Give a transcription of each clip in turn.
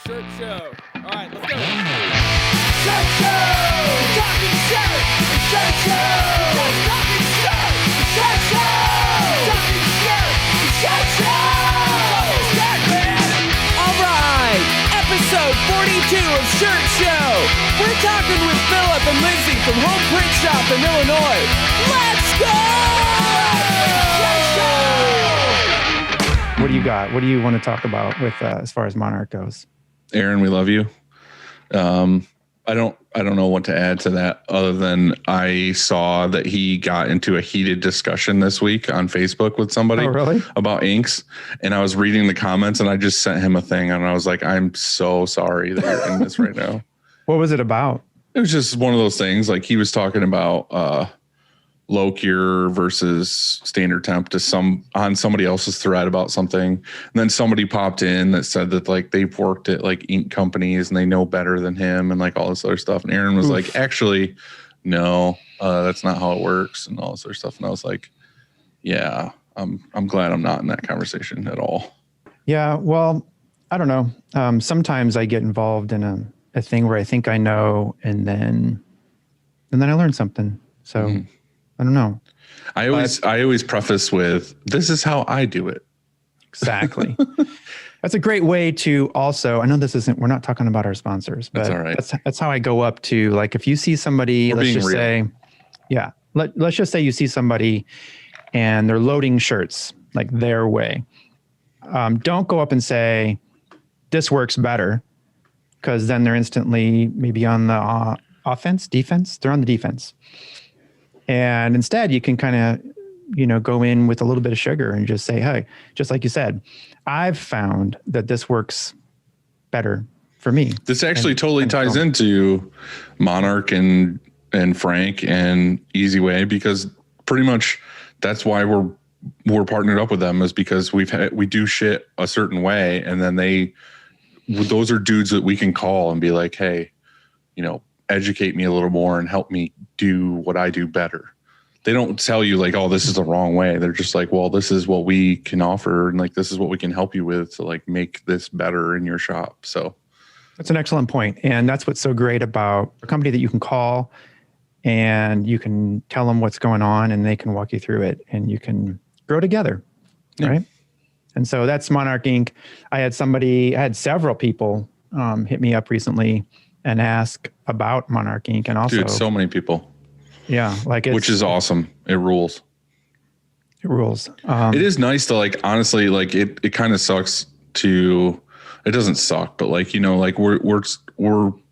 Shirt show. All right, let's go. Shirt show! Talking shirt! Shirt show! Talking shirt! Shirt show! Talking shirt! Shirt show! Shirt, man! All right, episode 42 of Shirt Show. We're talking with Phillip and Lynsey from Home Print Shop in Illinois. Let's go! Shirt show! What do you got? What do you want to talk about with as far as Monarch goes? Aaron, we love you. I don't know what to add to that other than I saw that he got into a heated discussion this week on Facebook with somebody about inks. And I was reading the comments and I just sent him a thing and I was like, I'm so sorry that you're in this right now. What was it about? It was just one of those things. Like he was talking about low cure versus standard temp to on somebody else's thread about something. And then somebody popped in that said that like they've worked at like ink companies and they know better than him and like all this other stuff. And Aaron was like, actually, no, that's not how it works and all this other stuff. And I was like, yeah, I'm glad I'm not in that conversation at all. Yeah, well, I don't know. Sometimes I get involved in a thing where I think I know and then I learn something. So I don't know. I always preface with, this is how I do it. Exactly. That's a great way to also, I know we're not talking about our sponsors, but that's all right. That's how I go up to, like, if you see somebody, let's just say you see somebody and they're loading shirts like their way. Don't go up and say, this works better, because then they're instantly maybe on the defense. They're on the defense. And instead you can kind of, go in with a little bit of sugar and just say, hey, just like you said, I've found that this works better for me. This actually totally ties into Monarch and Frank and Easy Way, because pretty much that's why we're partnered up with them, is because we do shit a certain way. And then those are dudes that we can call and be like, hey, educate me a little more and help me do what I do better. They don't tell you like, oh, this is the wrong way. They're just like, well, this is what we can offer. And like, this is what we can help you with to like make this better in your shop. So that's an excellent point. And that's what's so great about a company that you can call and you can tell them what's going on and they can walk you through it and you can grow together. Yeah. Right. And so that's Monarch Inc. I had several people hit me up recently and ask about Monarch Inc. And also, dude, so many people. Yeah, which is awesome. It rules. It rules. It is nice to like, honestly, like it kind of sucks to. It doesn't suck, but like like we're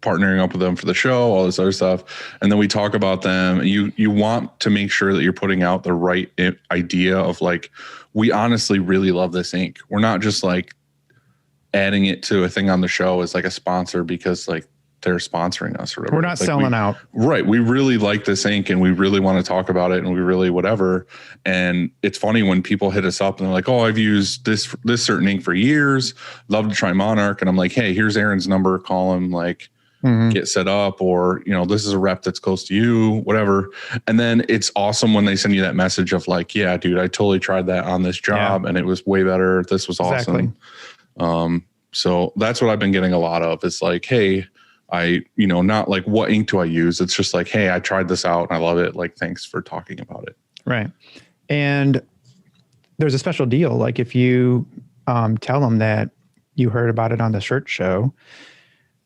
partnering up with them for the show, all this other stuff, and then we talk about them. You want to make sure that you're putting out the right idea of like, we honestly really love this ink. We're not just like adding it to a thing on the show as like a sponsor because like they're sponsoring us or whatever. We're not selling out. Right. We really like this ink and we really want to talk about it and we really whatever. And it's funny when people hit us up and they're like, oh, I've used this certain ink for years. Love to try Monarch. And I'm like, hey, here's Aaron's number. Call him, like get set up, or, this is a rep that's close to you, whatever. And then it's awesome when they send you that message of like, yeah, dude, I totally tried that on this job and it was way better. This was awesome. Exactly. So that's what I've been getting a lot of. It's like, hey, not like what ink do I use? It's just like, hey, I tried this out and I love it. Like, thanks for talking about it. Right. And there's a special deal. Like if you tell them that you heard about it on the shirt show,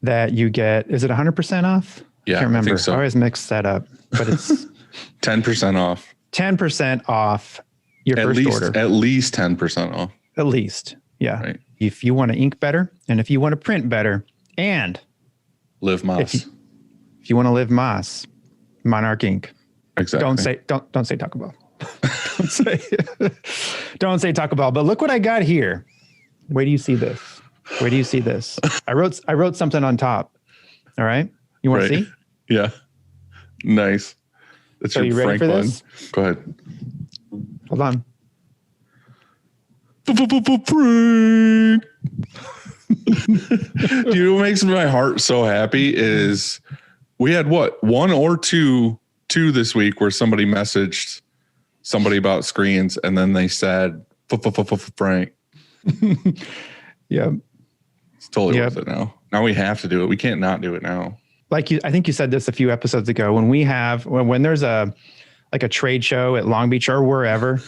that you get, is it 100% off? Yeah, I can't remember. I think so. I always mix that up, but it's 10% off. 10% off your first order. At least 10% off. At least. Yeah. Right. If you want to ink better and if you want to print better and live Moss. If you want to live Moss, Monarch Inc. Exactly. Don't say Taco Bell. don't say Taco Bell. But look what I got here. Where do you see this? Where do you see this? I wrote something on top. All right. You want to see? Yeah. Nice. That's so your you ready Frank for one. this? Go ahead. Hold on. Frank. Dude, what makes my heart so happy is we had one or two this week where somebody messaged somebody about screens and then they said Frank. Yeah. It's totally worth it now. Now we have to do it. We can't not do it now. Like I think you said this a few episodes ago. When there's a trade show at Long Beach or wherever,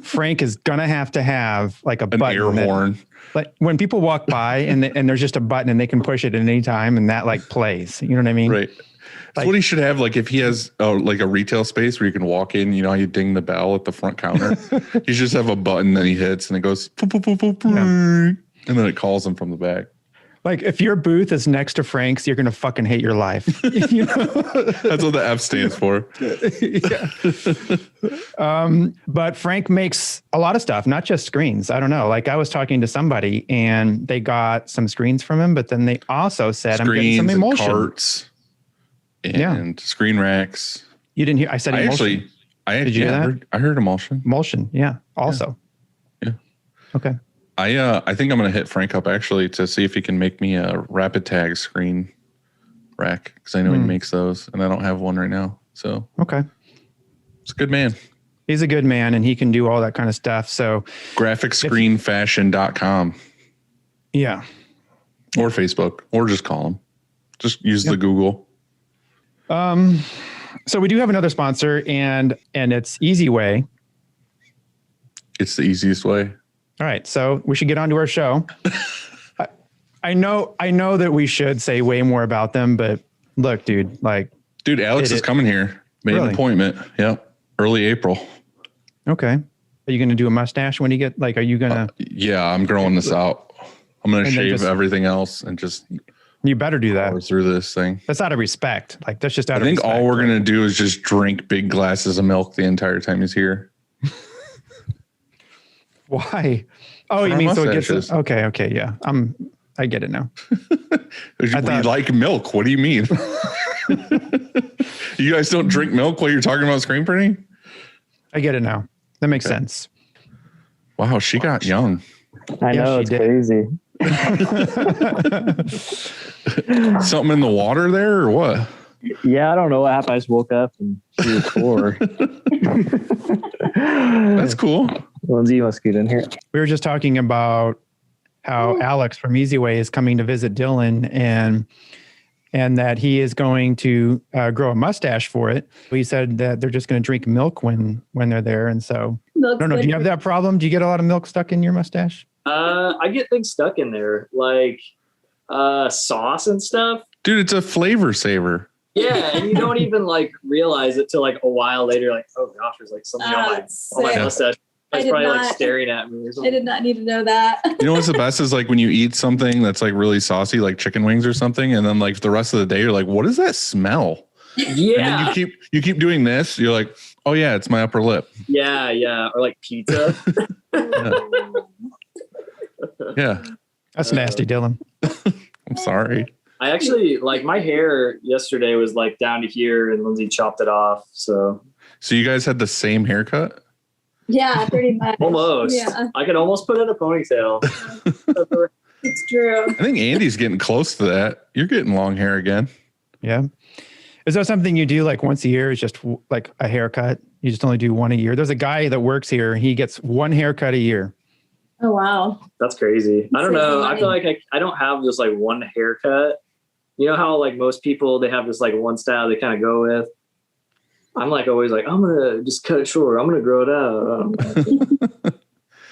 Frank is gonna have to have like an air horn. Like when people walk by and there's just a button and they can push it at any time and that like plays. You know what I mean? Right. That's what he should have. Like if he has like a retail space where you can walk in, you know how you ding the bell at the front counter. He should just have a button that he hits and it goes, boop, boop, boop, boop, and then it calls him from the back. Like if your booth is next to Frank's, you're gonna fucking hate your life. You know? That's what the F stands for. But Frank makes a lot of stuff, not just screens. I don't know. Like I was talking to somebody and they got some screens from him, but then they also said, "I'm getting some emulsion." Carts and screen racks. You didn't hear? I said emulsion. Did you hear that? I heard emulsion. Emulsion, yeah. Also, yeah. Okay. I think I'm going to hit Frank up actually to see if he can make me a rapid tag screen rack because I know he makes those and I don't have one right now. So okay, it's a good man. He's a good man and he can do all that kind of stuff. So graphicscreenfashion.com. Yeah. Or Facebook or just call him. Just use the Google. So we do have another sponsor and it's Easy Way. It's the easiest way. All right, so we should get on to our show. I know that we should say way more about them, but look, dude, Alex is coming here. Made an appointment. Yep, early April. Okay, are you going to do a mustache when you get are you gonna? Yeah, I'm growing this out. I'm going to shave everything else and just. You better do that through this thing. That's out of respect. That's just out of respect. respect. I think all we're going to do is just drink big glasses of milk the entire time he's here. Why? Oh, you mean so it gets okay, yeah. I get it now. You like milk. What do you mean? You guys don't drink milk while you're talking about screen printing? I get it now. That makes sense. Wow, she got young. I know, it's crazy. Something in the water there or what? Yeah, I don't know what happened. I just woke up and she was 4. That's cool. Lynsey, you must get in here. We were just talking about how Alex from Easy Way is coming to visit Dylan and that he is going to grow a mustache for it. He said that they're just going to drink milk when they're there. And so I don't know. Do you have that problem? Do you get a lot of milk stuck in your mustache? I get things stuck in there like sauce and stuff. Dude, it's a flavor saver. Yeah, and you don't even realize it till a while later. Oh gosh, there's something on my mustache. It's probably staring at me or something. I did not need to know that. You know what's the best is when you eat something that's really saucy, like chicken wings or something, and then the rest of the day you're like, what does that smell? Yeah. And then you keep doing this. You're like, oh yeah, it's my upper lip. Yeah. Or pizza. Yeah. That's nasty, Dylan. I'm sorry. I actually my hair yesterday was down to here and Lynsey chopped it off. So you guys had the same haircut? Yeah, pretty much. Almost. Yeah. I could almost put in a ponytail. It's true. I think Andy's getting close to that. You're getting long hair again. Yeah. Is that something you do once a year? Is just a haircut? You just only do one a year? There's a guy that works here. He gets one haircut a year. Oh, wow. That's crazy. I don't know. I feel I don't have just one haircut. You know how most people, they have this one style they kind of go with. I'm always I'm going to just cut it short. I'm going to grow it out.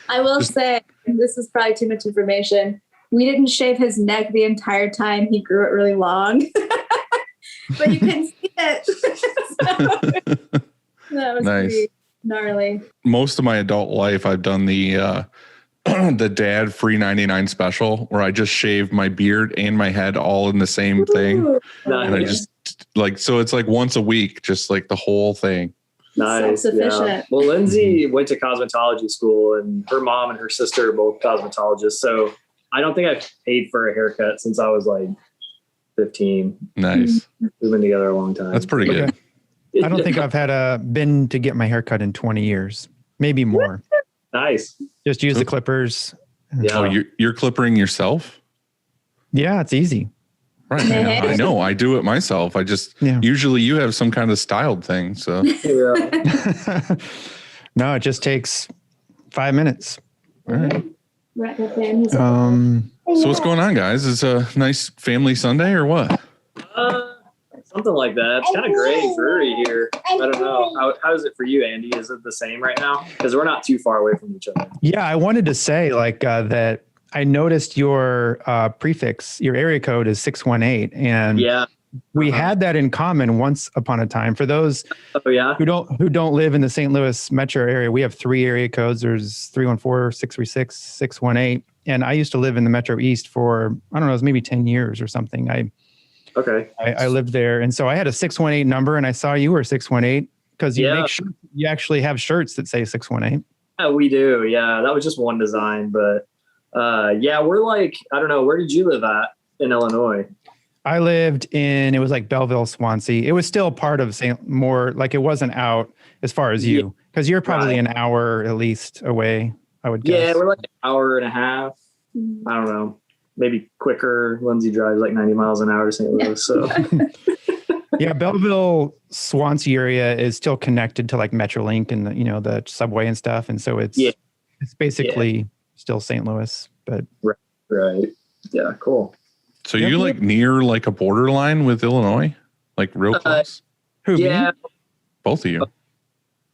I will say, this is probably too much information. We didn't shave his neck the entire time. He grew it really long. But you couldn't see it. So, that was pretty gnarly. Most of my adult life, I've done the the dad free 99 special where I just shaved my beard and my head all in the same thing. Nice. And I just so it's once a week, just the whole thing. Nice. Self-sufficient. Yeah. Well, Lynsey went to cosmetology school and her mom and her sister are both cosmetologists. So I don't think I've paid for a haircut since I was 15. Nice. We've been together a long time. That's pretty good. I don't think I've had been to get my haircut in 20 years, maybe more. Nice. Just use the clippers. Yeah. Oh, you're clippering yourself? Yeah, it's easy. Right. I know. I do it myself. I just usually you have some kind of styled thing. So Yeah. No, it just takes 5 minutes. all right. Right, So what's going on, guys? Is a nice family Sunday or what? Something like that. It's kind of gray and dreary here. I don't know. How is it for you, Andy? Is it the same right now? Because we're not too far away from each other. Yeah, I wanted to say that I noticed your prefix, your area code is 618, and yeah, we had that in common once upon a time. For those who don't live in the St. Louis metro area, we have 3 area codes. There's 314, 636, 618. And I used to live in the Metro East for, I don't know, it was maybe 10 years or something. I lived there. And so I had a 618 number, and I saw you were 618 because you make sure you actually have shirts that say 618. Yeah, we do. Yeah, that was just one design. But we're like, I don't know, where did you live at in Illinois? I lived it was like Belleville, Swansea. It was still part of it wasn't out as far as you, because you're probably an hour at least away, I would guess. Yeah, we're like an hour and a half. I don't know, maybe quicker. Lindsay drives like 90 miles an hour to St. Louis. So yeah, Belleville, Swansea area is still connected to like Metrolink and the subway and stuff. And so it's basically still St. Louis, but right. Yeah, cool. So you like near like a borderline with Illinois, like real close? Who? Yeah, me? Both of you.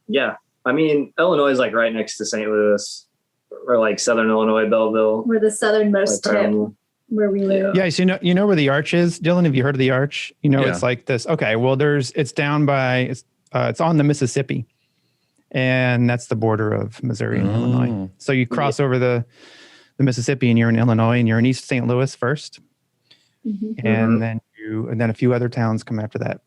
Yeah, I mean Illinois is like right next to St. Louis, or like Southern Illinois, Belleville. We're the southernmost tip where we live. Yeah, so you know where the Arch is, Dylan? Have you heard of the Arch? It's like this. Okay, well it's down by it's on the Mississippi, and that's the border of Missouri and Illinois. So you cross over the Mississippi, and you're in Illinois, and you're in East St. Louis first. Mm-hmm. And then a few other towns come after that.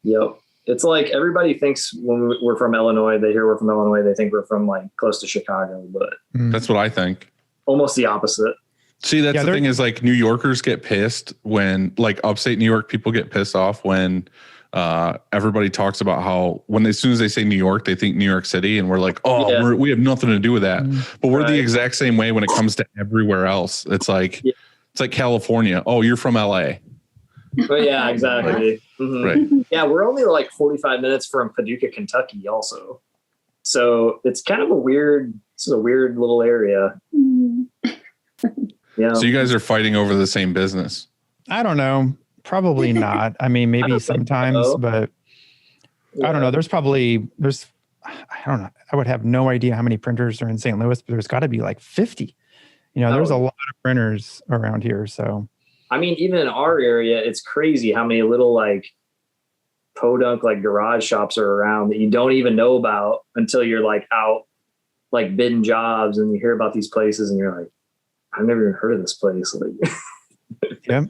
Yep. It's like everybody thinks when we're from Illinois, they hear we're from Illinois, they think we're from like close to Chicago, but that's what I think. Almost the opposite. See, that's the thing is like New Yorkers get pissed when like upstate New York people get pissed off when everybody talks about how as soon as they say New York, they think New York City, and we're like, we have nothing to do with that. But we're the exact same way when it comes to everywhere else. It's like it's like California. Oh, you're from LA. But yeah, exactly. Mm-hmm. Right. Yeah, we're only like 45 minutes from Paducah, Kentucky also. So it's kind of a weird little area. Yeah. So you guys are fighting over the same business? I don't know. Probably not. I mean, maybe sometimes, but I don't know. I don't know. I would have no idea how many printers are in St. Louis, but there's got to be like 50. There's a lot of printers around here. So, I mean, even in our area, it's crazy how many little like podunk like garage shops are around that you don't even know about until you're like out like bidding jobs and you hear about these places and you're like, I've never even heard of this place. Like, yeah.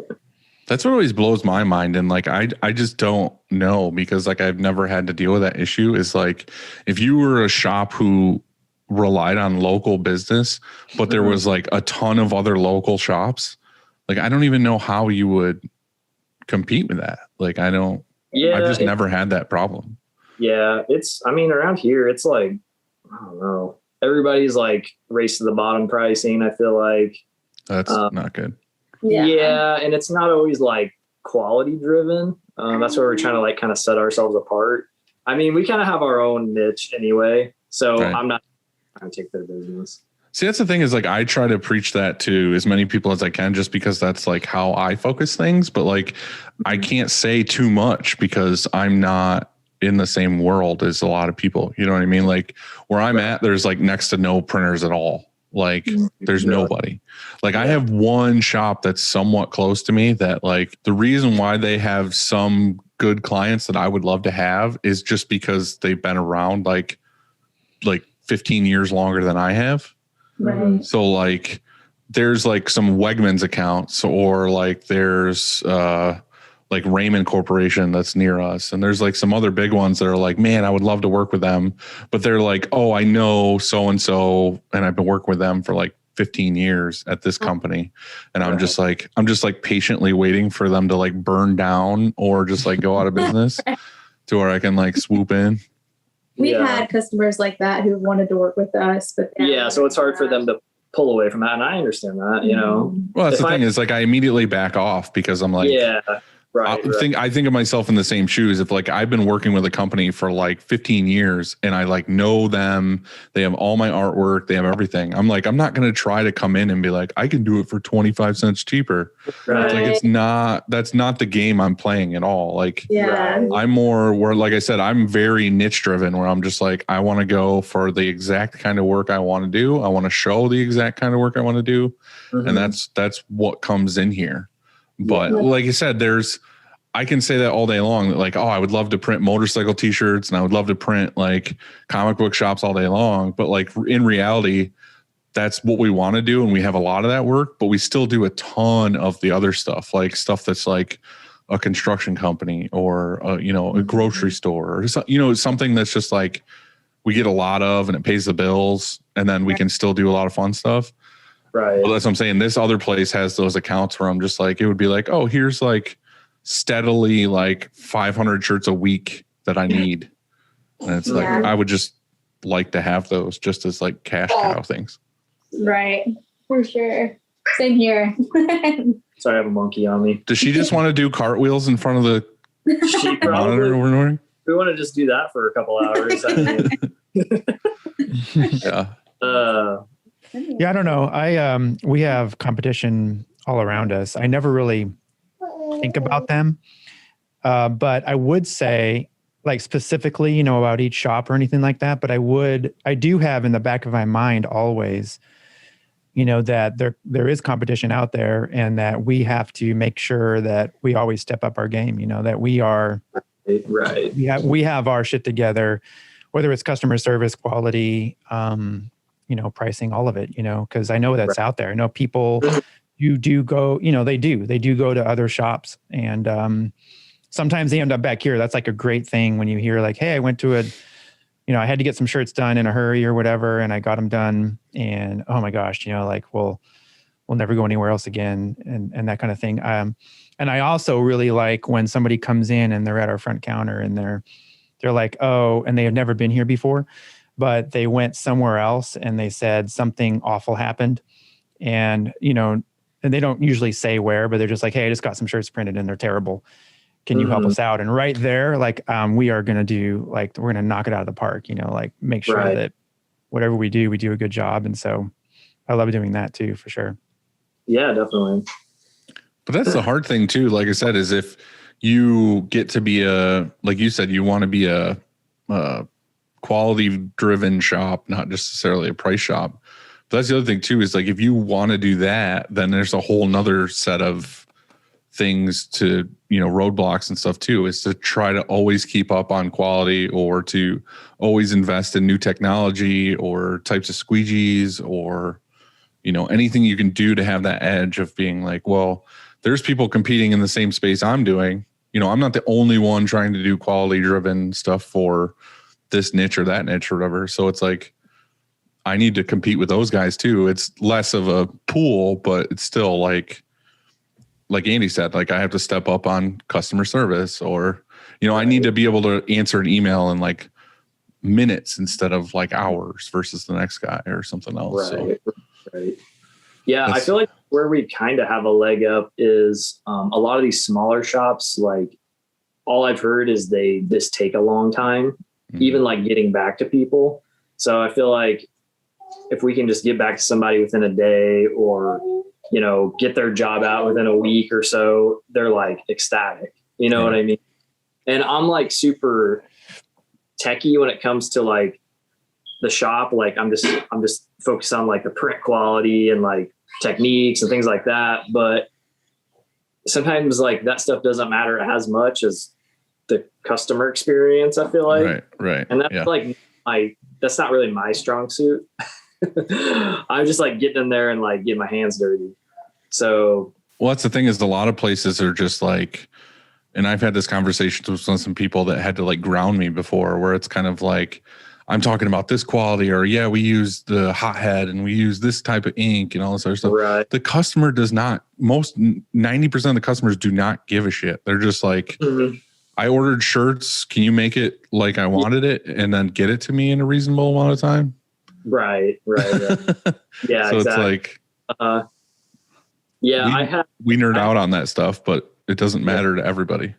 That's what always blows my mind. And like, I just don't know because like, I've never had to deal with that issue is like, if you were a shop who relied on local business, but there was like a ton of other local shops, like, I don't even know how you would compete with that. Like, I've just never had that problem. Yeah. Around here, it's like, I don't know. Everybody's like race to the bottom pricing. I feel like that's not good. Yeah. And it's not always like quality driven. That's where we're trying to like kind of set ourselves apart. I mean, we kind of have our own niche anyway. So I'm not trying to take their business. See, that's the thing is like, I try to preach that to as many people as I can, just because that's like how I focus things. But like, I can't say too much because I'm not in the same world as a lot of people. You know what I mean? Like where I'm at, there's like next to no printers at all. Like there's nobody. Like I have one shop that's somewhat close to me that like the reason why they have some good clients that I would love to have is just because they've been around like 15 years longer than I have. Right. So like there's like some Wegmans accounts or like there's like Raymond Corporation that's near us. And there's like some other big ones that are like, man, I would love to work with them. But they're like, oh, I know so-and-so. And I've been working with them for like 15 years at this company. And I'm just like patiently waiting for them to like burn down or just like go out of business to where I can like swoop in. We've had customers like that who wanted to work with us, but so it's hard for them to pull away from that. And I understand that, you know. Well, that's the thing is like, I immediately back off because I'm like, I think of myself in the same shoes. If like I've been working with a company for like 15 years and I like know them, they have all my artwork, they have everything. I'm like, I'm not going to try to come in and be like, I can do it for 25 cents cheaper. Right. Like that's not the game I'm playing at all. Like I'm more where, like I said, I'm very niche driven where I'm just like, I want to go for the exact kind of work I want to do. I want to show the exact kind of work I want to do. Mm-hmm. And that's what comes in here. But like you said, I can say that all day long. Like, oh, I would love to print motorcycle t-shirts and I would love to print like comic book shops all day long. But like in reality, that's what we want to do. And we have a lot of that work, but we still do a ton of the other stuff, like stuff that's like a construction company or, a grocery store or, something that's just like we get a lot of and it pays the bills and then we can still do a lot of fun stuff. Right. Well, that's what I'm saying. This other place has those accounts where I'm just like, it would be like, oh, here's like steadily like 500 shirts a week that I need. And it's like, I would just like to have those just as like cash cow things. Right. For sure. Same here. Sorry, I have a monkey on me. Does she just want to do cartwheels in front of the monitor? We want to just do that for a couple hours. Yeah, I don't know. We have competition all around us. I never really think about them. But I would say like specifically, about each shop or anything like that. But I do have in the back of my mind always, that there is competition out there and that we have to make sure that we always step up our game, that we are right. We have our shit together, whether it's customer service, quality, pricing, all of it, because I know that's out there. I know people, you do go, they do go to other shops and sometimes they end up back here. That's like a great thing when you hear like, hey, I went to I had to get some shirts done in a hurry or whatever. And I got them done and oh my gosh, we'll never go anywhere else again. And that kind of thing. And I also really like when somebody comes in and they're at our front counter and they're like, oh, and they have never been here before, but they went somewhere else and they said something awful happened. And, and they don't usually say where, but they're just like, hey, I just got some shirts printed and they're terrible. Can you help us out? And right there, like, we are going to we're going to knock it out of the park, make sure that whatever we do a good job. And so I love doing that too, for sure. Yeah, definitely. But that's the hard thing too. Like I said, is if you get to be like you said, you want to be a quality driven shop, not necessarily a price shop. But that's the other thing too, is like, if you want to do that, then there's a whole nother set of things to, roadblocks and stuff too, is to try to always keep up on quality or to always invest in new technology or types of squeegees or, anything you can do to have that edge of being like, well, there's people competing in the same space I'm doing. I'm not the only one trying to do quality driven stuff for this niche or that niche or whatever. So it's like, I need to compete with those guys too. It's less of a pool, but it's still like Andy said, like I have to step up on customer service or, I need to be able to answer an email in like minutes instead of like hours versus the next guy or something else. Right. Yeah. I feel like where we kind of have a leg up is a lot of these smaller shops, like all I've heard is they just take a long time, even like getting back to people. So I feel like if we can just get back to somebody within a day or, get their job out within a week or so, they're like ecstatic. You know what I mean? And I'm like super techie when it comes to like the shop. Like I'm just focused on like the print quality and like techniques and things like that. But sometimes like that stuff doesn't matter as much as the customer experience, I feel like. Right. And that's like that's not really my strong suit. I'm just like getting in there and like getting my hands dirty. So, well, that's the thing is a lot of places are just like, and I've had this conversation with some people that had to like ground me before where it's kind of like, I'm talking about this quality or we use the hothead and we use this type of ink and all this other stuff. Right. The customer does not, 90% of the customers do not give a shit. They're just like, I ordered shirts. Can you make it like I wanted it and then get it to me in a reasonable amount of time? Right. Yeah. So exactly. it's like, Yeah, we nerd out on that stuff, but it doesn't matter to everybody.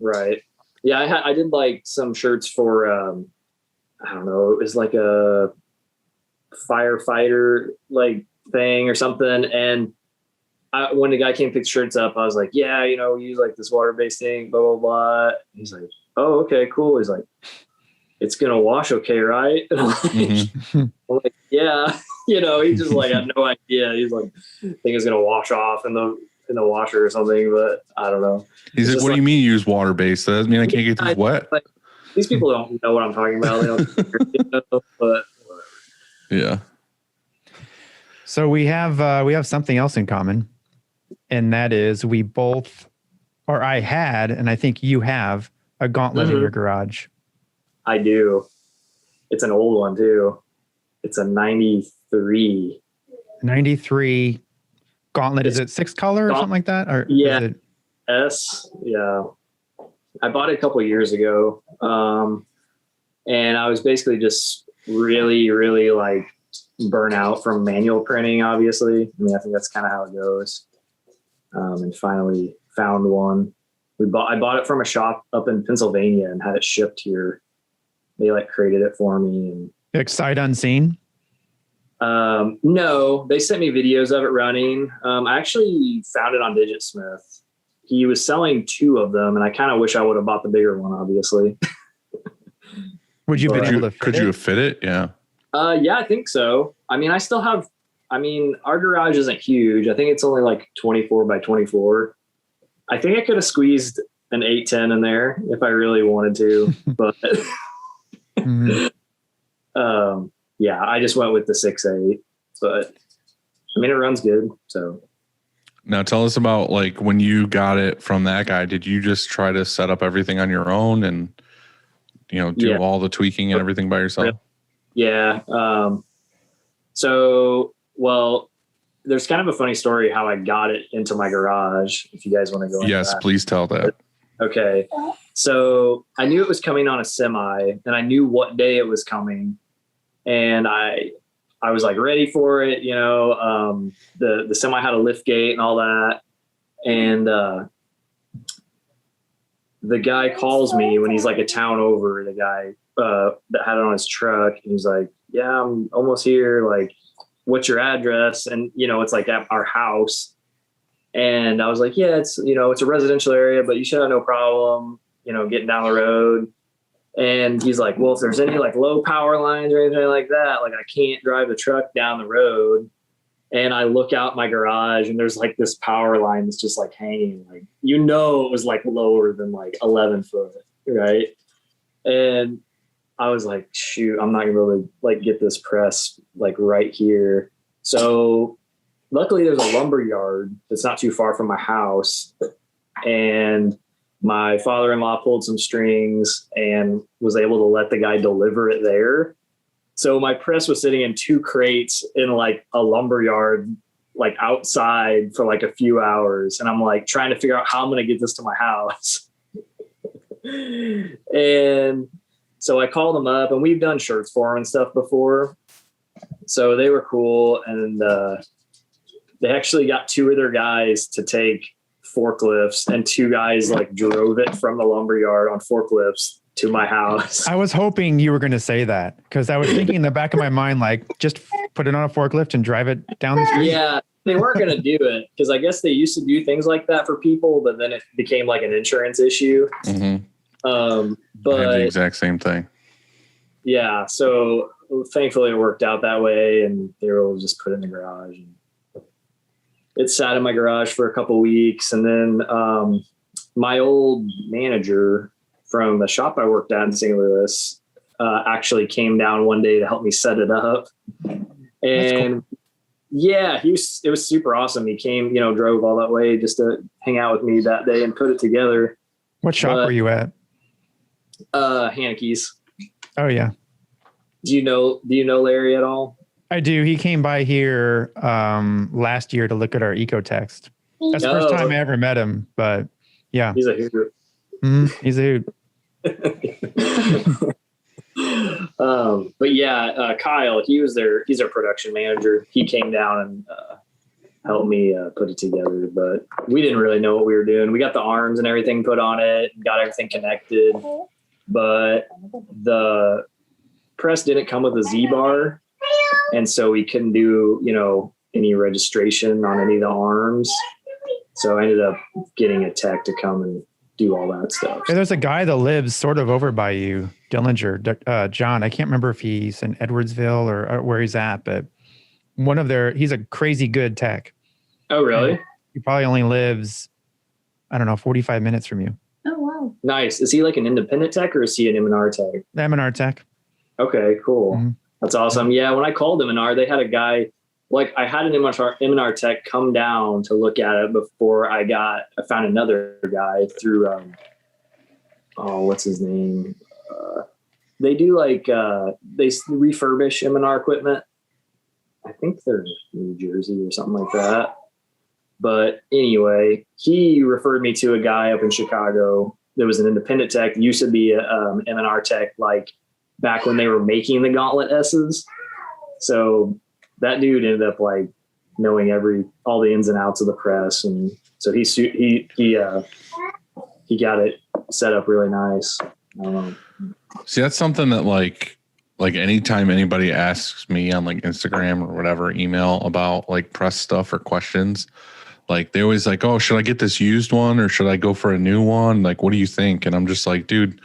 Right. Yeah, I did like some shirts for I don't know, it was like a firefighter like thing or something. And when the guy came to pick shirts up, I was like, yeah, we use like this water-based thing, blah, blah, blah. He's like, oh, okay, cool. He's like, it's going to wash okay, right? And I'm like, yeah. He just like had no idea. He's like, I think it's going to wash off in the washer or something, but I don't know. He's like, what do you mean you use water-based? That doesn't mean I can't get these wet. Like, these people don't know what I'm talking about. They don't, but whatever. Yeah. So we have something else in common, and that is I had, and I think you have, a gauntlet in your garage. I do. It's an old one too. It's a 93. 93 gauntlet. Is it 6 color or something like that? Or yeah. Is it S. Yeah. I bought it a couple of years ago. And I was basically just really, really like burn out from manual printing, obviously. I mean, I think that's kind of how it goes. And finally found one. I bought it from a shop up in Pennsylvania and had it shipped here. They like created it for me. And like sight unseen? No, they sent me videos of it running. I actually found it on DigitSmith. He was selling 2 of them, and I kind of wish I would have bought the bigger one, obviously. Would you have been able to fit Could you have fit it? Yeah. Yeah, I think so. I mean, our garage isn't huge. I think it's only like 24 by 24. I think I could have squeezed an 810 in there if I really wanted to, but yeah, I just went with the 6.8, but I mean, it runs good. So now tell us about like when you got it from that guy, did you just try to set up everything on your own and, do all the tweaking and everything by yourself? Yeah. Well, there's kind of a funny story how I got it into my garage. If you guys want to go into Yes, that. please tell that. Okay. So I knew it was coming on a semi, and I knew what day it was coming. And I was like ready for it. The semi had a lift gate and all that. And the guy calls me when he's like a town over, the guy that had it on his truck. And he's like, yeah, I'm almost here. Like, what's your address? And, it's like at our house. And I was like, yeah, it's a residential area, but you should have no problem, getting down the road. And he's like, well, if there's any like low power lines or anything like that, like I can't drive the truck down the road. And I look out my garage and there's like this power line that's just like hanging, like, it was like lower than like 11 foot. Right. And I was like, shoot, I'm not gonna be able to like get this press like right here. So luckily there's a lumber yard that's not too far from my house. And my father-in-law pulled some strings and was able to let the guy deliver it there. So my press was sitting in 2 crates in like a lumber yard, like outside for like a few hours. And I'm like trying to figure out how I'm going to get this to my house. And so I called them up, and we've done shirts for them and stuff before. So they were cool. And they actually got 2 of their guys to take forklifts, and 2 guys like drove it from the lumber yard on forklifts to my house. I was hoping you were going to say that, because I was thinking in the back of my mind, like, just put it on a forklift and drive it down the street. Yeah, they weren't going to do it because I guess they used to do things like that for people, but then it became like an insurance issue. Mm-hmm. But I have the exact same thing. Yeah, so thankfully it worked out that way, and they were able to just put it in the garage. And it sat in my garage for a couple of weeks, and then my old manager from the shop I worked at in St. Louis actually came down one day to help me set it up. And cool. Yeah, it was super awesome. He came, drove all that way just to hang out with me that day and put it together. What shop were you at? Haneke's. Oh yeah. Do you know Larry at all? I do. He came by here last year to look at our Ecotext. That's the first time I ever met him, but yeah. He's a hoot. He's a hoot. But yeah, Kyle, he's their production manager. He came down and help me put it together. But we didn't really know what we were doing. We got the arms and everything put on it, got everything connected, but the press didn't come with a Z-bar, and so we couldn't do, you know, any registration on any of the arms. So I ended up getting a tech to come and do all that stuff. Hey, there's a guy that lives sort of over by you, Dillinger, John. I can't remember if he's in Edwardsville or where he's at, but he's a crazy good tech. Oh, really? And he probably only lives, I don't know, 45 minutes from you. Oh, wow. Nice. Is he like an independent tech or is he an M&R tech? M&R tech. Okay, cool. Mm-hmm. That's awesome. Yeah, when I called M&R, they had a guy, like I had an M&R tech come down to look at it before I found another guy through, what's his name? They do like, they refurbish M&R equipment. I think they're in New Jersey or something like that. But anyway, he referred me to a guy up in Chicago. There was an independent tech, used to be a M&R tech, like back when they were making the Gauntlet S's. So that dude ended up like knowing all the ins and outs of the press. And so he got it set up really nice. See, that's something that like anytime anybody asks me on like Instagram or whatever, email about like press stuff or questions, like they always like, oh, should I get this used one or should I go for a new one? Like, what do you think? And I'm just like, dude,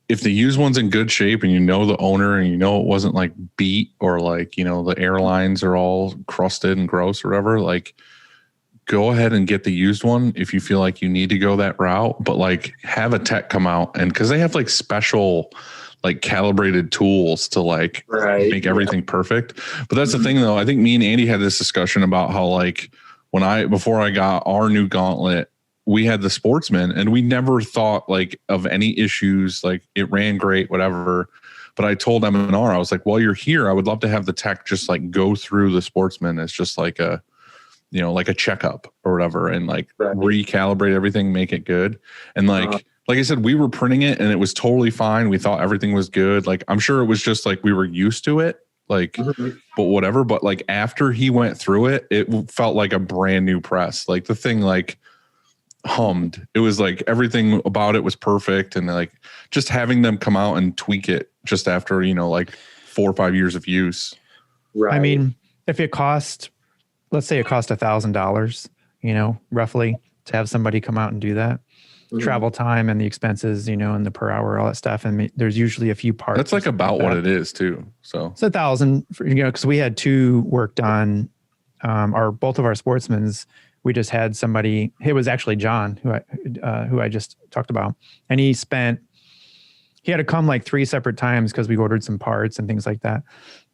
if the used one's in good shape and you know the owner and you know it wasn't like beat or like, you know, the airlines are all crusted and gross or whatever, like go ahead and get the used one if you feel like you need to go that route, but like have a tech come out, and because they have like special like calibrated tools to like make everything perfect. But that's the thing though. I think me and Andy had this discussion about how like before I got our new Gauntlet, we had the Sportsman and we never thought like of any issues. Like it ran great, whatever. But I told M&R, I was like, while you're here, I would love to have the tech just like go through the Sportsman as just like a, you know, like a checkup or whatever, and like recalibrate everything, make it good. And like I said, we were printing it and it was totally fine. We thought everything was good. Like, I'm sure it was just like, we were used to it, like, but whatever. But like after he went through it, it felt like a brand new press. Like the thing like hummed. It was like everything about it was perfect. And like just having them come out and tweak it just after, you know, like 4 or 5 years of use. Right. I mean, if it cost, let's say it cost $1,000, you know, roughly to have somebody come out and do that. Travel time and the expenses, you know, and the per hour, all that stuff. And there's usually a few parts. That's like about what it is too. So it's $1,000, you know, because we had 2 work done. Both of our Sportsmans, we just had somebody. It was actually John who I just talked about, and he had to come like 3 separate times because we ordered some parts and things like that.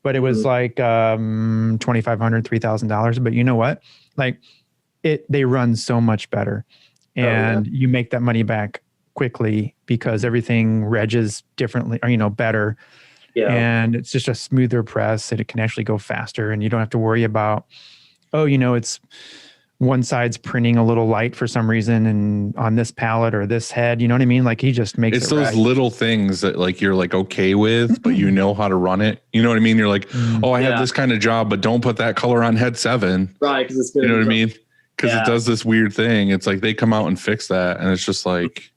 But it was like $2,500, $3,000. But you know what? Like they run so much better. And you make that money back quickly because everything regs differently, or, you know, better. Yeah. And it's just a smoother press, and it can actually go faster, and you don't have to worry about, oh, you know, it's one side's printing a little light for some reason and on this pallet or this head, you know what I mean? Like he just makes it's those little things that like you're like okay with, but you know how to run it. You know what I mean? You're like, oh, I have this kind of job, but don't put that color on head 7. Right. Because it's good. You know what I mean? Because it does this weird thing. It's like they come out and fix that, and it's just like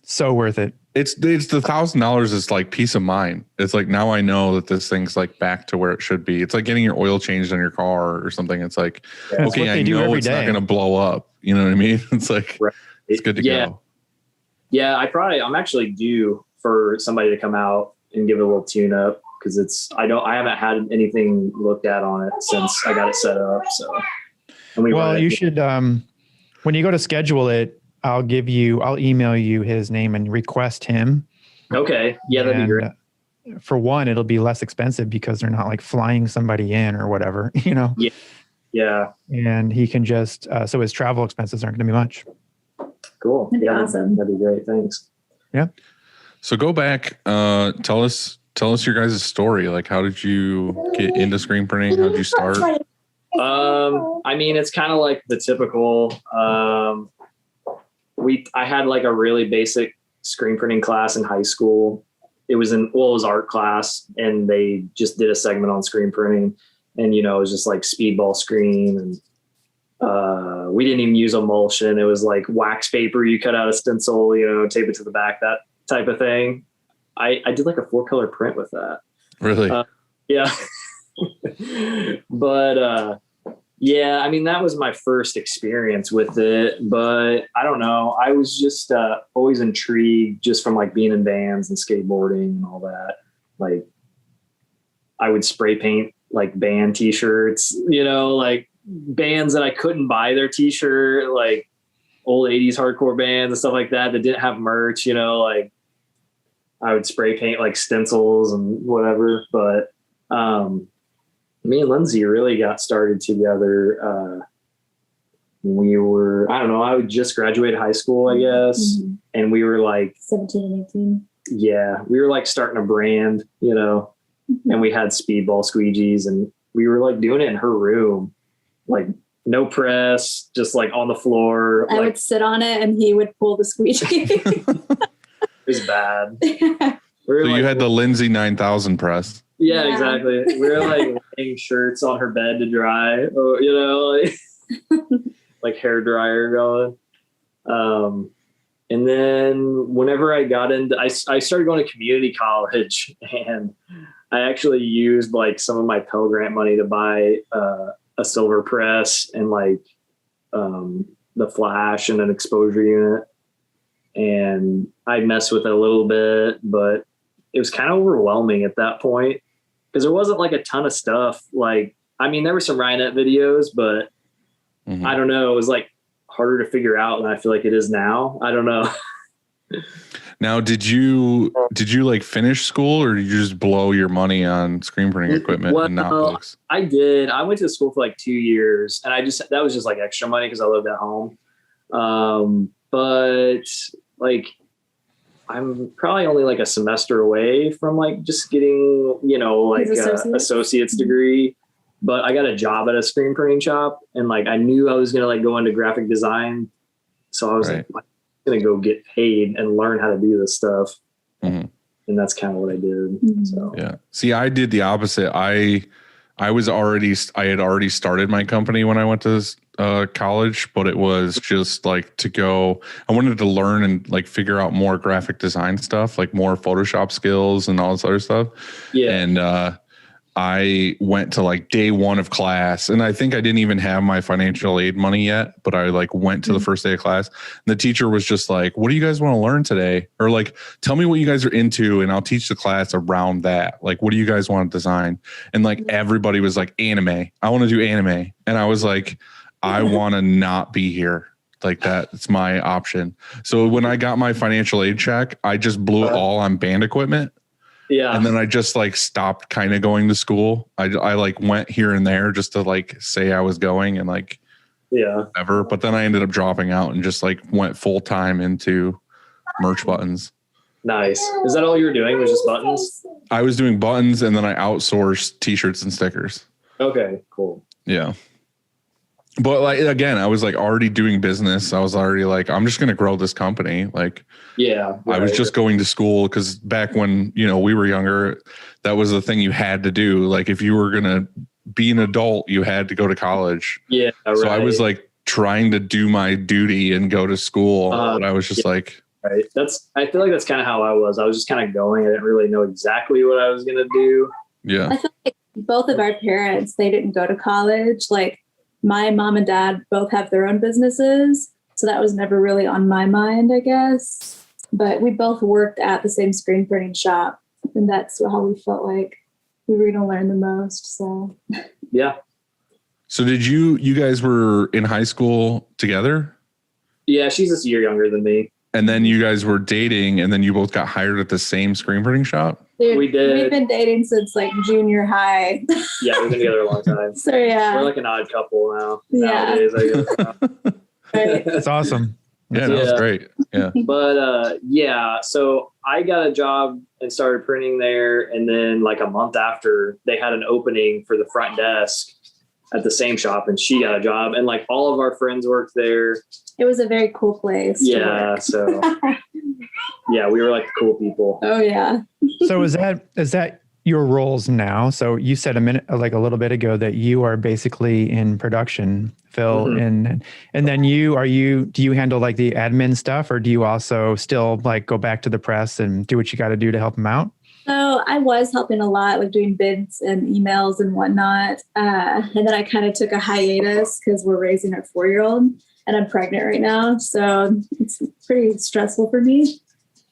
so worth it. It's the $1,000 is like peace of mind. It's like, now I know that this thing's like back to where it should be. It's like getting your oil changed on your car or something. It's like, okay, I know it's not going to blow up. You know what I mean? It's like it's good to go. Yeah, I'm actually due for somebody to come out and give it a little tune up, because I haven't had anything looked at on it since I got it set up. So. You should, when you go to schedule it, I'll email you his name and request him. Okay. Yeah, that'd be great. For one, it'll be less expensive because they're not like flying somebody in or whatever, you know? Yeah. Yeah. And he can just, so his travel expenses aren't going to be much. Cool. That'd be awesome. That'd be great. Thanks. Yeah. So go back, tell us your guys' story. Like, how did you get into screen printing? How did you start? I mean, it's kind of like the typical, I had like a really basic screen printing class in high school. It was art class, and they just did a segment on screen printing, and, you know, it was just like speedball screen and We didn't even use emulsion. It was like wax paper. You cut out a stencil, tape it to the back, that type of thing. I did like a 4-color print with that. Really? Yeah. But, yeah, I mean, that was my first experience with it, but I don't know. I was just always intrigued just from like being in bands and skateboarding and all that. Like I would spray paint like band t-shirts, like bands that I couldn't buy their t-shirt, like old 80s hardcore bands and stuff like that didn't have merch, like I would spray paint like stencils and whatever. But me and Lynsey really got started together. We were, I don't know, I would just graduated high school, I guess. Mm-hmm. And we were like 17 and 18. Yeah. We were like starting a brand, mm-hmm. and we had speedball squeegees and we were like doing it in her room, like no press, just like on the floor. I would sit on it and he would pull the squeegee. It was bad. So you had the Lynsey 9000 press. Yeah, exactly. We were like laying shirts on her bed to dry, like hair dryer going. And then whenever I got into, I started going to community college, and I actually used like some of my Pell Grant money to buy a silver press and like the flash and an exposure unit. And I messed with it a little bit, but it was kind of overwhelming at that point because there wasn't like a ton of stuff. Like, I mean, there were some Ryonet videos, but mm-hmm. I don't know. It was like harder to figure out than I feel like it is now. I don't know. Now, did you like finish school or did you just blow your money on screen printing equipment and not books? I did. I went to school for like 2 years and that was just like extra money because I lived at home. But like, I'm probably only like a semester away from like just getting, like associate's degree, but I got a job at a screen printing shop and like, I knew I was going to like go into graphic design. So I was like, I'm going to go get paid and learn how to do this stuff. Mm-hmm. And that's kind of what I did. Mm-hmm. So, yeah. See, I did the opposite. I had already started my company when I went to college, but it was just like I wanted to learn and like figure out more graphic design stuff, like more Photoshop skills and all this other stuff. Yeah. And I went to like day one of class and I think I didn't even have my financial aid money yet, but I like went to the first day of class and the teacher was just like, what do you guys want to learn today? Or like, tell me what you guys are into and I'll teach the class around that. Like, what do you guys want to design? And like, everybody was like anime. I want to do anime. And I was like, I want to not be here. Like that. It's my option. So when I got my financial aid check, I just blew it all on band equipment. Yeah. And then I just like stopped kind of going to school. I like went here and there just to like say I was going and like, whatever. But then I ended up dropping out and just like went full time into merch buttons. Nice. Is that all you were doing was just buttons? I was doing buttons and then I outsourced t-shirts and stickers. Okay, cool. Yeah. But like, again, I was like already doing business. I was already like, I'm just going to grow this company. Like, yeah, I was just going to school because back when, we were younger, that was the thing you had to do. Like if you were going to be an adult, you had to go to college. Yeah. So I was like trying to do my duty and go to school. And I was just like, right. I feel like that's kind of how I was. I was just kind of going. I didn't really know exactly what I was going to do. Yeah. I feel like both of our parents, they didn't go to college. Like, my mom and dad both have their own businesses. So that was never really on my mind, I guess. But we both worked at the same screen printing shop. And that's how we felt like we were going to learn the most. So, yeah. So did you guys were in high school together? Yeah, she's just a year younger than me. And then you guys were dating and then you both got hired at the same screen printing shop? Dude, we did. We've been dating since like junior high. Yeah, we've been together a long time. So yeah. We're like an odd couple now. Yeah. Nowadays, I guess. Right. That's awesome. Yeah, that's great. Yeah. But so I got a job and started printing there. And then like a month after, they had an opening for the front desk at the same shop and she got a job. And like all of our friends worked there. It was a very cool place. Yeah. So yeah, we were like the cool people. Oh yeah. So is that your roles now. So you said a little bit ago that you are basically in production, Phil, and then do you handle like the admin stuff, or do you also still like go back to the press and do what you got to do to help them out? So I was helping a lot, like doing bids and emails and whatnot. And then I kind of took a hiatus because we're raising our 4-year-old and I'm pregnant right now. So it's pretty stressful for me.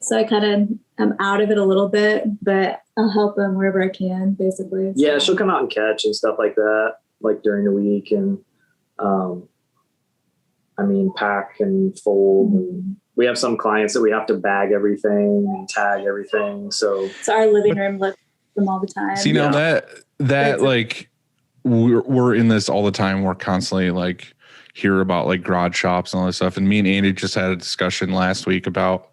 So I kind of am out of it a little bit, but I'll help them wherever I can, basically. Yeah, she'll come out and catch and stuff like that, like during the week, and pack and fold. And we have some clients that we have to bag everything and tag everything. So our living room looks at them all the time. See, now that like we're in this all the time. We're constantly like hear about like garage shops and all this stuff. And me and Andy just had a discussion last week about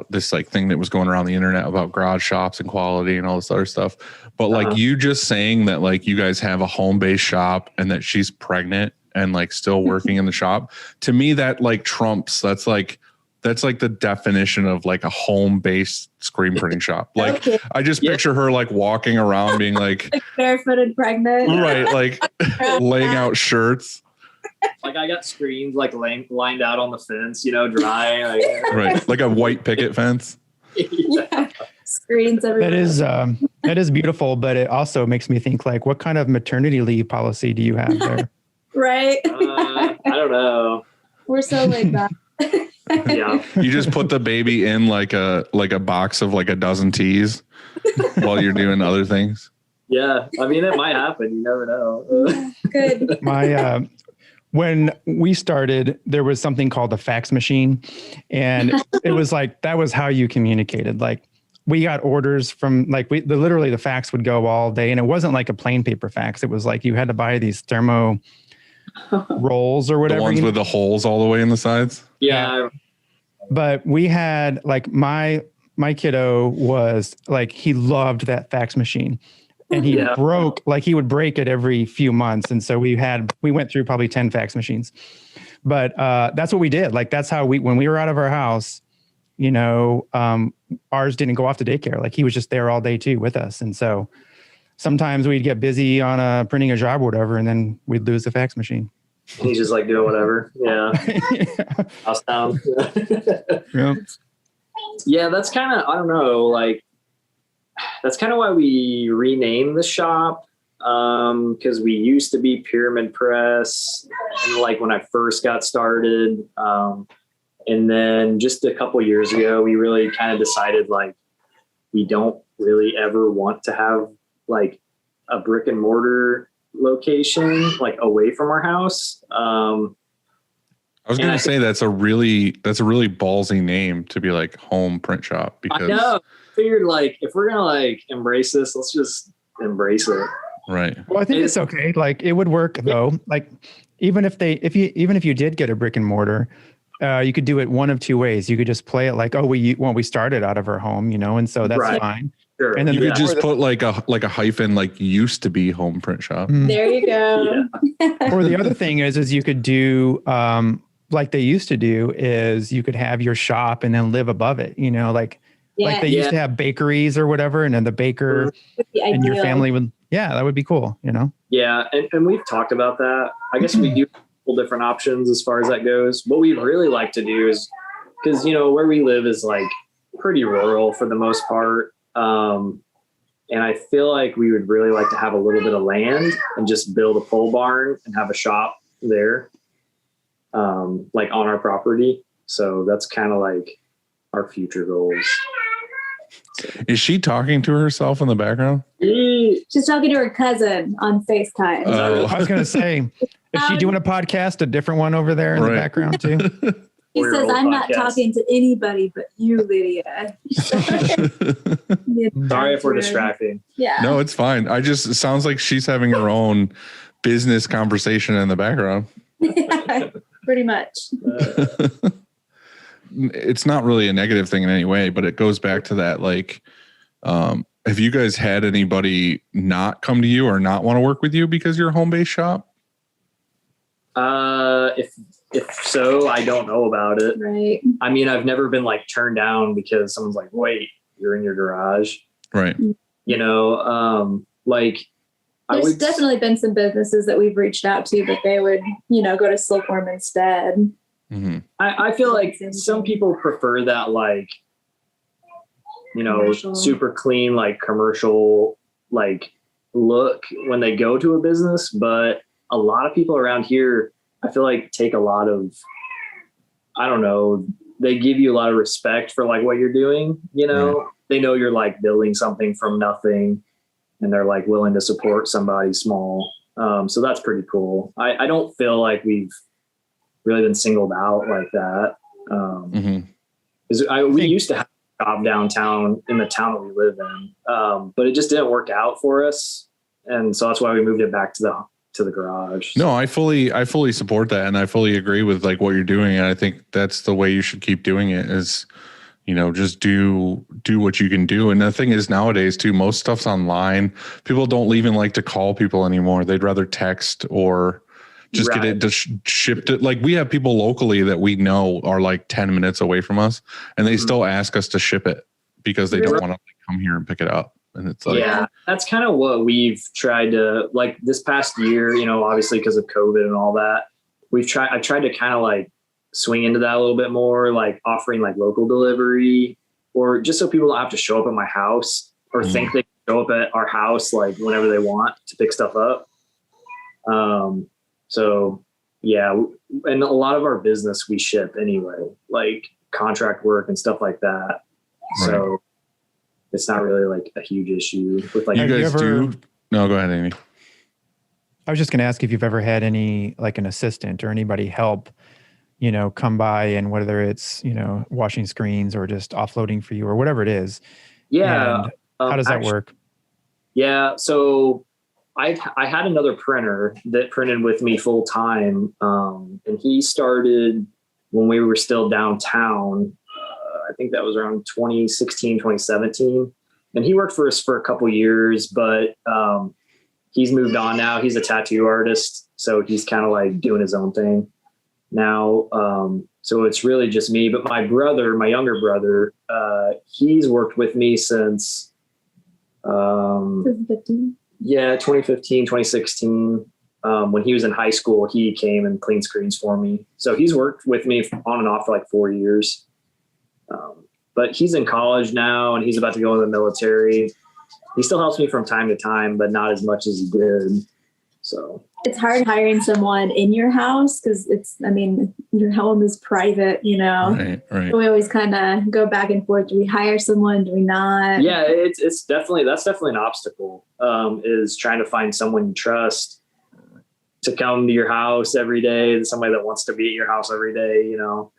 this like thing that was going around the internet about garage shops and quality and all this other stuff. But like you just saying that like you guys have a home-based shop and that she's pregnant and like still working in the shop, to me that like trumps, that's like the definition of like a home-based screen printing shop. Like I just picture her like walking around being like barefooted pregnant. Right, like laying out shirts. Like I got screens like lined out on the fence, dry. Right, like a white picket fence. Yeah. Screens everywhere. That is beautiful, but it also makes me think like, what kind of maternity leave policy do you have there? Right. I don't know. We're so laid back. Yeah. You just put the baby in like a box of like a dozen teas while you're doing other things. Yeah, I mean it might happen. You never know. Good. When we started, there was something called the fax machine, and it was like that was how you communicated. Like we got orders from like literally the fax would go all day, and it wasn't like a plain paper fax. It was like you had to buy these thermo rolls or whatever. The ones with the holes all the way in the sides. Yeah. But we had like my kiddo was like he loved that fax machine. And he would break it every few months. And so we went through probably 10 fax machines, but that's what we did. Like, that's how when we were out of our house, ours didn't go off to daycare. Like he was just there all day too with us. And so sometimes we'd get busy on printing a job or whatever, and then we'd lose the fax machine. He's just like doing whatever. Yeah. House down. Yeah. That's kind of, I don't know, like, that's kind of why we renamed the shop, because we used to be Pyramid Press, and like when I first got started, and then just a couple of years ago, we really kind of decided like we don't really ever want to have like a brick and mortar location like away from our house. I was going to say that's a really ballsy name to be like home print shop, because I know. Figured like if we're gonna like embrace this, let's just embrace it. Right. Well, I think it's okay. Like it would work though. Like even if you did get a brick and mortar, you could do it one of two ways. You could just play it like, we started out of our home, and so that's fine. Sure. And then you could just put like a hyphen, like used to be home print shop. There you go. Yeah. Or the other thing is you could do like they used to do is you could have your shop and then live above it, like they used to have bakeries or whatever, and then the baker and your family would, that would be cool, Yeah. And we've talked about that. I guess we do couple different options as far as that goes. What we'd really like to do is, because where we live is like pretty rural for the most part, and I feel like we would really like to have a little bit of land and just build a pole barn and have a shop there, like on our property. So that's kind of like our future goals. Is she talking to herself in the background? She's talking to her cousin on FaceTime. I was going to say, is she doing a podcast, a different one over there in the background too? He says, I'm not talking to anybody but you, Lydia. Sorry if we're distracting. Yeah. No, it's fine. It sounds like she's having her own business conversation in the background. Pretty much. It's not really a negative thing in any way, but it goes back to that, like, have you guys had anybody not come to you or not want to work with you because you're a home-based shop? If so, I don't know about it. Right. I mean, I've never been like turned down because someone's like, wait, you're in your garage. Right. you know, like there's definitely been some businesses that we've reached out to, but they would, you know, go to Silkworm instead. Mm-hmm. I feel like some people prefer that, like, you know, commercial, super clean, like commercial, like look when they go to a business. But a lot of people around here, I feel like take a lot of, I don't know, they give you a lot of respect for like what you're doing. You know, right. They know you're like building something from nothing, and they're like willing to support somebody small. So that's pretty cool. I don't feel like we've really been singled out like that. We used to have a job downtown in the town that we live in, but it just didn't work out for us. And so that's why we moved it back to the garage. No, I fully support that. And I fully agree with like what you're doing. And I think that's the way you should keep doing it is, you know, just do what you can do. And the thing is nowadays too, most stuff's online. People don't even like to call people anymore. They'd rather text or just get it shipped. Like we have people locally that we know are like 10 minutes away from us and they still ask us to ship it because they don't want to come here and pick it up. And it's like, yeah, that's kind of what we've tried to, like this past year, you know, obviously because of COVID and all that, I tried to kind of like swing into that a little bit more, like offering like local delivery or just so people don't have to show up at my house or think they can show up at our house like whenever they want to pick stuff up. So yeah, and a lot of our business we ship anyway, like contract work and stuff like that. Right. So it's not really like a huge issue with like you guys do. No, go ahead, Amy. I was just going to ask if you've ever had any, like an assistant or anybody help, you know, come by and whether it's, you know, washing screens or just offloading for you or whatever it is. Yeah. And how does that work? Yeah. So I had another printer that printed with me full time. And he started when we were still downtown. I think that was around 2016, 2017. And he worked for us for a couple years, but he's moved on now. He's a tattoo artist. So he's kind of like doing his own thing now. So it's really just me, but my younger brother, he's worked with me since 2015. Yeah, 2015, 2016. When he was in high school, he came and cleaned screens for me. So he's worked with me on and off for like 4 years. But he's in college now and he's about to go in the military. He still helps me from time to time, but not as much as he did. So it's hard hiring someone in your house because your home is private, you know. Right. So we always kind of go back and forth. Do we hire someone? Do we not? Yeah, that's definitely an obstacle. Is trying to find someone you trust to come to your house every day, somebody that wants to be at your house every day, you know.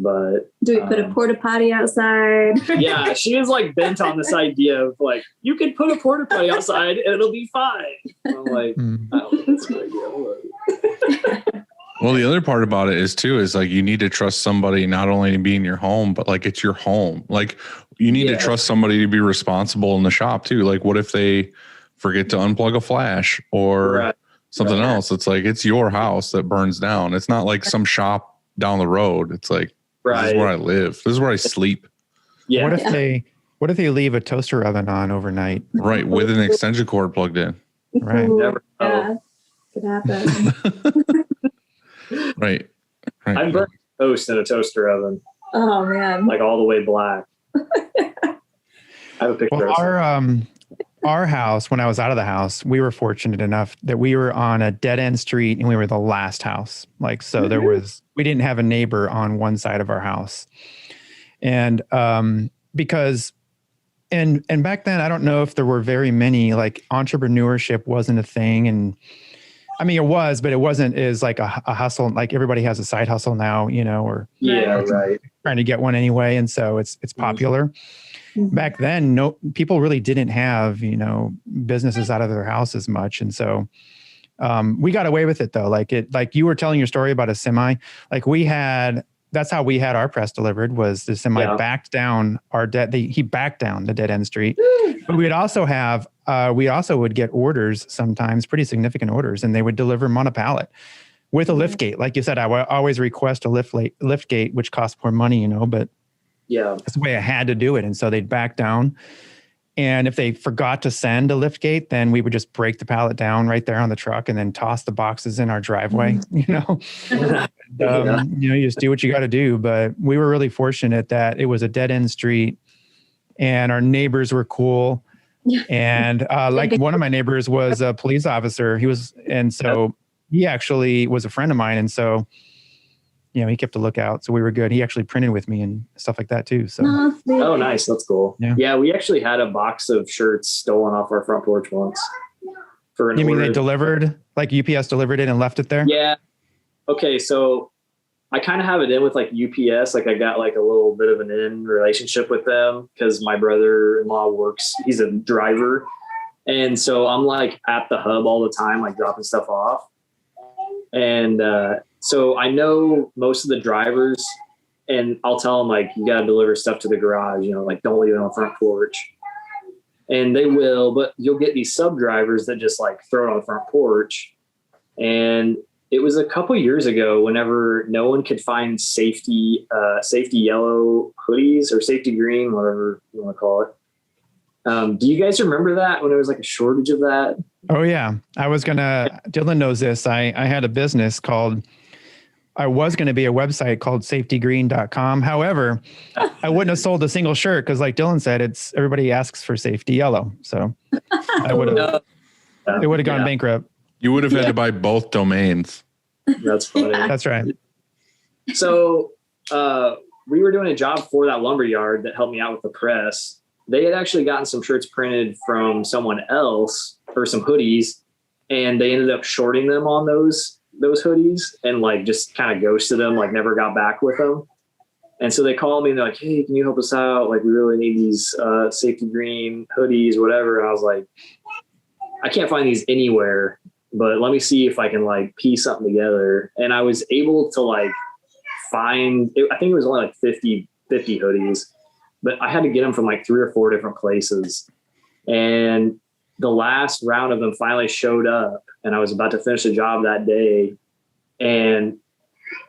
But do we put a porta potty outside? Yeah, she is like bent on this idea of like, you can put a porta potty outside and it'll be fine. I'm like, I don't think that's a good idea. Well, the other part about it is like you need to trust somebody not only to be in your home, but like it's your home. Like you need to trust somebody to be responsible in the shop too. Like what if they forget to unplug a flash or something else? It's like it's your house that burns down. It's not like some shop down the road. It's like this is where I live. This is where I sleep. Yeah. What if they leave a toaster oven on overnight? Right, with an extension cord plugged in. Right. Never know. Could happen. Right. I burnt toast in a toaster oven. Oh man. Like all the way black. I have a picture of our house, when I was out of the house, we were fortunate enough that we were on a dead end street and we were the last house. Like, so we didn't have a neighbor on one side of our house. And because back then, I don't know if there were very many, like entrepreneurship wasn't a thing. And I mean, it was, but it wasn't as like a hustle. Like everybody has a side hustle now, you know, or trying to get one anyway. And so it's popular. Mm-hmm. Back then, people really didn't have, you know, businesses out of their house as much. And so we got away with it though. Like you were telling your story about a semi, like that's how we had our press delivered was the semi backed down he backed down the dead end street. But we would get orders sometimes, pretty significant orders, and they would deliver them on a pallet with a lift gate. Like you said, I would always request a lift gate, which costs more money, you know, but that's the way I had to do it. And so they'd back down And if they forgot to send a lift gate, then we would just break the pallet down right there on the truck and then toss the boxes in our driveway, you you just do what you got to do. But we were really fortunate that it was a dead end street and our neighbors were cool. Yeah. And like one of my neighbors was a police officer. So he actually was a friend of mine. And so, he kept a lookout. So we were good. He actually printed with me and stuff like that too. So. Oh, nice. That's cool. Yeah. We actually had a box of shirts stolen off our front porch once. You mean they delivered, like UPS delivered it and left it there? Yeah. Okay. So I kind of have it in with like UPS. Like I got like a little bit of an in relationship with them because my brother-in-law he's a driver. And so I'm like at the hub all the time, like dropping stuff off. And, so I know most of the drivers, and I'll tell them like, you got to deliver stuff to the garage, like don't leave it on the front porch. And they will, but you'll get these sub drivers that just like throw it on the front porch. And it was a couple years ago whenever no one could find safety yellow hoodies or safety green, whatever you want to call it. Do you guys remember that when there was like a shortage of that? Oh yeah. Dylan knows this. I had a business I was going to be a website called safetygreen.com. However, I wouldn't have sold a single shirt because like Dylan said, everybody asks for safety yellow. So it would have gone bankrupt. You would have had to buy both domains. That's funny. That's right. So we were doing a job for that lumber yard that helped me out with the press. They had actually gotten some shirts printed from someone else or some hoodies, and they ended up shorting them on those hoodies and like just kind of ghosted them, like never got back with them. And so they called me and they're like, hey, can you help us out? Like we really need these safety green hoodies, whatever. And I was like, I can't find these anywhere, but let me see if I can like piece something together. And I was able to like find, I think it was only like 50 hoodies, but I had to get them from like 3 or 4 different places. And the last round of them finally showed up, and I was about to finish the job that day. And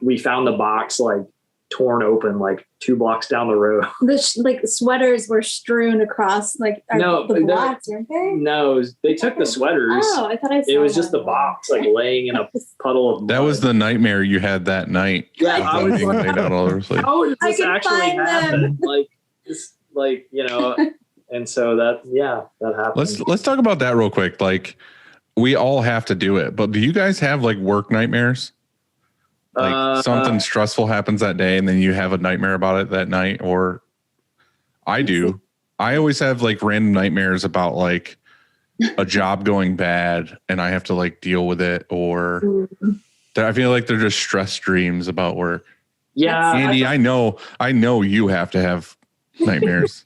we found the box like torn open, like 2 blocks down the road. The sweaters were strewn across the blocks, weren't they? No, they took the sweaters. Oh, I thought I saw it was just the box like laying in a puddle of mud. That was the nightmare you had that night. Yeah, I was like, how did this actually happen? And so that happened. Let's talk about that real quick. Like, we all have to do it, but do you guys have like work nightmares? Like something stressful happens that day and then you have a nightmare about it that night? Or I do. I always have like random nightmares about like a job going bad and I have to like deal with it, or I feel like they're just stress dreams about work. Yeah. Andy, I know you have to have nightmares.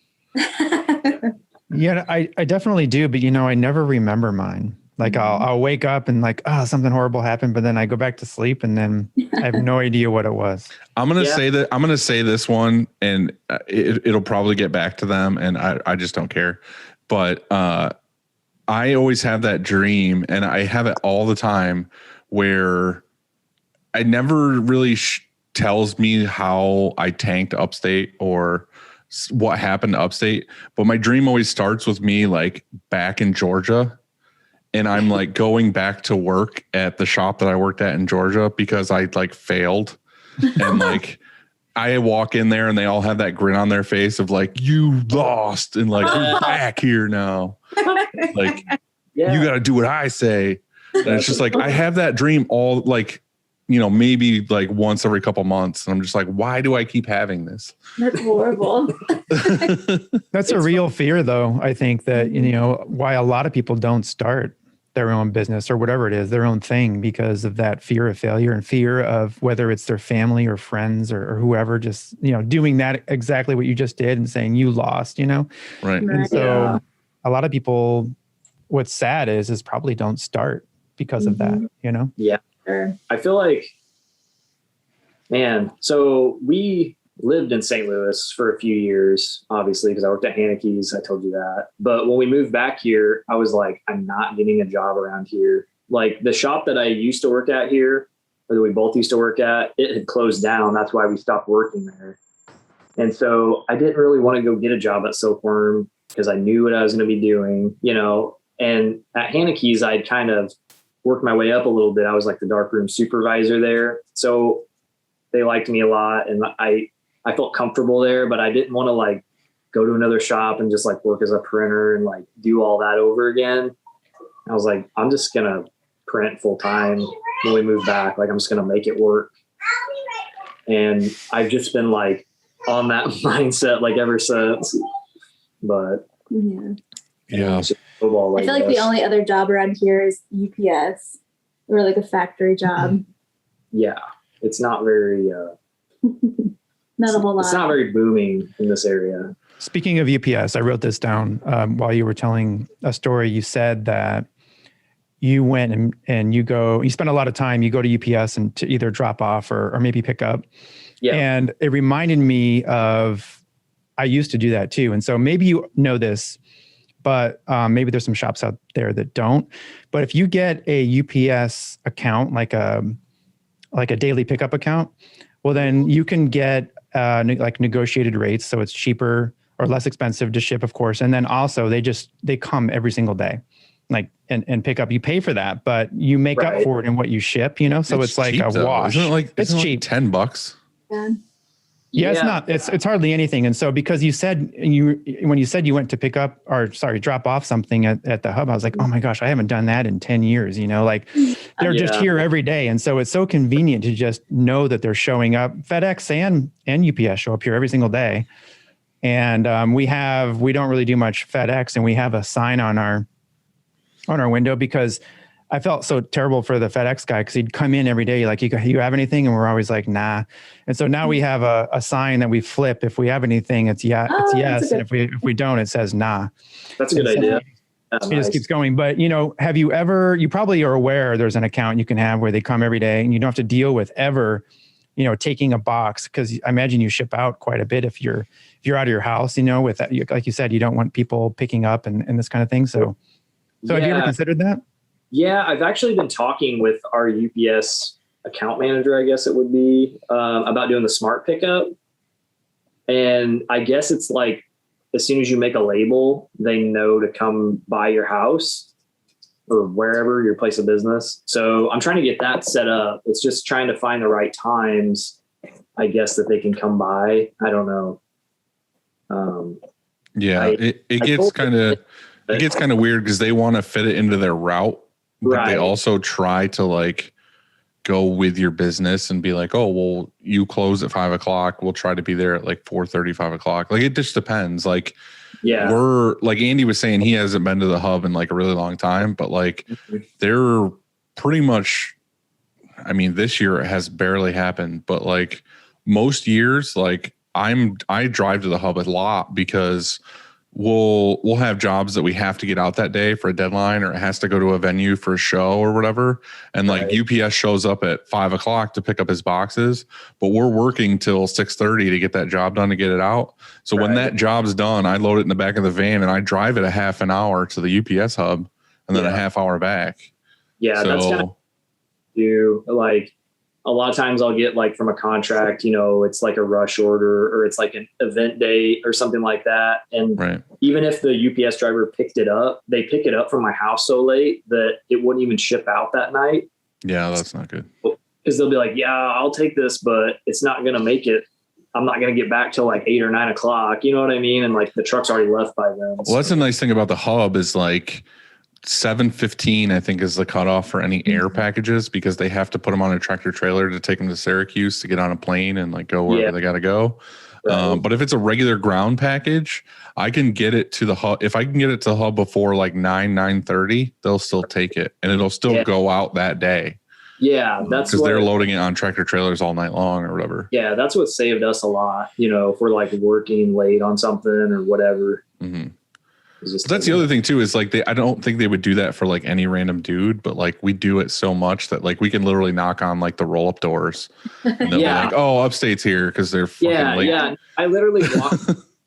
Yeah, I definitely do. But I never remember mine. Like I'll wake up and like, something horrible happened, but then I go back to sleep and then I have no idea what it was. I'm going to say this one, and it'll probably get back to them, and I just don't care. But I always have that dream, and I have it all the time, where I never really tells me how I tanked upstate or what happened to upstate. But my dream always starts with me like back in Georgia. And I'm like going back to work at the shop that I worked at in Georgia because I like failed. And like I walk in there and they all have that grin on their face of like, you lost and like you're back here now. Like you got to do what I say. And it's just like I have that dream all like, maybe like once every couple months. And I'm just like, why do I keep having this? That's horrible. That's a real fear though. I think that, why a lot of people don't start their own business or whatever it is, their own thing, because of that fear of failure and fear of whether it's their family or friends or whoever, just, doing that exactly what you just did and saying you lost, Right. And so a lot of people, what's sad is probably don't start because of that, Yeah. I feel like, man, so we lived in St. Louis for a few years, obviously, because I worked at Haneke's. I told you that. But when we moved back here, I was like, I'm not getting a job around here. Like the shop that I used to work at here, or that we both used to work at, it had closed down. That's why we stopped working there. And so I didn't really want to go get a job at Silkworm. because I knew what I was going to be doing, you know. And at Haneke's, I'd kind of worked my way up a little bit. I was like the darkroom supervisor there. So they liked me a lot, and I felt comfortable there, but I didn't want to like go to another shop and just like work as a printer and like do all that over again. I was like, I'm just going to print full time when we move back. Like, I'm just going to make it work. And I've just been like on that mindset like ever since. But yeah. I feel like the only other job around here is UPS or like a factory job. Yeah. It's not very, not a whole lot. It's not very booming in this area. Speaking of UPS, I wrote this down while you were telling a story. You said that you went and you spend a lot of time, you go to UPS and to either drop off or maybe pick up. Yeah. And it reminded me of, I used to do that too. And so maybe you know this, but maybe there's some shops out there that don't. But if you get a UPS account, like a daily pickup account, well, then you can get like negotiated rates. So it's cheaper or less expensive to ship, of course. And then also they come every single day, like, and pick up. You pay for that, but you make up for it in what you ship, you know? So it's like a wash. Isn't it like, it's cheap. Like $10? Yeah, it's not. It's hardly anything. And so because you said when you said you went to pick up drop off something at the hub, I was like, oh my gosh, I haven't done that in 10 years. You know, like they're just here every day. And so it's so convenient to just know that they're showing up. FedEx and UPS show up here every single day. And we don't really do much FedEx, and we have a sign on our window because I felt so terrible for the FedEx guy because he'd come in every day like, you have anything? And we're always like, nah. And so now we have a sign that we flip. If we have anything, it's yes. And if we don't, it says nah. That's a good idea. It just keeps going. But, you know, you probably are aware there's an account you can have where they come every day and you don't have to deal with ever, you know, taking a box, because I imagine you ship out quite a bit if you're out of your house, you know, with that, like you said, you don't want people picking up and this kind of thing. So have you ever considered that? Yeah, I've actually been talking with our UPS account manager, I guess it would be, about doing the smart pickup. And I guess it's like, as soon as you make a label, they know to come by your house or wherever, your place of business. So I'm trying to get that set up. It's just trying to find the right times, I guess, that they can come by. I don't know. It gets kind of weird because they want to fit it into their route. But they also try to like go with your business and be like, oh, well, you close at 5 o'clock. We'll try to be there at like 4:30, 5 o'clock. Like, it just depends. Like, we're like Andy was saying, he hasn't been to the hub in like a really long time, but like they're pretty much, I mean, this year it has barely happened, but like most years, like I drive to the hub a lot because we'll have jobs that we have to get out that day for a deadline, or it has to go to a venue for a show or whatever. And like UPS shows up at 5 o'clock to pick up his boxes, but we're working till 6:30 to get that job done, to get it out. So when that job's done, I load it in the back of the van and I drive it a half an hour to the UPS hub and then a half hour back. Yeah. So, that's kind of like, a lot of times I'll get like from a contract, you know, it's like a rush order or it's like an event day or something like that. And even if the UPS driver picked it up, they pick it up from my house so late that it wouldn't even ship out that night. Yeah, that's not good. Because they'll be like, yeah, I'll take this, but it's not going to make it. I'm not going to get back till like 8 or 9 o'clock. You know what I mean? And like the truck's already left by then. Well, that's the nice thing about the hub is like 7:15, I think, is the cutoff for any air packages, because they have to put them on a tractor trailer to take them to Syracuse to get on a plane and like go wherever they got to go. But if it's a regular ground package, I can get it to the hub. If I can get it to the hub before like 9:30, they'll still take it and it'll still go out that day. Yeah, that's because they're loading it on tractor trailers all night long or whatever. Yeah, that's what saved us a lot. You know, if we're like working late on something or whatever. Mm-hmm. But that's the other thing too, is like I don't think they would do that for like any random dude, but like we do it so much that like we can literally knock on like the roll up doors and they'll be like, oh, Upstate's here because they're fucking late. Yeah. I literally walked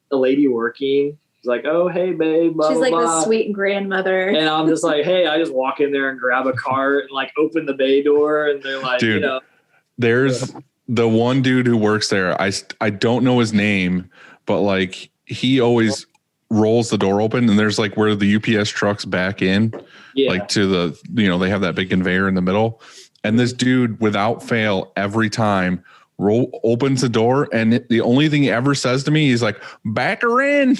the lady working. She's like, oh, hey, babe. Blah, she's blah, like blah. the sweet grandmother. And I'm just like, hey, I just walk in there and grab a cart and like open the bay door. And they're like, dude, you know. There's the one dude who works there. I don't know his name, but like he always rolls the door open, and there's like where the UPS trucks back in, like to the, they have that big conveyor in the middle. And this dude, without fail, every time opens the door, and the only thing he ever says to me, he's like, back her in.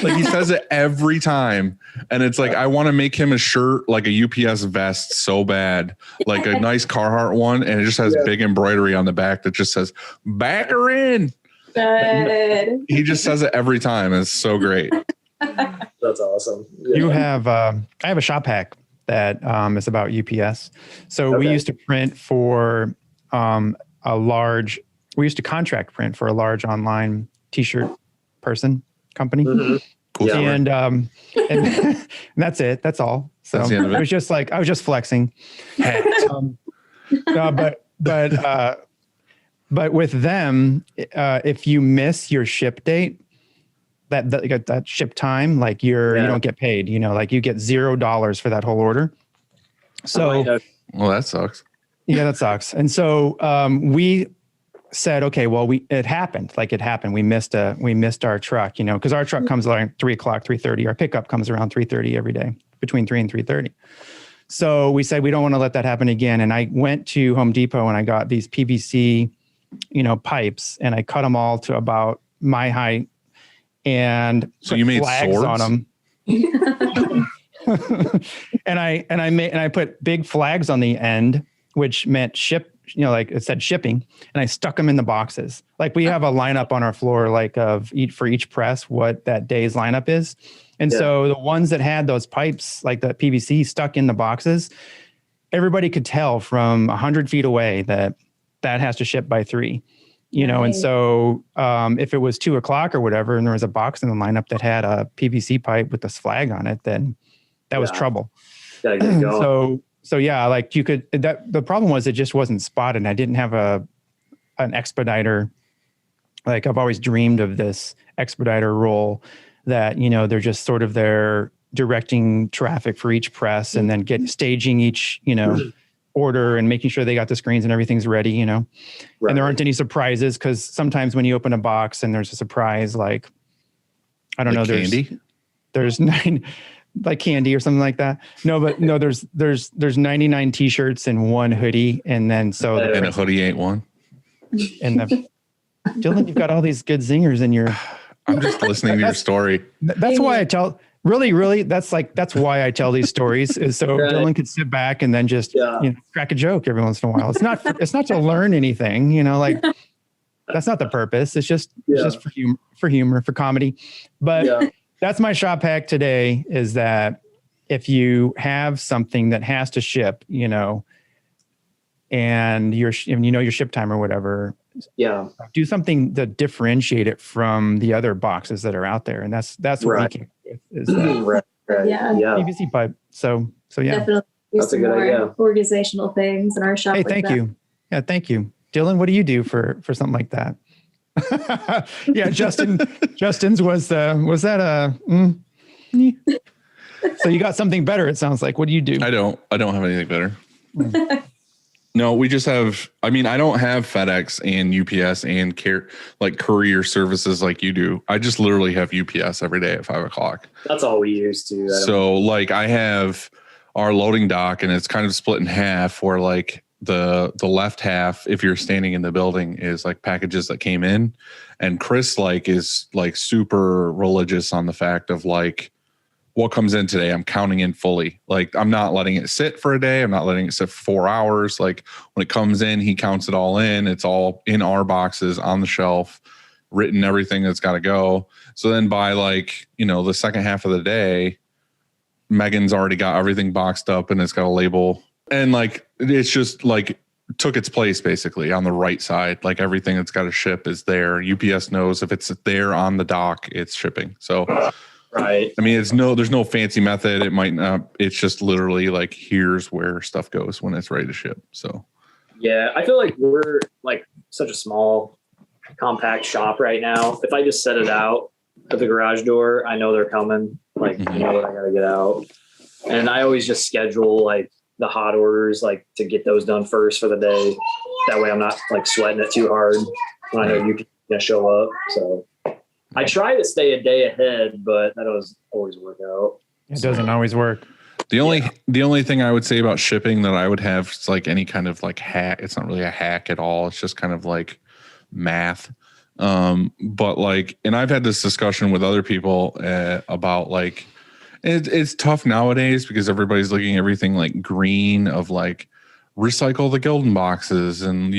Like he says it every time. And it's like, I want to make him a shirt, like a UPS vest so bad, like a nice Carhartt one. And it just has big embroidery on the back that just says, back her in. Good. He just says it every time. It's so great. That's awesome. Yeah. You have, I have a shop hack that is about UPS. So we used to print for we used to contract print for a large online t-shirt company. Mm-hmm. Cool. And that's it. That's all. So it was just like, I was just flexing. But with them, if you miss your ship date, that ship time, like you don't get paid, like you get $0 for that whole order. So, well, that sucks. Yeah, that sucks. And so we said, okay, well, it happened. We missed our truck, because our truck comes around 3:00, 3:30. Our pickup comes around 3:30 every day, between 3 and 3:30. So we said, we don't want to let that happen again. And I went to Home Depot and I got these PVC, pipes, and I cut them all to about my height. And so you made flags swords on them. and I put big flags on the end, which meant ship, like it said shipping, and I stuck them in the boxes. Like we have a lineup on our floor, like for each press, what that day's lineup is. And so the ones that had those pipes, like the PVC stuck in the boxes, everybody could tell from 100 feet away that has to ship by 3, And so if it was 2:00 or whatever, and there was a box in the lineup that had a PVC pipe with this flag on it, then that was trouble. So yeah, like you could, the problem was it just wasn't spotted. I didn't have an expediter. Like I've always dreamed of this expediter role that, they're just sort of there directing traffic for each press and then staging each, order and making sure they got the screens and everything's ready, Right. And there aren't any surprises, because sometimes when you open a box and there's a surprise, like, I don't know, candy? There's 9, like candy or something like that. No, there's 99 t-shirts and 1 hoodie. And then and a hoodie ain't one. And Dylan, you've got all these good zingers in your. I'm just listening to your story. That's why I tell. Really, that's why I tell these stories, is so Dylan could sit back and then just crack a joke every once in a while. It's not to learn anything, like that's not the purpose. It's just for humor, for comedy. But that's my shop hack today, is that if you have something that has to ship, and your ship time or whatever, do something to differentiate it from the other boxes that are out there. And that's what we came with, is PVC pipe. So yeah, definitely. That's a good idea. Organizational things in our shop. Hey, thank you. Yeah, thank you, Dylan. What do you do for something like that? Yeah, Justin's was that a? So you got something better, it sounds like. What do you do? I don't have anything better. No, we just have, I don't have FedEx and UPS and courier services like you do. I just literally have UPS every day at 5:00. That's all we use too. So like I have our loading dock, and it's kind of split in half, where like the left half, if you're standing in the building, is like packages that came in. And Chris is super religious on the fact of like, what comes in today, I'm counting in fully. Like I'm not letting it sit for a day. I'm not letting it sit for 4 hours. Like when it comes in, he counts it all in. It's all in our boxes on the shelf, written everything that's got to go. So then by the second half of the day, Megan's already got everything boxed up and it's got a label. And it's just took its place basically on the right side. Like everything that's got to ship is there. UPS knows if it's there on the dock, it's shipping. So right. there's no fancy method. It might not, it's just literally here's where stuff goes when it's ready to ship. So, yeah, I feel like we're such a small, compact shop right now. If I just set it out at the garage door, I know they're coming. I gotta get out. And I always just schedule the hot orders, to get those done first for the day. That way I'm not sweating it too hard when I know you can show up. So I try to stay a day ahead, but that doesn't always work out. It doesn't always work. The only thing I would say about shipping that I would have is like any kind of like hack. It's not really a hack at all. It's just kind of like math. But like, and I've had this discussion with other people about like, it's tough nowadays because everybody's looking at everything like green of like recycle the Gildan boxes and,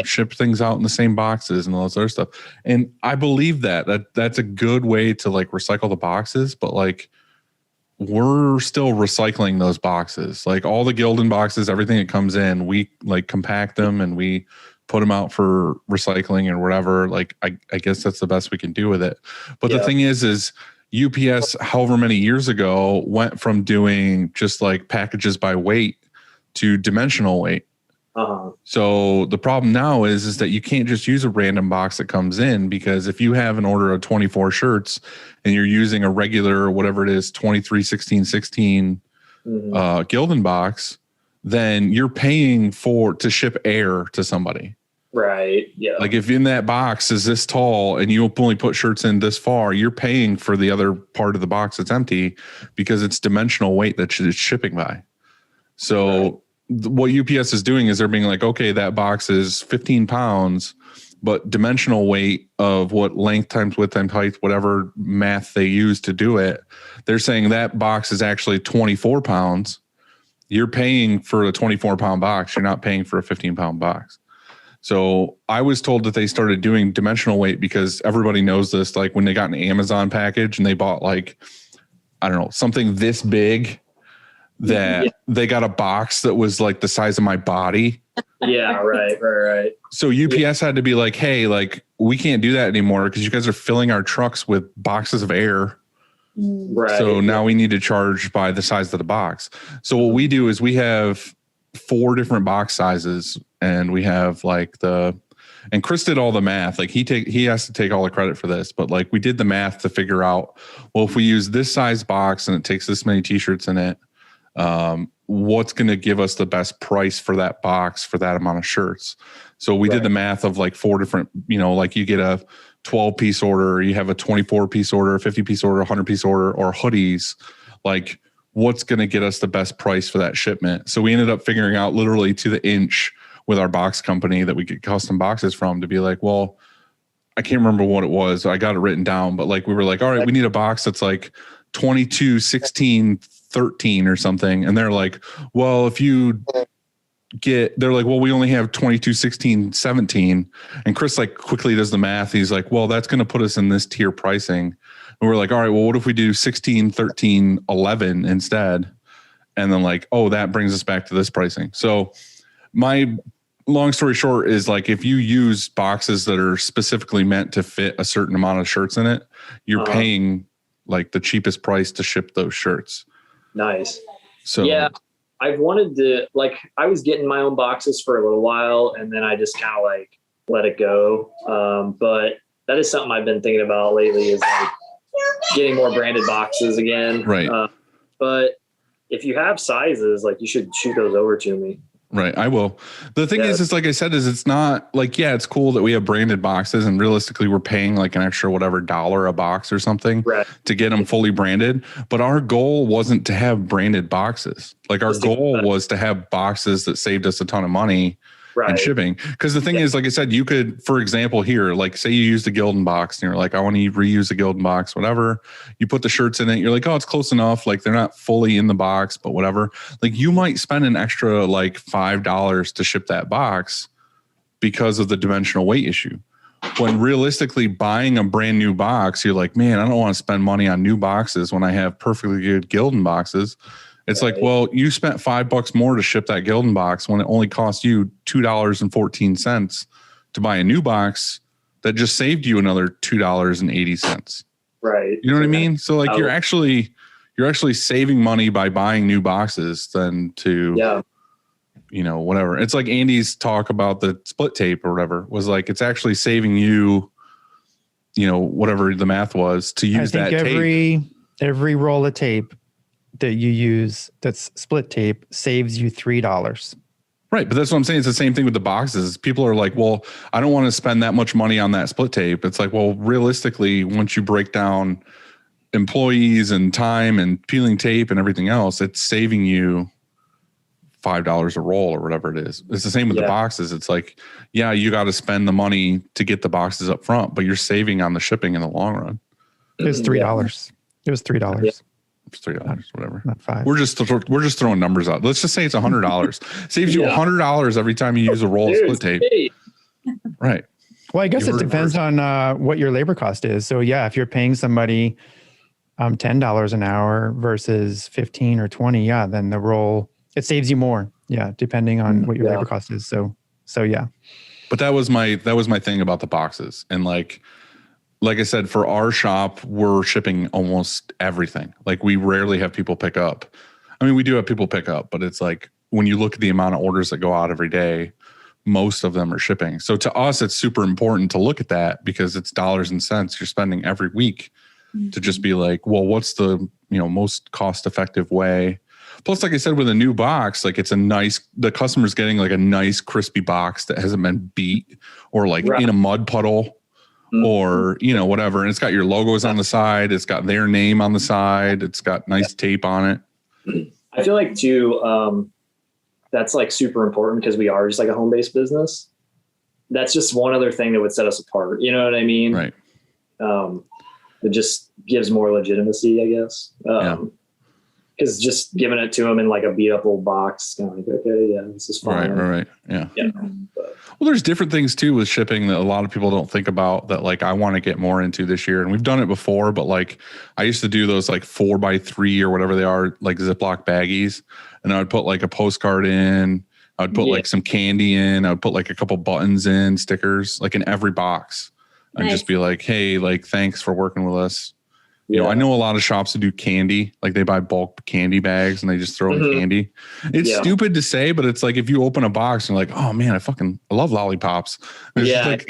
ship things out in the same boxes and all this other stuff. And I believe that's a good way to like recycle the boxes, but like, we're still recycling those boxes. Like all the Gildan boxes, everything that comes in, we like compact them and we put them out for recycling or whatever. Like, I guess that's the best we can do with it. But the thing is UPS, however many years ago, went from doing just like packages by weight to dimensional weight. So the problem now is that you can't just use a random box that comes in, because if you have an order of 24 shirts and you're using a regular, whatever it is, 23, 16, 16 Gildan box, then you're paying to ship air to somebody. Right. Yeah. Like if in that box is this tall and you only put shirts in this far, you're paying for the other part of the box that's empty because it's dimensional weight that it's shipping by. So what UPS is doing is they're being like, okay, that box is 15 pounds, but dimensional weight of what length times width times height, whatever math they use to do it, they're saying that box is actually 24 pounds. You're paying for a 24 pound box. You're not paying for a 15 pound box. So I was told that they started doing dimensional weight because everybody knows this. Like when they got an Amazon package and they bought like, I don't know, something this big, that they got a box that was like the size of my body. Yeah, right. So UPS had to be like, hey, like we can't do that anymore because you guys are filling our trucks with boxes of air. Right. So now we need to charge by the size of the box. So what we do is we have 4 different box sizes, and we have like and Chris did all the math. Like he has to take all the credit for this, but like we did the math to figure out, well, if we use this size box and it takes this many t-shirts in it, what's going to give us the best price for that box for that amount of shirts. So we did the math of like 4 different, like you get a 12 piece order, you have a 24 piece order, 50 piece order, 100 piece order, or hoodies. Like what's going to get us the best price for that shipment. So we ended up figuring out literally to the inch with our box company that we get custom boxes from to be like, well, I can't remember what it was. I got it written down, but like, we were like, all right, we need a box that's like 22, 16, 13 or something. And they're like, well, if you they're like, well, we only have 22, 16, 17. And Chris like quickly does the math. He's like, well, that's going to put us in this tier pricing. And we're like, all right, well, what if we do 16, 13, 11 instead? And then like, oh, that brings us back to this pricing. So my long story short is like, if you use boxes that are specifically meant to fit a certain amount of shirts in it, you're paying like the cheapest price to ship those shirts. Nice. So yeah, I've wanted to, like, I was getting my own boxes for a little while and then I just kind of like let it go. But that is something I've been thinking about lately, is like getting more branded boxes again. Right. But if you have sizes, like you should shoot those over to me. Right. I will. The thing is like I said, is it's not like, yeah, it's cool that we have branded boxes and realistically we're paying like an extra, whatever, $1 a box or something to get them fully branded. But our goal wasn't to have branded boxes. Like our goal was to have boxes that saved us a ton of money and shipping. Because the thing is, like I said, you could, for example, here, like say you use the Gildan box and you're like, I want to reuse the Gildan box, whatever. You put the shirts in it. You're like, oh, it's close enough. Like they're not fully in the box, but whatever. Like you might spend an extra like $5 to ship that box because of the dimensional weight issue. When realistically buying a brand new box, you're like, man, I don't want to spend money on new boxes when I have perfectly good Gildan boxes. It's like, well, you spent $5 more to ship that Gildan box when it only cost you $2.14 to buy a new box that just saved you another $2.80. Right. You know what I mean? So like you're actually saving money by buying new boxes than to, whatever. It's like Andy's talk about the split tape or whatever was like, it's actually saving you, whatever the math was to use that tape. Every roll of tape that you use that's split tape saves you $3. Right. But that's what I'm saying. It's the same thing with the boxes. People are like, well, I don't want to spend that much money on that split tape. It's like, well, realistically, once you break down employees and time and peeling tape and everything else, it's saving you $5 a roll or whatever it is. It's the same with the boxes. It's like, yeah, you got to spend the money to get the boxes up front, but you're saving on the shipping in the long run. It was $3. It was $3. Yeah. It's $3, whatever. Not $5. We're just throwing numbers out. Let's just say it's $100. Saves you $100 every time you use a roll of split tape. Right. Well, I guess it depends on what your labor cost is. So yeah, if you're paying somebody $10 an hour versus 15 or 20, yeah, then the roll, it saves you more. Yeah, depending on what your labor cost is. So yeah. But that was my thing about the boxes. And like I said, for our shop, we're shipping almost everything. Like we rarely have people pick up. I mean, we do have people pick up, but it's like when you look at the amount of orders that go out every day, most of them are shipping. So to us, it's super important to look at that because it's dollars and cents you're spending every week to just be like, well, what's the most cost effective way? Plus, like I said, with a new box, like the customer's getting like a nice crispy box that hasn't been beat or like in a mud puddle. Or, whatever. And it's got your logos on the side. It's got their name on the side. It's got nice tape on it. I feel like too, that's like super important because we are just like a home-based business. That's just one other thing that would set us apart. You know what I mean? Right. It just gives more legitimacy, I guess. Because just giving it to them in like a beat up old box, kind of like, okay, yeah, this is fine. Right. Yeah. Well, there's different things too with shipping that a lot of people don't think about that like I want to get more into this year. And we've done it before, but like I used to do those like 4x3 or whatever they are, like Ziploc baggies. And I would put like a postcard in, I would put like some candy in, I would put like a couple buttons in, stickers, like in every box. And just be like, hey, like, thanks for working with us. I know a lot of shops that do candy, like they buy bulk candy bags and they just throw in candy. It's stupid to say, but it's like if you open a box and you're like, oh man, I love lollipops. It's just like,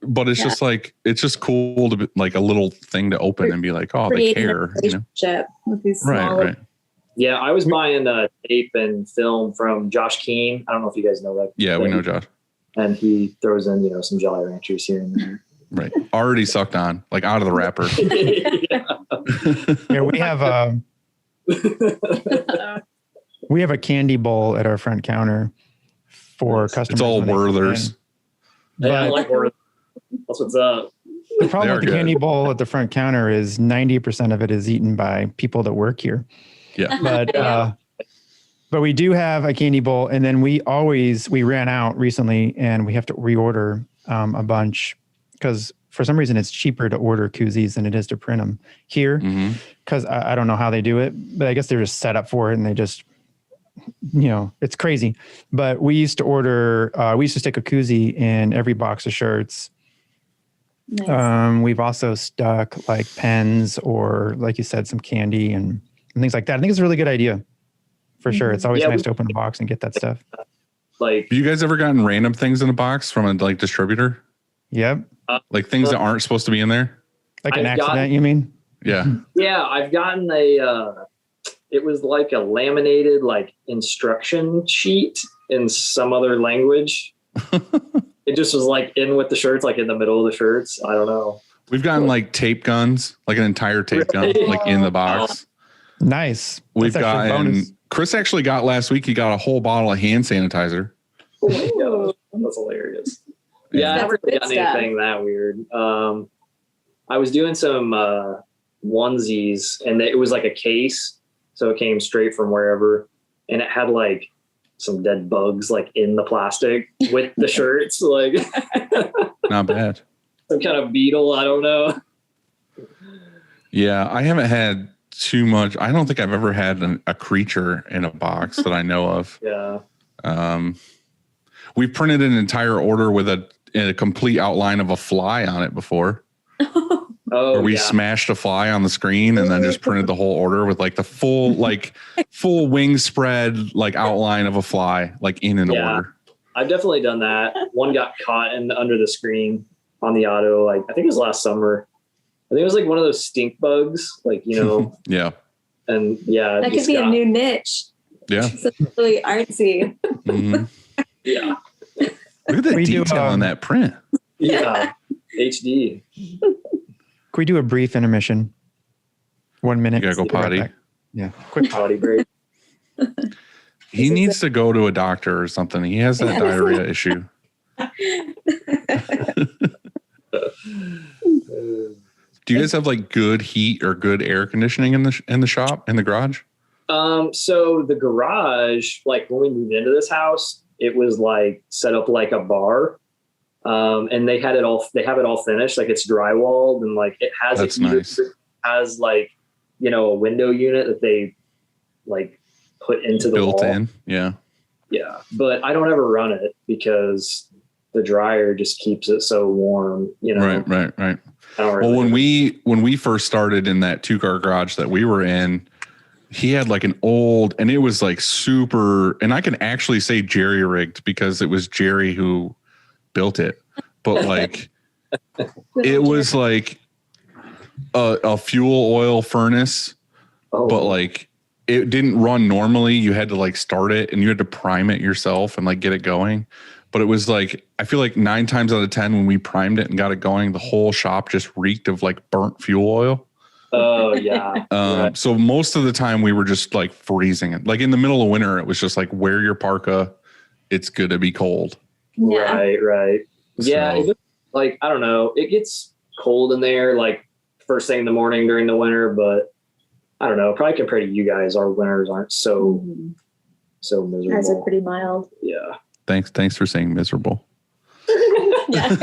but it's just like, it's just cool to be like a little thing to open and be like, oh, they care. With these right. Yeah, I was buying tape and film from Josh Keene. I don't know if you guys know that. Yeah, we know Josh. And he throws in, some Jolly Ranchers here and there. Right. Already sucked on, like out of the wrapper. Yeah, we have a candy bowl at our front counter for customers. It's all Werther's. Yeah, I like Werther's. That's what's up. The problem with the candy bowl at the front counter is 90% of it is eaten by people that work here. Yeah. But we do have a candy bowl, and then we ran out recently, and we have to reorder a bunch. Because for some reason it's cheaper to order koozies than it is to print them here. Because I don't know how they do it, but I guess they're just set up for it and they just, it's crazy. But we used to stick a koozie in every box of shirts. Nice. We've also stuck like pens or, like you said, some candy and things like that. I think it's a really good idea for sure. It's always nice to open a box and get that stuff. Like, have you guys ever gotten random things in a box from a like distributor? Yep. Like things that aren't supposed to be in there? Like an accident, you mean? Yeah. Yeah, I've gotten it was like a laminated like instruction sheet in some other language. It just was like in with the shirts, like in the middle of the shirts. I don't know. We've gotten like tape guns, like an entire tape gun, like in the box. Nice. We've gotten, Chris actually got last week, he got a whole bottle of hand sanitizer. Oh my God, that's hilarious. Yeah, I haven't really gotten anything that weird. I was doing some onesies, and it was like a case, so it came straight from wherever, and it had like some dead bugs like in the plastic with the shirts, like not bad. Some kind of beetle, I don't know. Yeah, I haven't had too much. I don't think I've ever had a creature in a box that I know of. Yeah. We printed an entire order with a complete outline of a fly on it before. Where we smashed a fly on the screen and then just printed the whole order with like the full wing spread, like outline of a fly, like in an order. I've definitely done that. One got caught under the screen on the auto. Like, I think it was last summer. I think it was like one of those stink bugs, like, Yeah. And yeah. That could be a new niche. Yeah. So it's really artsy. Mm-hmm. Yeah. Look at the detail on that print. Yeah. HD. Can we do a brief intermission? 1 minute. You gotta go Be right potty. back. Yeah. Quick potty. Potty break. He needs to go to a doctor or something. He has that diarrhea issue. Do you guys have like good heat or good air conditioning in the shop, in the garage? So the garage, like when we moved into this house, it was like set up like a bar. And they have it all finished. Like it's drywalled and like it has, that's nice. It has like, a window unit that they like put into the built wall. in. Yeah. Yeah. But I don't ever run it because the dryer just keeps it so warm, Right. Really Well, when we first started in that 2-car garage that we were in, he had like an old, and it was like super, and I can actually say jerry rigged because it was Jerry who built it, but like it was like a fuel oil furnace, but like it didn't run normally. You had to like start it and you had to prime it yourself and like get it going. But it was like, I feel like 9 times out of 10 when we primed it and got it going, the whole shop just reeked of like burnt fuel oil. Oh yeah. Right. So most of the time we were just like freezing it. Like in the middle of winter, it was just like, wear your parka. It's good to be cold. Yeah. Right. Yeah. So, Like, I don't know. It gets cold in there like first thing in the morning during the winter, but I don't know. Probably compared to you guys, our winters aren't so miserable. You guys are pretty mild. Yeah. Thanks for saying miserable. Yeah.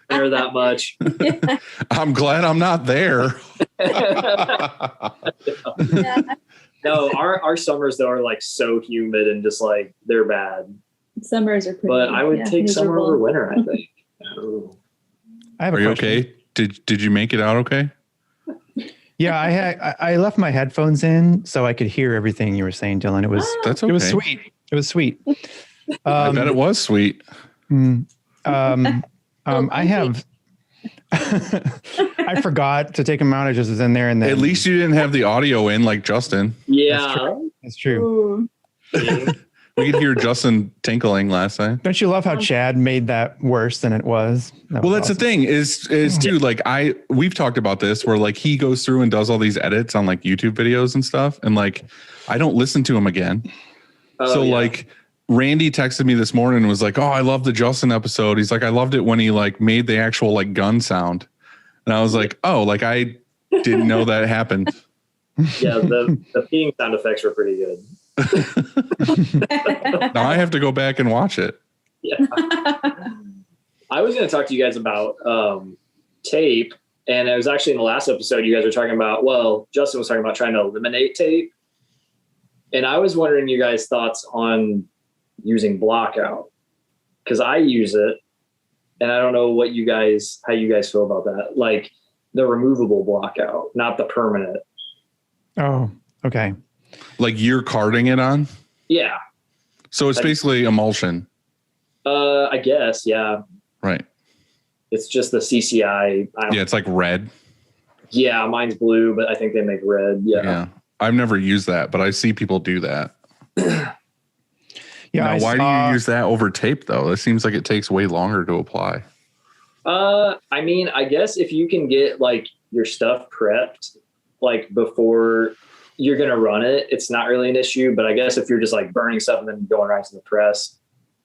There that much. Yeah. I'm glad I'm not there. Yeah. No, our summers though are like so humid and just like they're bad. Summers are pretty. But I would take summer over winter, I think. I have a Are you question. okay? Did you make it out okay? Yeah, I left my headphones in so I could hear everything you were saying, Dylan. It was That's okay. It was sweet. It was sweet. I bet it was sweet. I have. I forgot to take them out. I just was in there, and then At least you didn't have the audio in like Justin. Yeah. It's true. Ooh. We could hear Justin tinkling last time. Don't you love how Chad made that worse than it was? Well, that's the thing is too, like we've talked about this where like he goes through and does all these edits on like YouTube videos and stuff. And like, I don't listen to him again. Like Randy texted me this morning and was like, oh, I love the Justin episode. He's like, I loved it when he like made the actual like gun sound. And I was like, oh, like I didn't know that happened. Yeah. The peeing sound effects were pretty good. Now I have to go back and watch it. Yeah. I was going to talk to you guys about tape. And it was actually in the last episode, you guys were talking about, well, Justin was talking about trying to eliminate tape. And I was wondering you guys' thoughts on using Blockout, because I use it. And I don't know how you guys feel about that. Like the removable Blockout, not the permanent. Oh, okay. Like you're carding it on? Yeah. So it's basically emulsion. I guess. Yeah. Right. It's just the CCI. Yeah. It's like red. Yeah. Mine's blue, but I think they make red. Yeah. I've never used that, but I see people do that. Yeah. Now, why do you use that over tape though? It seems like it takes way longer to apply. I mean, I guess if you can get like your stuff prepped, like before you're going to run it, it's not really an issue. But I guess if you're just like burning stuff and then going right to the press,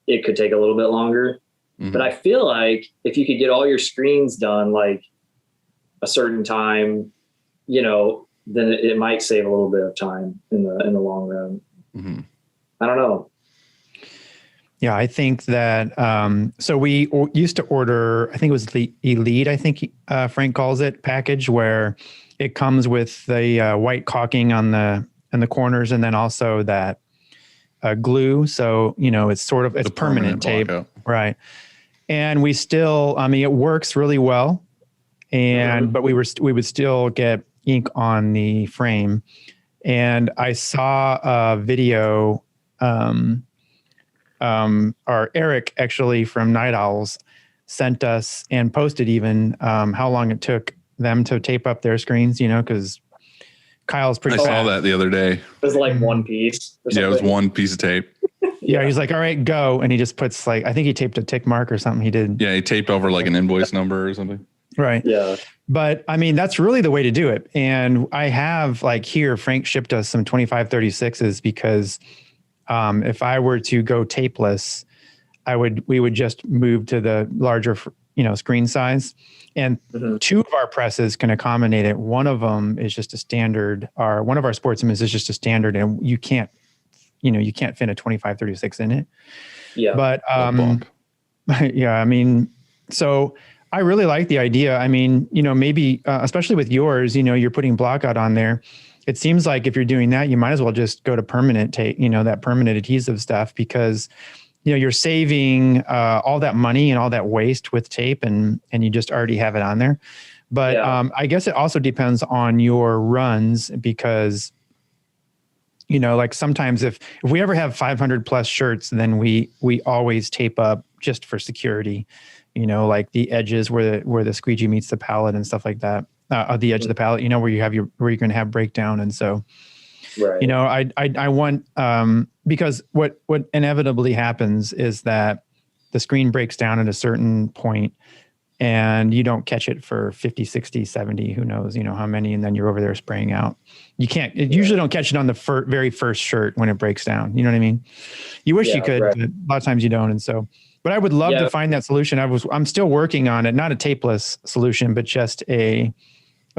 it could take a little bit longer. Mm-hmm. But I feel like if you could get all your screens done like a certain time, then it might save a little bit of time in the long run. Mm-hmm. I don't know. Yeah, I think that, so we used to order, I think it was the Elite, I think Frank calls it, package where it comes with the white caulking in the corners and then also that glue. So, it's sort of, it's permanent tape. Blockout. Right. And we still, it works really well. And, but we would still get ink on the frame. And I saw a video, our Eric actually from Night Owls sent us and posted even how long it took them to tape up their screens, because Kyle's pretty I fast. saw that the other day. It was like one piece. Yeah, it was one piece of tape. Yeah, he's like, all right, go. And he just puts like, I think he taped a tick mark or something he did. Yeah, he taped over like an invoice number or something. Right. Yeah. But I mean, that's really the way to do it. And I have like here, Frank shipped us some 2536s because if I were to go tapeless, we would just move to the larger, screen size. And two of our presses can accommodate it. One of them is just a standard, one of our sportsmen's is just a standard, and you can't fit a 2536 in it. Yeah. But yeah, I mean, so I really like the idea. I mean, maybe especially with yours, you're putting Blockout on there. It seems like if you're doing that, you might as well just go to permanent tape, that permanent adhesive stuff, because you're saving all that money and all that waste with tape, and you just already have it on there. But I guess it also depends on your runs, because like sometimes if we ever have 500 plus shirts, then we always tape up just for security, like the edges where the squeegee meets the pallet and stuff like that, the edge of the pallet, where you're going to have breakdown. And so, right. I want, because what inevitably happens is that the screen breaks down at a certain point and you don't catch it for 50, 60, 70, who knows, how many, and then you're over there spraying out. You usually don't catch it on the very first shirt when it breaks down. You know what I mean? You wish you could, but a lot of times you don't. And so, but I would love to find that solution. I'm still working on it, not a tapeless solution, but just a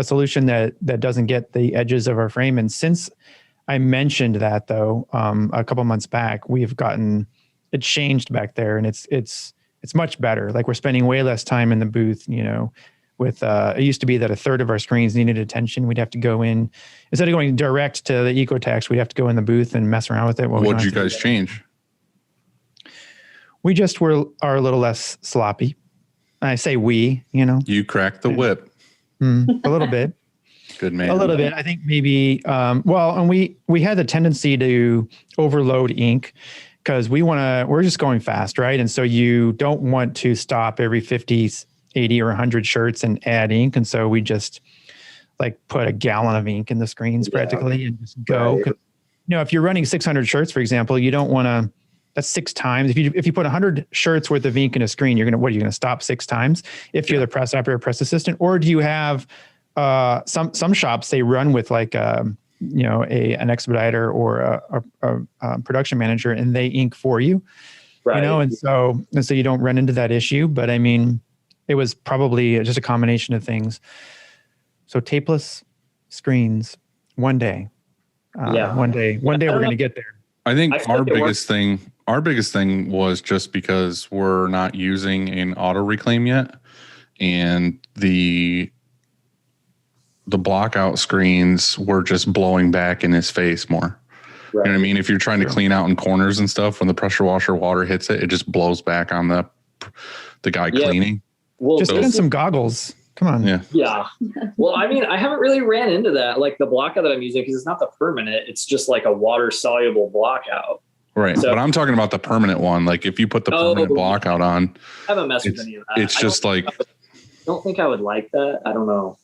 solution that doesn't get the edges of our frame. And since I mentioned that though, a couple months back, we've gotten it changed back there, and it's much better. Like we're spending way less time in the booth, with, it used to be that a third of our screens needed attention. We'd have to go in, instead of going direct to the Ecotex, we'd have to go in the booth and mess around with it. What did you guys change? We just are a little less sloppy. I say we, You cracked the whip. A little bit. Good man. A little bit. I think maybe, and we had the tendency to overload ink because we're just going fast, right? And so you don't want to stop every 50, 80 or 100 shirts and add ink. And so we just like put a gallon of ink in the screens practically and just go. Right. If you're running 600 shirts, for example, you don't want to, that's 6 times. If you put 100 shirts worth of ink in a screen, you're going to stop 6 times if you're the press operator, press assistant? Or do you have some shops, they run with like an expediter or a production manager, and they ink for you, right? And so you don't run into that issue. But I mean, it was probably just a combination of things. So tapeless screens, one day we're going to get there. I think our biggest thing was just because we're not using an auto reclaim yet, and the Blockout screens were just blowing back in his face more. Right. You know what I mean? If you're trying to clean out in corners and stuff, when the pressure washer water hits it, it just blows back on the guy cleaning. Well, just get in some goggles. Come on. Yeah. Well, I mean, I haven't really ran into that. Like the Blockout that I'm using, because it's not the permanent, it's just like a water soluble Blockout. Right. So, but I'm talking about the permanent one. Like if you put the permanent Blockout on, I haven't messed with any of that. It's just I don't think I would like that. I don't know.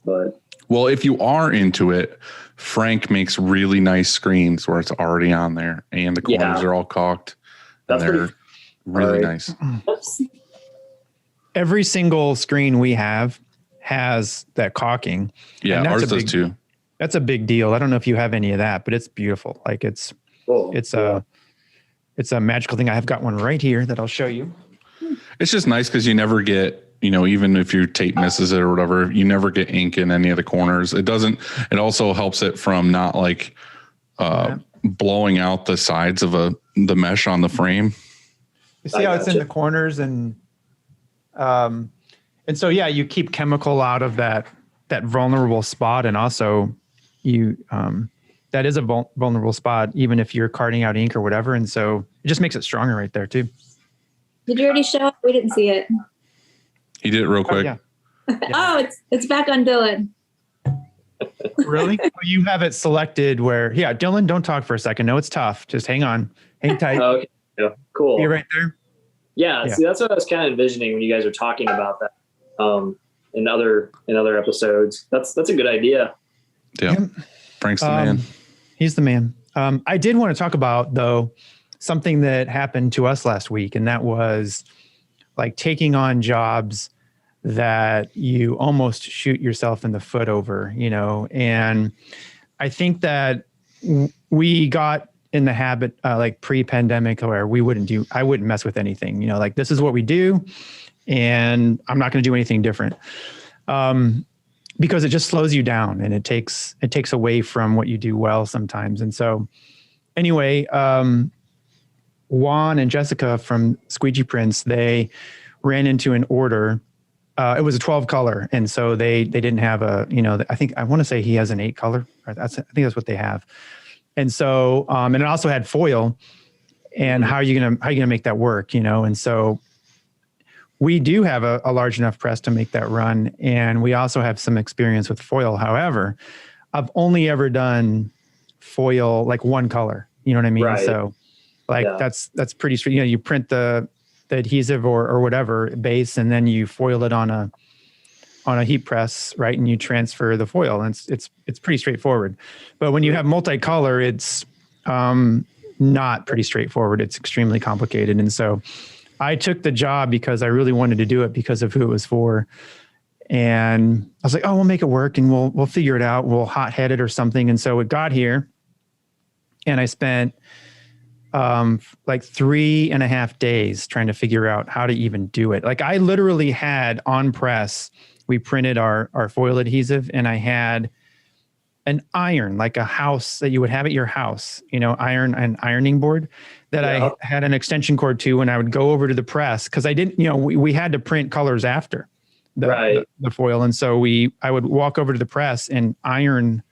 But well, if you are into it, Frank makes really nice screens where it's already on there and the corners are all caulked. And they're really nice. Every single screen we have has that caulking. Yeah, ours does too. That's a big deal. I don't know if you have any of that, but it's beautiful. Like it's a magical thing. I've got one right here that I'll show you. It's just nice because you never get, even if your tape misses it or whatever, you never get ink in any of the corners. It also helps it from not like blowing out the sides of the mesh on the frame. You see how it's in the corners and so, you keep chemical out of that vulnerable spot. And also that is a vulnerable spot, even if you're carting out ink or whatever. And so it just makes it stronger right there too. Did you already show it? We didn't see it. He did it real quick. Yeah. Oh, it's back on Dylan. Really? Well, you have it selected where, Dylan, don't talk for a second. No, it's tough. Just hang on. Hang tight. Okay. Yeah. Cool. You're right there. Yeah. See, that's what I was kind of envisioning when you guys are talking about that in other episodes. That's a good idea. Yeah. Frank's the man. He's the man. I did want to talk about, though, something that happened to us last week, and that was like taking on jobs that you almost shoot yourself in the foot over, and I think that we got in the habit, like pre-pandemic, where I wouldn't mess with anything, like this is what we do and I'm not going to do anything different. Because it just slows you down and it takes away from what you do well sometimes. And so anyway, Juan and Jessica from Squeegee Prints, they ran into an order. It was a 12 color. And so they didn't have I want to say he has an 8 color. I think that's what they have. And so, and it also had foil, and how are you going to make that work? And so we do have a large enough press to make that run. And we also have some experience with foil. However, I've only ever done foil, like one color, you know what I mean? Right. So like, that's pretty straight. You print the adhesive or whatever base, and then you foil it on a heat press, right? And you transfer the foil, and it's pretty straightforward. But when you have multicolor, it's not pretty straightforward. It's extremely complicated. And so I took the job because I really wanted to do it because of who it was for. And I was like, oh, we'll make it work and we'll figure it out. We'll hot-head it or something. And so it got here, and I spent like 3.5 days trying to figure out how to even do it. Like I literally had on press, we printed our foil adhesive, and I had an iron, like a house that you would have at your house, an ironing board that I had an extension cord to when I would go over to the press. Cause I didn't, we had to print colors after the foil. And so I would walk over to the press and iron,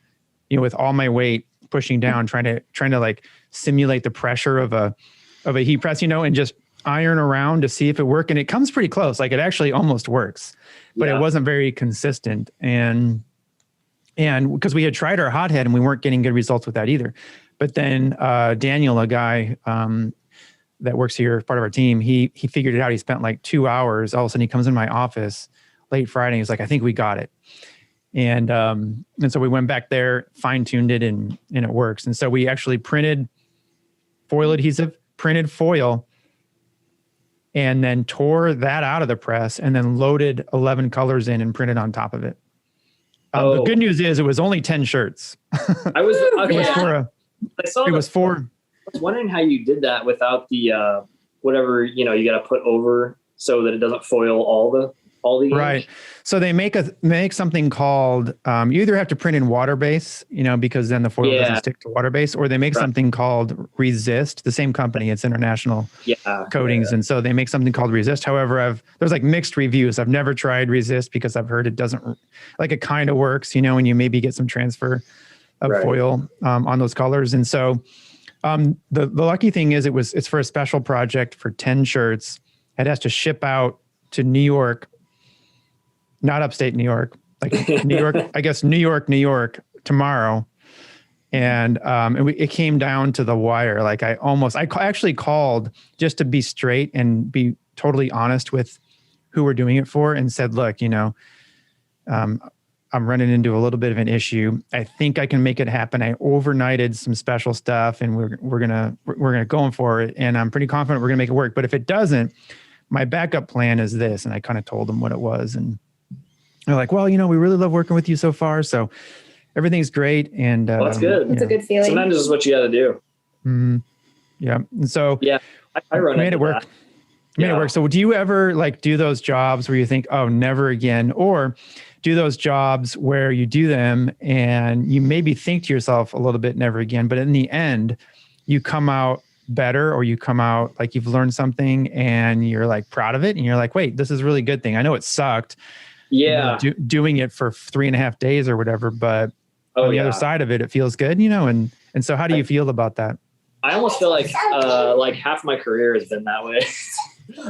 with all my weight pushing down, trying to like simulate the pressure of a heat press, and just iron around to see if it worked. And it comes pretty close. Like it actually almost works, but it wasn't very consistent. And because we had tried our hothead and we weren't getting good results with that either. But then Daniel, a guy that works here, part of our team, he figured it out. He spent like 2 hours. All of a sudden he comes in my office late Friday. He's like, I think we got it. And so we went back there, fine-tuned it, and it works. And so we actually printed foil adhesive, printed foil, and then tore that out of the press and then loaded 11 colors in and printed on top of it. The good news is it was only 10 shirts. I was wondering how you did that without the whatever you got to put over so that it doesn't foil all the right. So they make something called you either have to print in water base, because then the foil doesn't stick to water base, or they make something called Resist. The same company, it's International Coatings, and so they make something called Resist. However, there's like mixed reviews. I've never tried Resist because I've heard it doesn't, like it kind of works, and you maybe get some transfer of foil on those colors. And so the lucky thing is it's for a special project for 10 shirts. It has to ship out to New York. Not upstate New York, like New York, I guess New York tomorrow. And it came down to the wire. Like I actually called just to be straight and be totally honest with who we're doing it for, and said, look, I'm running into a little bit of an issue. I think I can make it happen. I overnighted some special stuff, and we're gonna go for it. And I'm pretty confident we're gonna make it work. But if it doesn't, my backup plan is this. And I kind of told them what it was, and they're like, well, we really love working with you so far. So everything's great. And that's good. It's a good feeling. Sometimes this is what you got to do. Mm-hmm. Yeah. And so I run made it work. Made it work. So do you ever like do those jobs where you think, oh, never again? Or do those jobs where you do them and you maybe think to yourself a little bit, never again, but in the end you come out better, or you come out like you've learned something and you're like proud of it. And you're like, wait, this is a really good thing. I know it sucked. Doing it for 3.5 days or whatever, but on the other side of it, it feels good, and so how do you feel about that? I almost feel like half my career has been that way.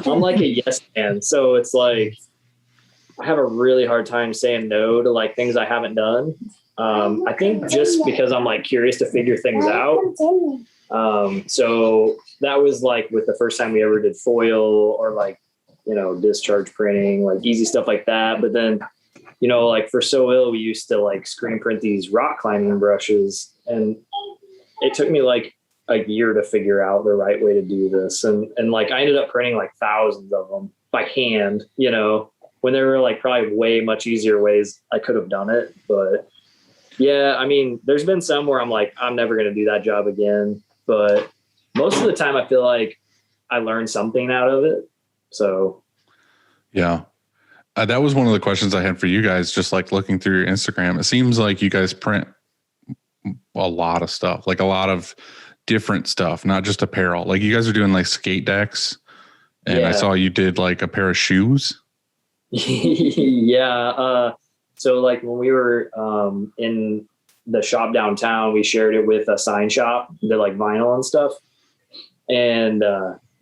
I'm like a yes man. So it's like, I have a really hard time saying no to like things I haven't done. I think just because I'm like curious to figure things out. So that was like with the first time we ever did foil or like, discharge printing, like easy stuff like that. But then you know, like for So Ill, we used to like screen print these rock climbing brushes, and it took me like a year to figure out the right way to do this. And like I ended up printing like thousands of them by hand, you know, when there were like probably way much easier ways I could have done it. But yeah, I mean, there's been some where I'm like, I'm never going to do that job again. But most of the time I feel like I learned something out of it. So yeah. That was one of the questions I had for you guys, just like looking through your Instagram. It seems like you guys print a lot of stuff, like a lot of different stuff, not just apparel. Like you guys are doing like skate decks, and I saw you did like a pair of shoes. Yeah. So like when we were in the shop downtown, we shared it with a sign shop, did like vinyl and stuff. And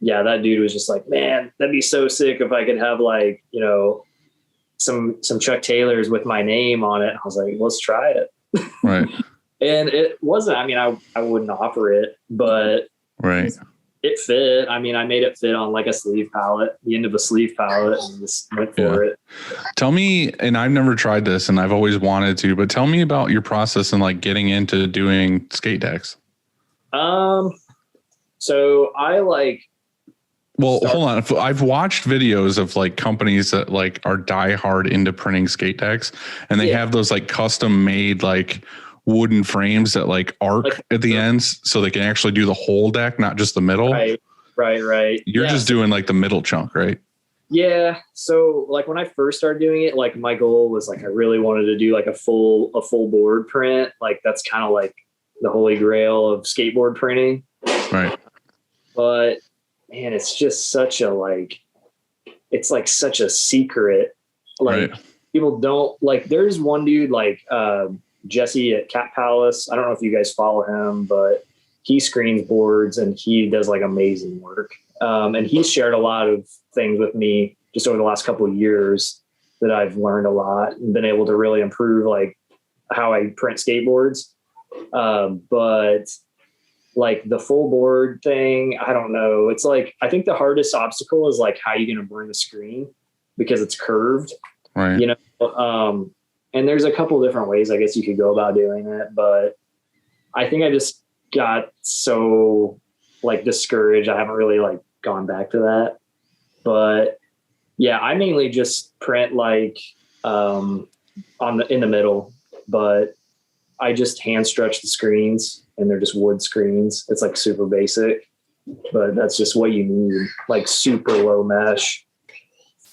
yeah, that dude was just like, man, that'd be so sick if I could have like, you know, some Chuck Taylors with my name on it. I was like, let's try it. Right. And it wasn't, I mean, I wouldn't offer it, but right. It fit. I mean, I made it fit on like a sleeve palette, the end of a sleeve palette, and just went for it. Tell me, and I've never tried this and I've always wanted to, but tell me about your process and like getting into doing skate decks. So I like, well, hold on. I've watched videos of like companies that like are diehard into printing skate decks, and they have those like custom made like wooden frames that like arc at the ends, so they can actually do the whole deck, not just the middle. Right. You're just doing like the middle chunk, right? Yeah. So like when I first started doing it, like my goal was like I really wanted to do like a full board print. Like that's kind of like the holy grail of skateboard printing. Right. But man, it's just such a like, it's like such a secret. Like people don't like, there's one dude like Jesse at Cat Palace. I don't know if you guys follow him, but he screens boards and he does like amazing work. And he's shared a lot of things with me just over the last couple of years that I've learned a lot and been able to really improve like how I print skateboards. But like the full board thing, I don't know. It's like, I think the hardest obstacle is like how you're going to burn the screen because it's curved, right? You know? And there's a couple of different ways I guess you could go about doing it, but I think I just got so like discouraged. I haven't really like gone back to that, but yeah, I mainly just print like, in the middle, but I just hand stretch the screens and they're just wood screens. It's like super basic, but that's just what you need, like super low mesh.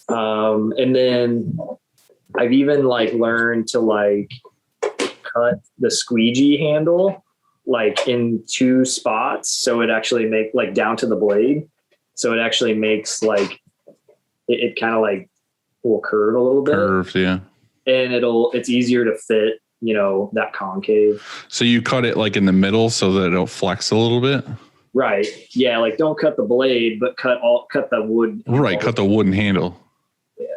And then I've even like learned to like cut the squeegee handle like in two spots. So it actually make like down to the blade. So it actually makes like, it kind of like will curve a little bit. Curved, yeah. And it's easier to fit, you know, that concave. So you cut it like in the middle so that it'll flex a little bit. Right. Yeah. Like don't cut the blade, but cut the wood. Right. Cut the wooden handle. Yeah.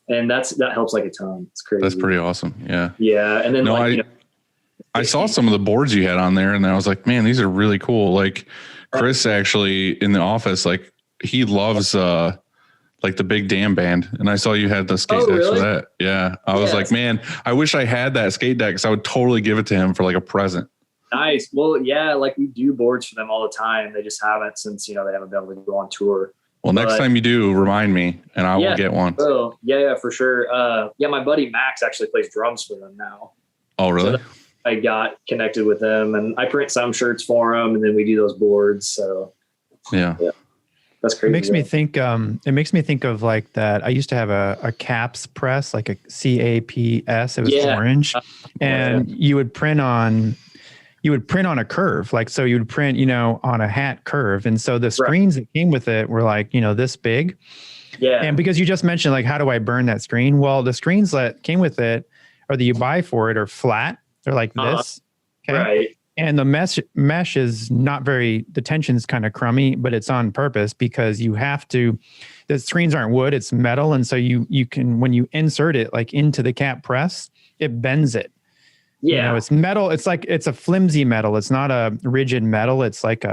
And that helps like a ton. It's crazy. That's pretty awesome. Yeah. Yeah. And then I saw some of the boards you had on there and I was like, man, these are really cool. Like Chris actually in the office, like he loves, like the Big Damn Band. And I saw you had the skate decks for that. Yeah. I was like, man, I wish I had that skate deck because I would totally give it to him for like a present. Nice. Well, yeah, like we do boards for them all the time. They just haven't since, you know, they haven't been able to go on tour. Well, next time you do, remind me and I will get one. Oh, yeah, for sure. Yeah, my buddy Max actually plays drums for them now. Oh, really? So I got connected with them and I print some shirts for them and then we do those boards. So yeah. That's crazy. It makes me think of like that. I used to have a caps press, like a CAPS. It was orange, and you would print on a curve. Like, so you would print, you know, on a hat curve. And so the screens that came with it were like, you know, this big. Yeah. And because you just mentioned like, how do I burn that screen? Well, the screens that came with it or that you buy for it are flat. They're like this. Okay. Right. And the mesh is not the tension's kind of crummy, but it's on purpose because you have to, the screens aren't wood, it's metal. And so you can, when you insert it like into the cap press, it bends it. Yeah. You know, it's metal. It's like, it's a flimsy metal. It's not a rigid metal. It's like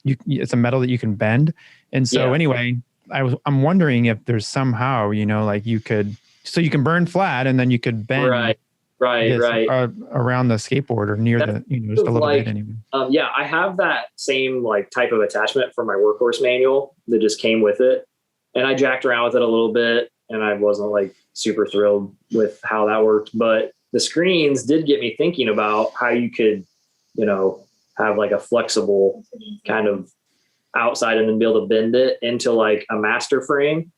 it's a metal that you can bend. And so anyway, I'm wondering if there's somehow, you know, like you could So you can burn flat, and then you could bend right. Around the skateboard or near That's just a little bit anyway. Yeah, I have that same like type of attachment for my workhorse manual that just came with it, and I jacked around with it a little bit, and I wasn't like super thrilled with how that worked. But the screens did get me thinking about how you could, have like a flexible kind of outside and then be able to bend it into like a master frame,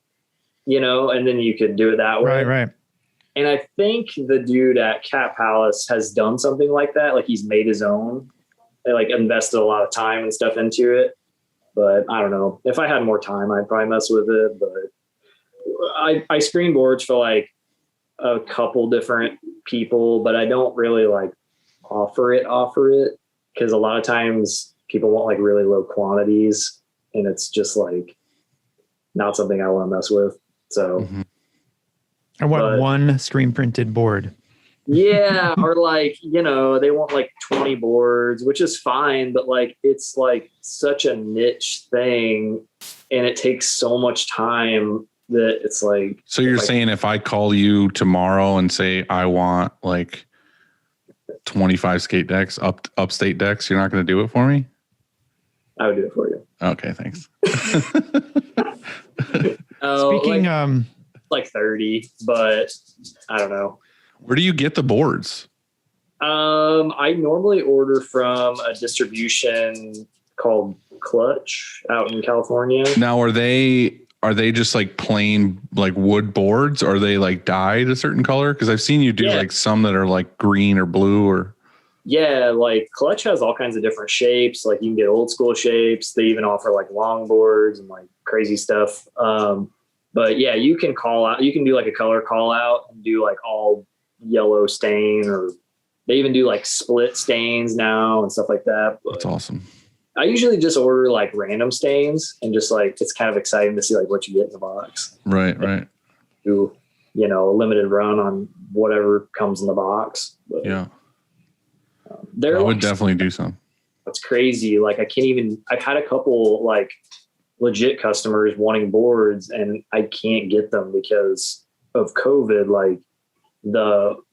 and then you could do it that way. Right. And I think the dude at Cat Palace has done something like that. Like he's made his own. They like invested a lot of time and stuff into it. But I don't know. If I had more time, I'd probably mess with it. But I screen boards for like a couple different people, but I don't really like offer it because a lot of times people want like really low quantities, and it's just like not something I want to mess with. So I want one screen printed board. Yeah. Or like, they want like 20 boards, which is fine, but like, it's like such a niche thing and it takes so much time that it's like. So you're saying if I call you tomorrow and say, I want like 25 skate decks, upstate decks, you're not going to do it for me? I would do it for you. Okay. Thanks. Speaking, like 30, but I don't know. Where do you get the boards? I normally order from a distribution called Clutch out in California. Now, are they just like plain like wood boards, or are they like dyed a certain color? Because I've seen you do like some that are like green or blue or. Yeah, like Clutch has all kinds of different shapes. Like you can get old school shapes. They even offer like long boards and like crazy stuff. But yeah, you can call out, you can do like a color call out and do like all yellow stain, or they even do like split stains now and stuff like that. But that's awesome. I usually just order like random stains and just like, it's kind of exciting to see like what you get in the box. Right. Do, a limited run on whatever comes in the box. But, yeah. I would definitely do some. That's crazy. Like I've had a couple like legit customers wanting boards and I can't get them because of COVID. Like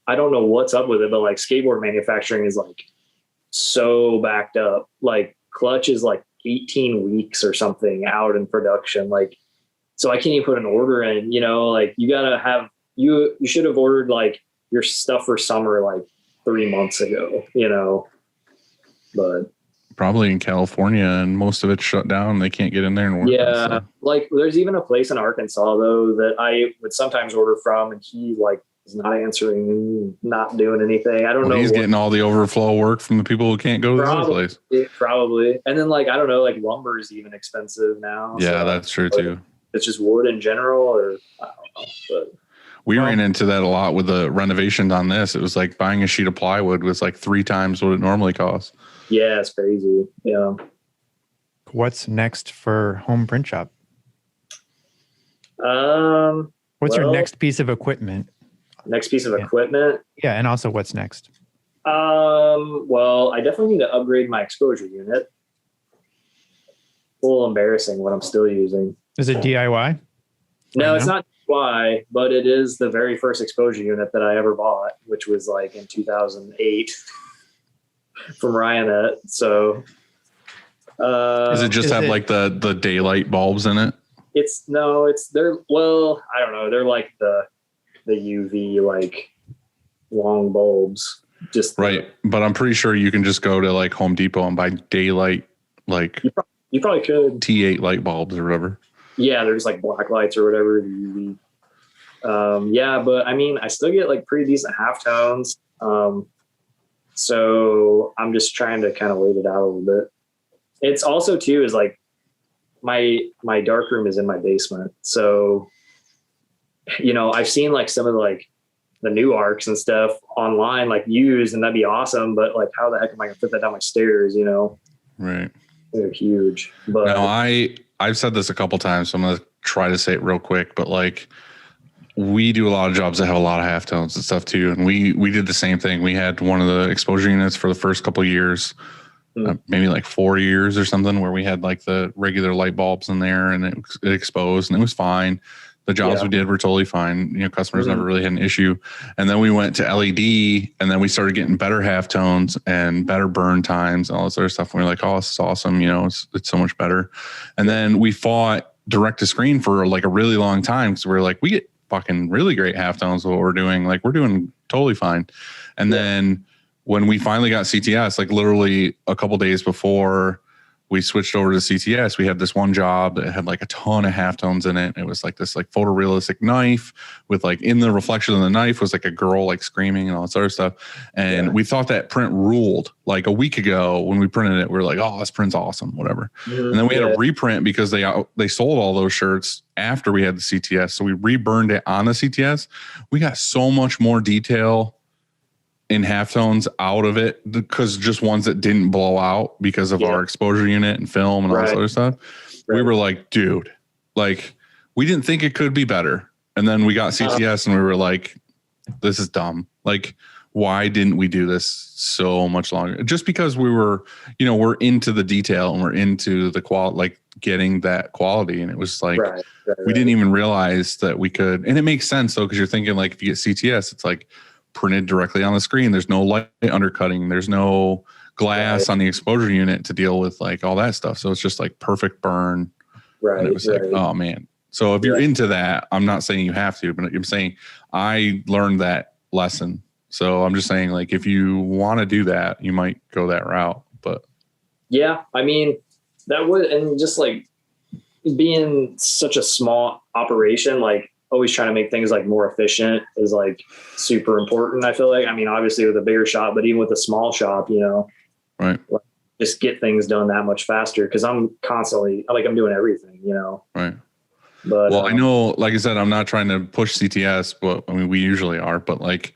I don't know what's up with it, but like skateboard manufacturing is like so backed up. Like Clutch is like 18 weeks or something out in production. Like, so I can't even put an order in, like you gotta have, you should have ordered like your stuff for summer, like 3 months ago, but probably in California and most of it's shut down. They can't get in there and work. Yeah. So. Like there's even a place in Arkansas though, that I would sometimes order from and he like is not answering, not doing anything. I don't know. He's getting all the overflow work from the people who can't go to the other place. Probably. And then like, I don't know, like lumber is even expensive now. Yeah, so that's true too. It's just wood in general, or I don't know, but. We ran into that a lot with the renovations on this. It was like buying a sheet of plywood was like 3 times what it normally costs. Yeah, it's crazy. Yeah. What's next for Home Print Shop? What's your next piece of equipment? Next piece of equipment? Yeah, and also what's next? Well, I definitely need to upgrade my exposure unit. A little embarrassing what I'm still using. Is it DIY? No, it's not DIY, but it is the very first exposure unit that I ever bought, which was like in 2008 from Ryanet. So does it just have like the daylight bulbs in it? They're I don't know. They're like the UV like long bulbs. Just right. But I'm pretty sure you can just go to like Home Depot and buy daylight, like you probably could T8 light bulbs or whatever. Yeah, there's like black lights or whatever, the UV. Yeah, but I mean, I still get like pretty decent halftones. So I'm just trying to kind of wait it out a little bit. It's also too is like my dark room is in my basement. So, I've seen like some of like the new arcs and stuff online, like used, and that'd be awesome. But like, how the heck am I gonna fit that down my stairs? Right. They're huge. But no, I've said this a couple times, so I'm going to try to say it real quick, but like we do a lot of jobs that have a lot of halftones and stuff too. And we did the same thing. We had one of the exposure units for the first couple of years, maybe like 4 years or something, where we had like the regular light bulbs in there and it exposed and it was fine. The jobs we did were totally fine. You know, customers never really had an issue. And then we went to LED, and then we started getting better halftones and better burn times and all this other stuff. And we were like, oh, this is awesome. You know, it's so much better. And then we fought direct to screen for like a really long time because we were like, we get fucking really great halftones with what we're doing. Like, we're doing totally fine. And then when we finally got CTS, like literally a couple days before we switched over to CTS, we had this one job that had like a ton of halftones in it. It was like this like photorealistic knife with like in the reflection of the knife was like a girl like screaming and all this other stuff. And we thought that print ruled. Like a week ago when we printed it, we were like, oh, this print's awesome, whatever. And then we had a reprint because they sold all those shirts after we had the CTS. So we reburned it on the CTS. We got so much more detail in halftones out of it because just ones that didn't blow out because of our exposure unit and film and all this other stuff. We were like, dude, like we didn't think it could be better. And then we got CTS and we were like, this is dumb. Like, why didn't we do this so much longer? Just because we were, you know, we're into the detail and we're into the quality, like getting that quality. And it was like, we didn't even realize that we could. And it makes sense though, because you're thinking like, if you get CTS, it's like printed directly on the screen. There's no light undercutting. There's no glass on the exposure unit to deal with like all that stuff. So it's just like perfect burn. And it was like, oh man. So if you're into that, I'm not saying you have to, but I'm saying I learned that lesson. So I'm just saying, like, if you want to do that, you might go that route. But yeah, I mean, that would, and just like being such a small operation, like always trying to make things like more efficient is like super important. I feel like, I mean, obviously with a bigger shop, but even with a small shop, you know, like, just get things done that much faster. Cause I'm constantly like, I'm doing everything, you know? Right. But well, I know, like I said, I'm not trying to push CTS, but I mean, we usually are, but like,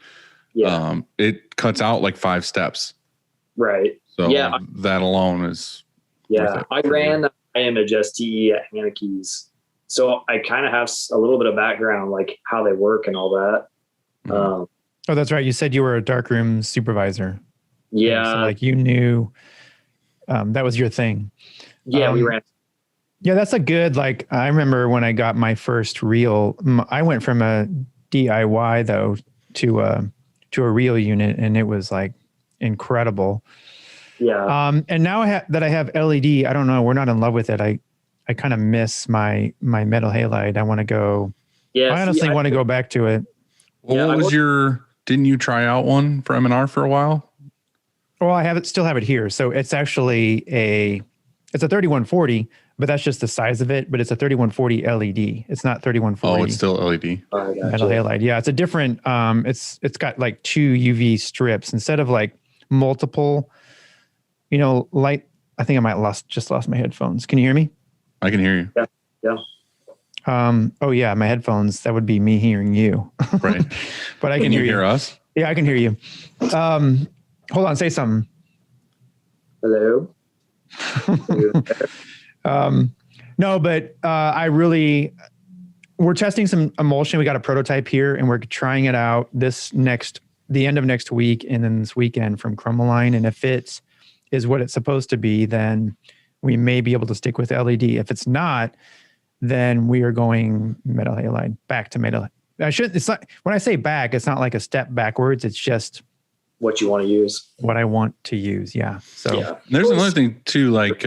it cuts out like 5 steps. Right. So that alone is. Yeah. I ran image STE at Haneke's. So I kind of have a little bit of background, like how they work and all that. Oh, that's right. You said you were a darkroom supervisor. Yeah. So like you knew that was your thing. Yeah, we ran. Yeah, that's a good, like, I remember when I got my first reel, I went from a DIY though to a reel unit, and it was like incredible. Yeah. And now I have LED, I don't know, we're not in love with it. I kind of miss my metal halide. I want to go. Yeah. I honestly want to go back to it. Well, what was didn't you try out one for M&R for a while? Well, I still have it here. So it's actually it's a 3140, but that's just the size of it. But it's a 3140 LED. It's not 3140. Oh, it's still LED. Metal halide. Yeah, it's a different. It's got like 2 UV strips instead of like multiple. You know, light. I think I might just lost my headphones. Can you hear me? I can hear you. Yeah. Oh yeah, my headphones. That would be me hearing you. Right. But I can hear you. Hear us? Yeah, I can hear you. Hold on. Say something. Hello. No, but we're testing some emulsion. We got a prototype here and we're trying it out the end of next week and then this weekend from Chromoline. And if it is what it's supposed to be, then we may be able to stick with LED. If it's not, then we are going metal halide, back to metal. It's not, when I say back, it's not like a step backwards. It's just what you want to use, what I want to use. Yeah. So there's another thing too, like,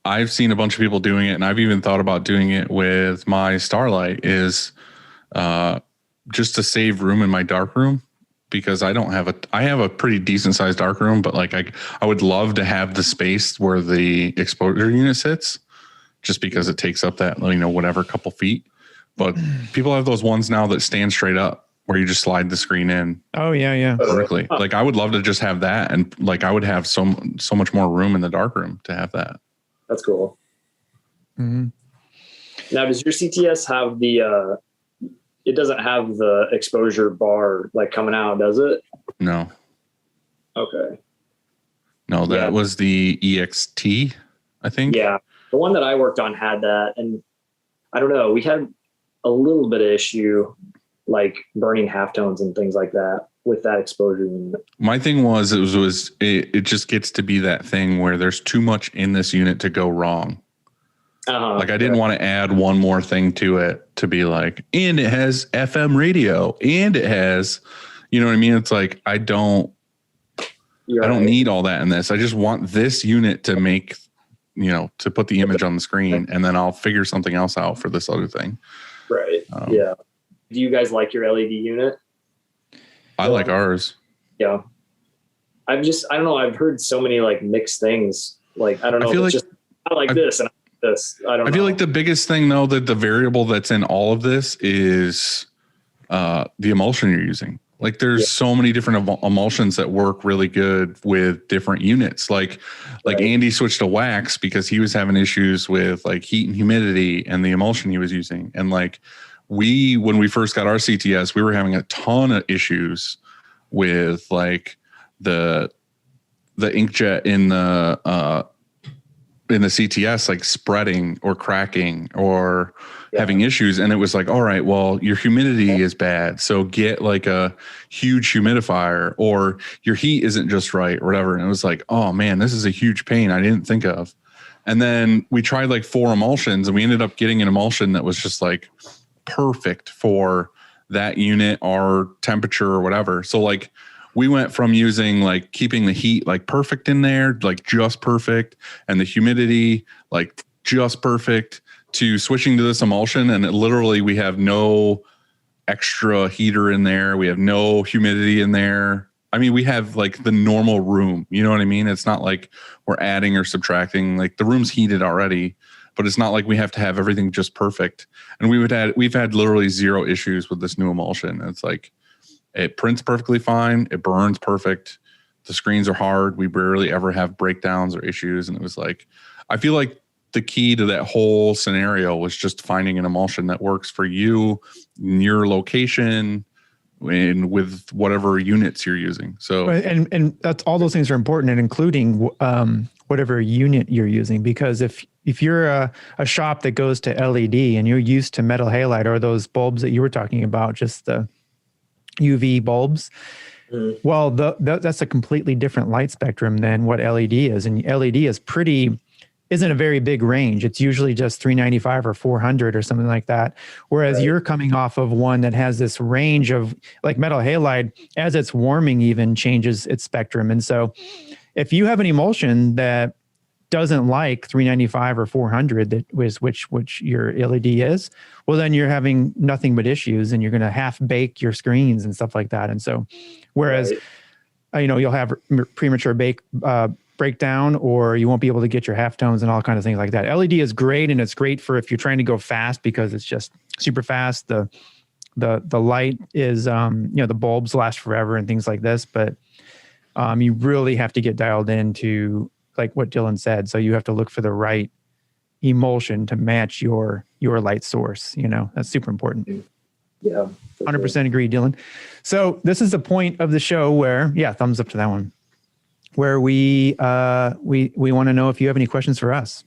I've seen a bunch of people doing it, and I've even thought about doing it with my Starlight is, just to save room in my dark room, because I have a pretty decent sized dark room, but like I would love to have the space where the exposure unit sits, just because it takes up that, you know, whatever couple feet. But people have those ones now that stand straight up where you just slide the screen in. Oh yeah. Vertically. Like I would love to just have that, and like I would have so much more room in the dark room to have that. That's cool. Mm-hmm. Now, does your CTS have it doesn't have the exposure bar like coming out, does it? No. Okay. No, that was the EXT, I think. Yeah. The one that I worked on had that. And I don't know, we had a little bit of issue like burning halftones and things like that with that exposure unit. My thing was it just gets to be that thing where there's too much in this unit to go wrong. Like I didn't want to add one more thing to it to be like, and it has FM radio and it has, you know what I mean? It's like, I don't need all that in this. I just want this unit to make, you know, to put the image on the screen, and then I'll figure something else out for this other thing. Right. Yeah. Do you guys like your LED unit? I like ours. Yeah. I don't know. I've heard so many like mixed things. Like, I don't know. I like this and I like this. I don't know. I feel like the biggest thing though, that the variable that's in all of this is the emulsion you're using. Like there's so many different emulsions that work really good with different units. Like Andy switched to wax because he was having issues with like heat and humidity and the emulsion he was using. And like when we first got our CTS, we were having a ton of issues with like the inkjet in the CTS, like spreading or cracking or having issues. And it was like, all right, well, your humidity is bad. So get like a huge humidifier, or your heat isn't just right or whatever. And it was like, oh man, this is a huge pain I didn't think of. And then we tried like 4 emulsions and we ended up getting an emulsion that was just like perfect for that unit, our temperature or whatever. So like we went from using like keeping the heat like perfect in there, like just perfect, and the humidity like just perfect, to switching to this emulsion. And we have no extra heater in there. We have no humidity in there. I mean, we have like the normal room, you know what I mean? It's not like we're adding or subtracting, like the room's heated already, but it's not like we have to have everything just perfect. And we've had literally 0 issues with this new emulsion. It's like, it prints perfectly fine. It burns perfect. The screens are hard. We barely ever have breakdowns or issues. And it was like, I feel like the key to that whole scenario was just finding an emulsion that works for you, in your location, and with whatever units you're using. So, and that's all those things are important, and including whatever unit you're using, because if you're a shop that goes to LED and you're used to metal halide or those bulbs that you were talking about, just the UV bulbs, well, that's a completely different light spectrum than what LED is. And LED isn't a very big range. It's usually just 395 or 400 or something like that. Whereas you're coming off of one that has this range of, like metal halide, as it's warming even changes its spectrum. And so if you have an emulsion that doesn't like 395 or 400, which your LED is, well, then you're having nothing but issues, and you're going to half bake your screens and stuff like that. And so, whereas, you'll have premature breakdown, or you won't be able to get your halftones and all kinds of things like that. LED is great, and it's great for if you're trying to go fast because it's just super fast. The light is, the bulbs last forever and things like this, but you really have to get dialed into like what Dylan said. So you have to look for the right emulsion to match your light source. That's super important. Yeah. 100% agree, Dylan. So this is the point of the show where, thumbs up to that one, where we want to know if you have any questions for us.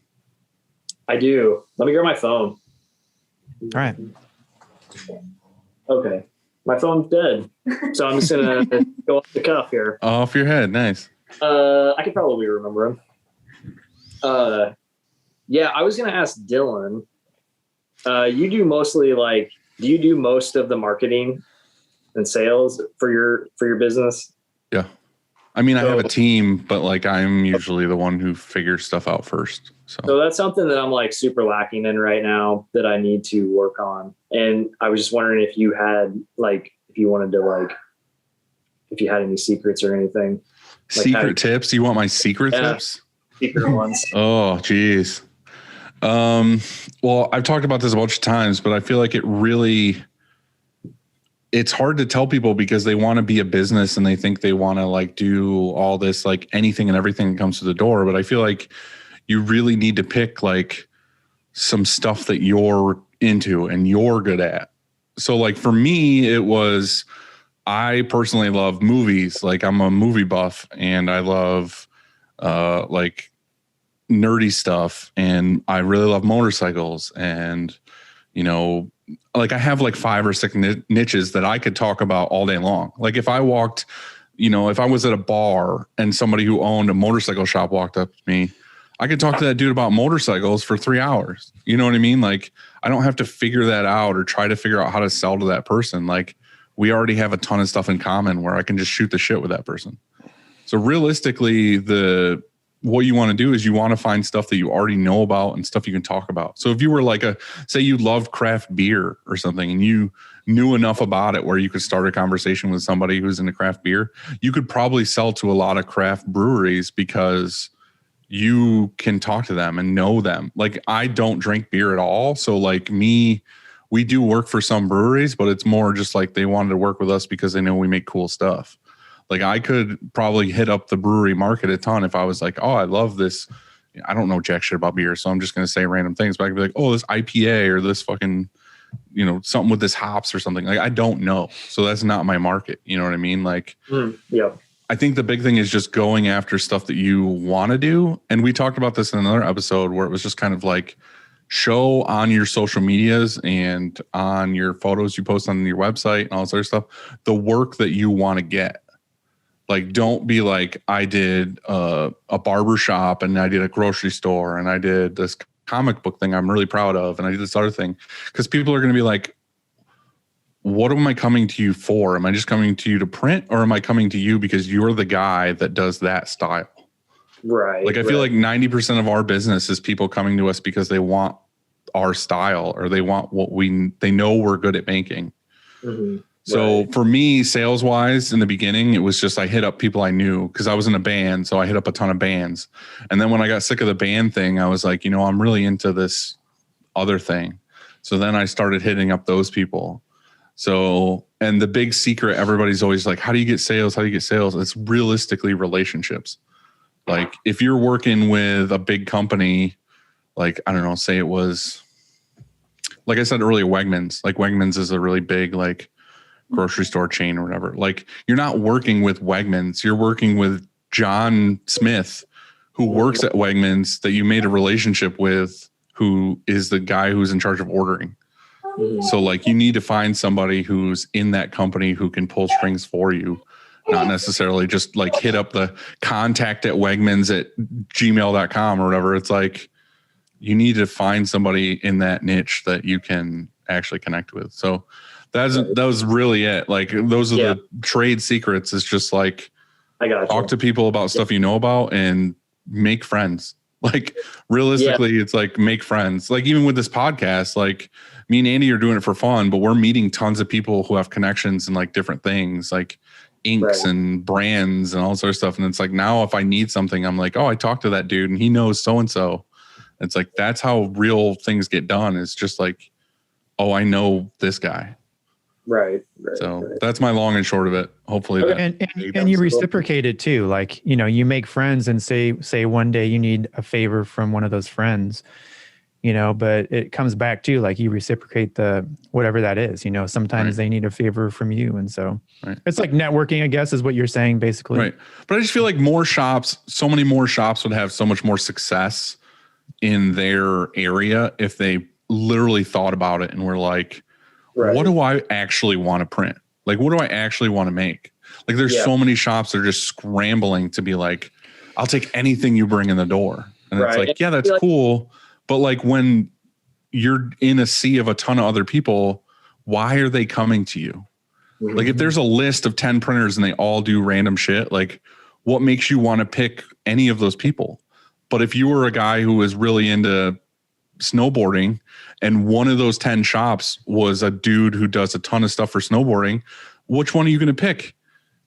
I do. Let me grab my phone. All right. Okay. My phone's dead. So I'm just going to go off the cuff here. Off your head. Nice. I could probably remember him. I was going to ask Dylan, do you do most of the marketing and sales for your business? Yeah. I mean, I have a team, but like I'm usually the one who figures stuff out first. So that's something that I'm like super lacking in right now that I need to work on. And I was just wondering if you had if you had any secrets or anything. Secret tips? You want my secret tips? Secret ones. Oh, geez. Well, I've talked about this a bunch of times, but I feel like it's hard to tell people because they want to be a business and they think they want to like do all this, like anything and everything that comes to the door. But I feel like you really need to pick like some stuff that you're into and you're good at. So like for me, I personally love movies. Like I'm a movie buff and I love like nerdy stuff, and I really love motorcycles, and like I have like 5 or 6 niches that I could talk about all day long. Like if I was at a bar and somebody who owned a motorcycle shop walked up to me, I could talk to that dude about motorcycles for 3 hours. You know what I mean? Like, I don't have to figure that out or try to figure out how to sell to that person. Like, we already have a ton of stuff in common where I can just shoot the shit with that person. So realistically, what you want to do is you want to find stuff that you already know about and stuff you can talk about. So if you were like say you love craft beer or something and you knew enough about it where you could start a conversation with somebody who's into craft beer, you could probably sell to a lot of craft breweries because you can talk to them and know them. Like, I don't drink beer at all. So like we do work for some breweries, but it's more just like they wanted to work with us because they know we make cool stuff. Like, I could probably hit up the brewery market a ton if I was like, oh, I love this. I don't know jack shit about beer, so I'm just going to say random things. But I could be like, oh, this IPA or this fucking, something with this hops or something. Like, I don't know. So that's not my market. You know what I mean? Like, yeah. I think the big thing is just going after stuff that you want to do. And we talked about this in another episode where it was just kind of like, show on your social medias and on your photos you post on your website and all this other stuff, the work that you want to get. Like, don't be like, I did a barber shop and I did a grocery store and I did this comic book thing I'm really proud of and I did this other thing. Because people are going to be like, what am I coming to you for? Am I just coming to you to print, or am I coming to you because you're the guy that does that style? Right. Like, I feel like 90% of our business is people coming to us because they want our style or they want what they know we're good at making. Mm-hmm. So for me, sales wise, in the beginning, it was just I hit up people I knew because I was in a band. So I hit up a ton of bands. And then when I got sick of the band thing, I was like, I'm really into this other thing. So then I started hitting up those people. So, and the big secret, everybody's always like, how do you get sales? How do you get sales? It's realistically relationships. Like, if you're working with a big company, like, I don't know, say it was, like I said earlier, Wegmans. Like, Wegmans is a really big, like, grocery store chain or whatever. Like, you're not working with Wegmans. You're working with John Smith, who works at Wegmans, that you made a relationship with, who is the guy who's in charge of ordering. So like, you need to find somebody who's in that company who can pull strings for you, not necessarily just like hit up the contact at Wegmans at gmail.com or whatever. It's like, you need to find somebody in that niche that you can actually connect with. So that was really it. Like, those are the trade secrets. It's just like, talk to people about stuff you know about and make friends. Like, realistically, it's like, make friends. Like, even with this podcast, like, me and Andy are doing it for fun, but we're meeting tons of people who have connections and like different things, like inks and brands and all sort of stuff. And it's like, now if I need something, I'm like, oh, I talked to that dude and he knows so-and-so. It's like, that's how real things get done. It's just like, oh, I know this guy. Right. So that's my long and short of it. Hopefully and you reciprocate it too. Like, you make friends and say one day you need a favor from one of those friends, but it comes back to like, you reciprocate the whatever that is. Sometimes they need a favor from you, and so it's like networking, I guess, is what you're saying basically. Right. But I just feel like so many more shops would have so much more success in their area if they literally thought about it and were like, what do I actually want to print? Like, what do I actually want to make? Like, there's so many shops that are just scrambling to be like, I'll take anything you bring in the door. And it's like, yeah, that's cool. But like, when you're in a sea of a ton of other people, why are they coming to you? Mm-hmm. Like, if there's a list of 10 printers and they all do random shit, like, what makes you want to pick any of those people? But if you were a guy who was really into snowboarding and one of those 10 shops was a dude who does a ton of stuff for snowboarding, which one are you going to pick?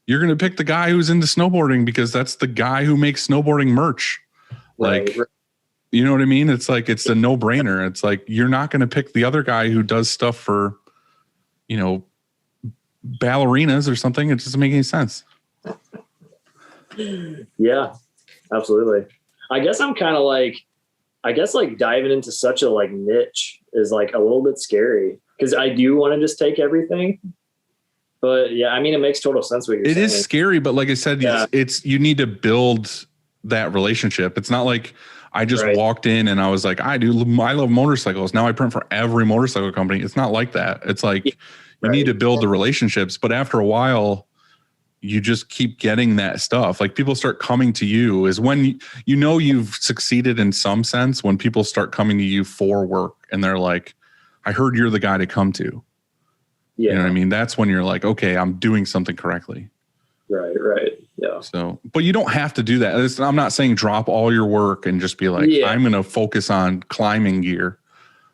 You're going to pick the guy who's into snowboarding because that's the guy who makes snowboarding merch. Like, you know what I mean? It's like, it's a no brainer. It's like, you're not going to pick the other guy who does stuff for, ballerinas or something. It doesn't make any sense. Yeah, absolutely. I guess I'm kind of like, diving into such a like niche is like a little bit scary because I do want to just take everything. But yeah, I mean, it makes total sense what you're saying. It is scary, but like I said, you need to build that relationship. It's not like I just walked in and I was like, I love motorcycles. Now I print for every motorcycle company. It's not like that. It's like you need to build the relationships. But after a while, you just keep getting that stuff. Like people start coming to you is when you know you've succeeded in some sense, when people start coming to you for work and they're like, I heard you're the guy to come to. Yeah. You know what I mean? That's when you're like, okay, I'm doing something correctly. Right. Yeah. So, but you don't have to do that. I'm not saying drop all your work and just be like, I'm going to focus on climbing gear.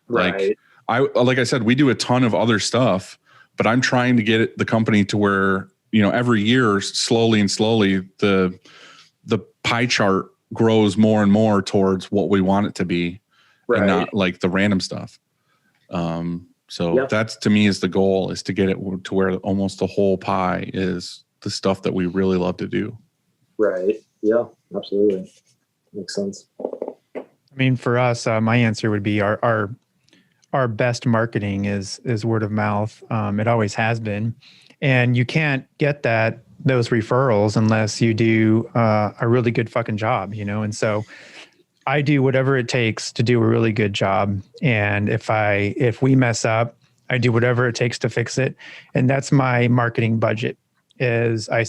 Right. Like I said, we do a ton of other stuff, but I'm trying to get the company to where, you know, every year, slowly, the pie chart grows more and more towards what we want it to be, and not like the random stuff. So that's, to me, is the goal, is to get it to where almost the whole pie is the stuff that we really love to do. Right. Yeah, absolutely. Makes sense. I mean, for us, my answer would be our best marketing is word of mouth. It always has been. And you can't get those referrals unless you do a really good fucking job, you know? And so I do whatever it takes to do a really good job. And if we mess up, I do whatever it takes to fix it. And that's my marketing budget, is I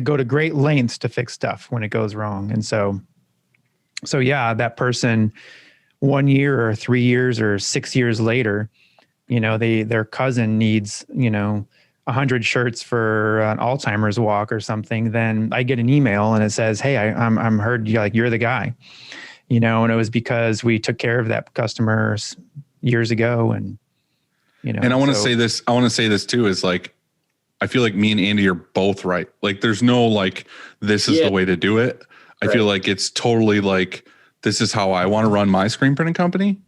go to great lengths to fix stuff when it goes wrong. And so yeah, that person 1 year or 3 years or 6 years later, you know, their cousin needs, you know, 100 shirts for an Alzheimer's walk or something, then I get an email and it says, hey, I'm heard you're the guy, you know, and it was because we took care of that customer years ago. And, you know, and I want to say this too, is like, I feel like me and Andy are both right. Like there's no, like, this is the way to do it. I feel like it's totally like, this is how I want to run my screen printing company.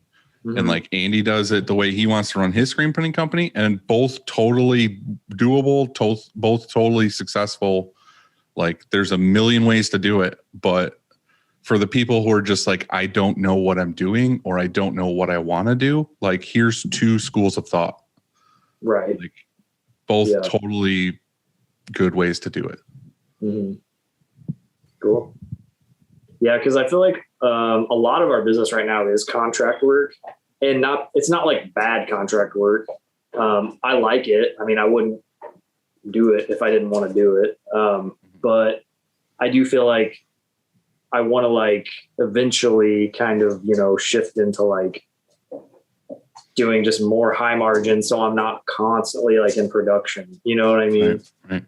Mm-hmm. And like Andy does it the way he wants to run his screen printing company, and both totally doable, both totally successful. Like there's a million ways to do it. But for the people who are just like, I don't know what I'm doing, or I don't know what I want to do, like here's two schools of thought. Right. Like both totally good ways to do it. Mm-hmm. Cool. Yeah, because I feel like a lot of our business right now is contract work, and it's not like bad contract work. I like it. I mean, I wouldn't do it if I didn't want to do it. But I do feel like I want to like eventually kind of, you know, shift into like doing just more high margin, so I'm not constantly like in production. You know what I mean? Right.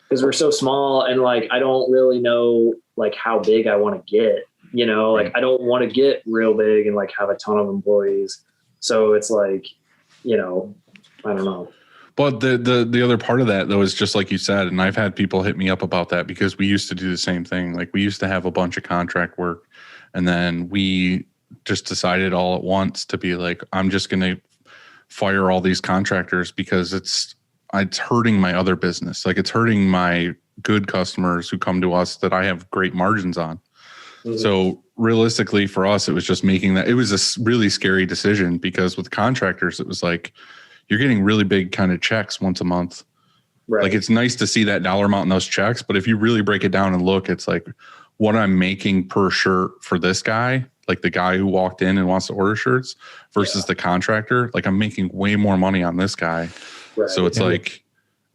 Because we're so small, and like I don't really know like how big I want to get. You know, like I don't want to get real big and like have a ton of employees. So it's like, you know, I don't know. But the other part of that though is just like you said, and I've had people hit me up about that, because we used to do the same thing. Like we used to have a bunch of contract work, and then we just decided all at once to be like, I'm just going to fire all these contractors because it's hurting my other business. Like it's hurting my good customers who come to us that I have great margins on. Mm-hmm. So realistically for us, it was just making that, it was a really scary decision, because with contractors, it was like, you're getting really big kind of checks once a month. Right. Like it's nice to see that dollar amount in those checks, but if you really break it down and look, it's like what I'm making per shirt for this guy, like the guy who walked in and wants to order shirts, versus the contractor. Like I'm making way more money on this guy. Right. So it's like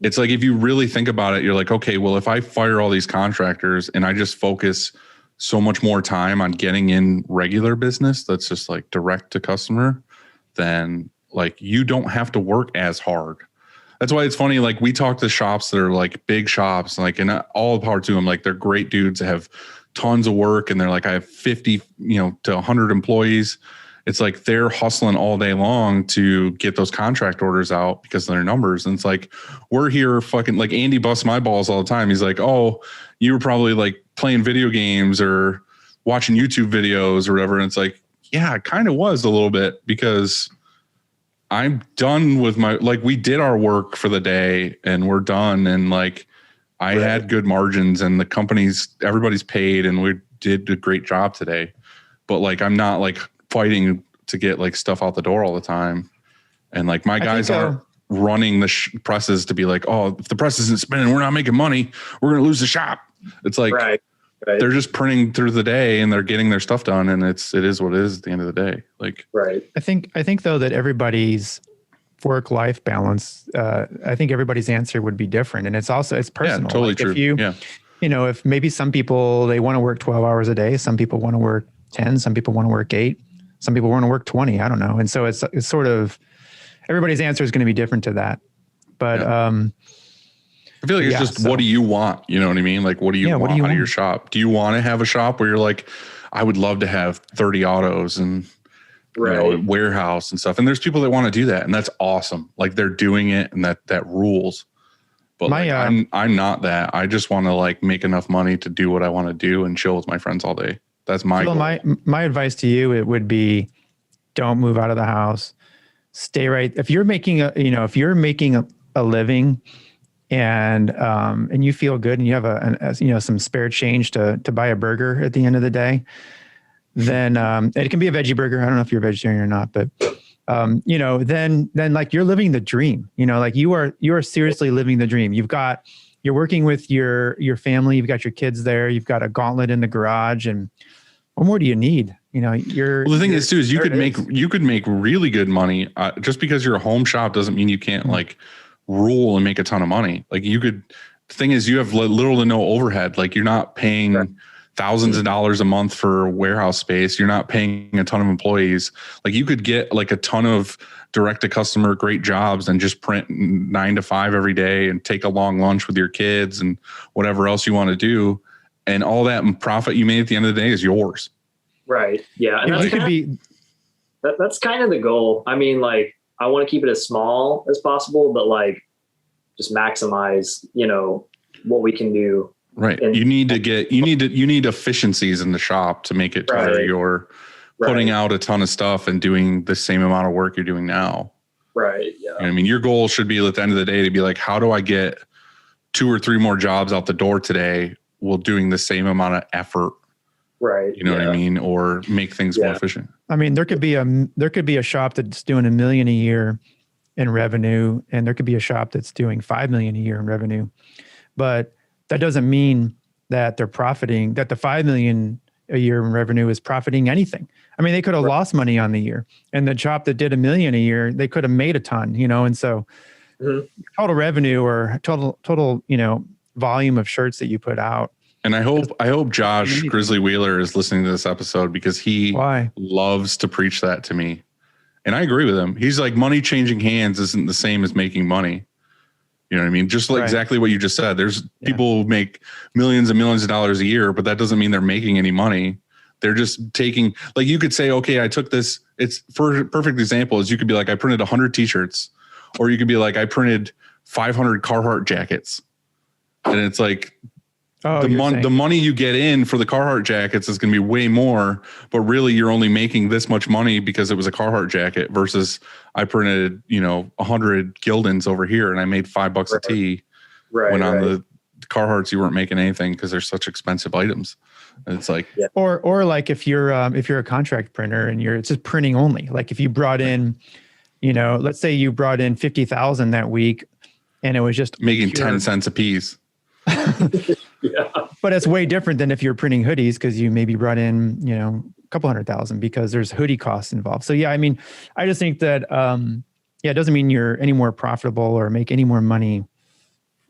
if you really think about it, you're like, okay, well, if I fire all these contractors and I just focus so much more time on getting in regular business that's just like direct to customer, then like you don't have to work as hard. That's why it's funny. Like we talk to shops that are like big shops, like, and all the power to them. Like they're great dudes that have tons of work, and they're like, I have 50, to 100 employees. It's like they're hustling all day long to get those contract orders out because of their numbers. And it's like, we're here fucking, like Andy busts my balls all the time. He's like, oh, you were probably like playing video games or watching YouTube videos or whatever. And it's like, yeah, it kind of was a little bit, because I'm done with we did our work for the day and we're done. And like, I had good margins, and the everybody's paid, and we did a great job today. But like, I'm not like fighting to get like stuff out the door all the time. And like my guys aren't running the presses to be like, oh, if the press isn't spinning, we're not making money, we're going to lose the shop. It's like, they're just printing through the day and they're getting their stuff done. And it is what it is at the end of the day. Like, I think though that everybody's work-life balance, I think everybody's answer would be different. And it's personal. Yeah, totally like true. If you, if maybe some people, they want to work 12 hours a day, some people want to work 10, some people want to work 8, some people want to work 20, I don't know. And so it's sort of, everybody's answer is going to be different to that. But, I feel like it's just, what do you want? You know what I mean? Like, what do you want out of your shop? Do you want to have a shop where you're like, I would love to have 30 autos and a warehouse and stuff. And there's people that want to do that, and that's awesome. Like, they're doing it, and that rules. But I'm not that. I just want to like make enough money to do what I want to do and chill with my friends all day. That's my goal. My advice to you, it would be, don't move out of the house. Stay right. If you're making a living and you feel good and you have some spare change to buy a burger at the end of the day, then it can be a veggie burger. I don't know if you're a vegetarian or not, but then like you're living the dream. Like you are seriously living the dream. You're working with your family. You've got your kids there. You've got a gauntlet in the garage, and what more do you need? The thing is too, is you could make really good money. Just because you're a home shop doesn't mean you can't like rule and make a ton of money. Like the thing is, you have little to no overhead. Like, you're not paying thousands of dollars a month for warehouse space. You're not paying a ton of employees. Like, you could get like a ton of direct to customer great jobs and just print 9 to 5 every day and take a long lunch with your kids and whatever else you want to do. And all that profit you made at the end of the day is yours. Right. Yeah. And that's kind of the goal. I mean, like, I want to keep it as small as possible, but like just maximize, what we can do. Right. You need efficiencies in the shop to make it to where you're putting out a ton of stuff and doing the same amount of work you're doing now. Right. Yeah. I mean, your goal should be at the end of the day to be like, how do I get 2 or 3 more jobs out the door today while doing the same amount of effort? Right. You know what I mean? Or make things more efficient. I mean, there could be a shop that's doing $1 million a year in revenue, and there could be a shop that's doing $5 million a year in revenue. But that doesn't mean that they're profiting, that the $5 million a year in revenue is profiting anything. I mean, they could have lost money on the year, and the shop that did $1 million a year, they could have made a ton, and so total revenue or total, volume of shirts that you put out. And I hope Josh Grizzly Wheeler is listening to this episode, because he loves to preach that to me. And I agree with him. He's like, money changing hands isn't the same as making money. You know what I mean? Just like exactly what you just said. There's people who make millions and millions of dollars a year, but that doesn't mean they're making any money. They're just taking, like, you could say, okay, I took this. It's for a perfect example is you could be like, I printed 100 t-shirts, or you could be like, I printed 500 Carhartt jackets. And it's like, the money you get in for the Carhartt jackets is going to be way more, but really you're only making this much money because it was a Carhartt jacket versus I printed, 100 Gildans over here and I made $5 a tee. Right. When on the Carhartts, you weren't making anything because they're such expensive items. And it's like, or like if you're a contract printer and it's just printing only, like if you brought in, let's say you brought in 50,000 that week and it was just making 10 cents a piece. But it's way different than if you're printing hoodies, because you maybe brought in, a couple 100,000 because there's hoodie costs involved. So I mean, I just think that, it doesn't mean you're any more profitable or make any more money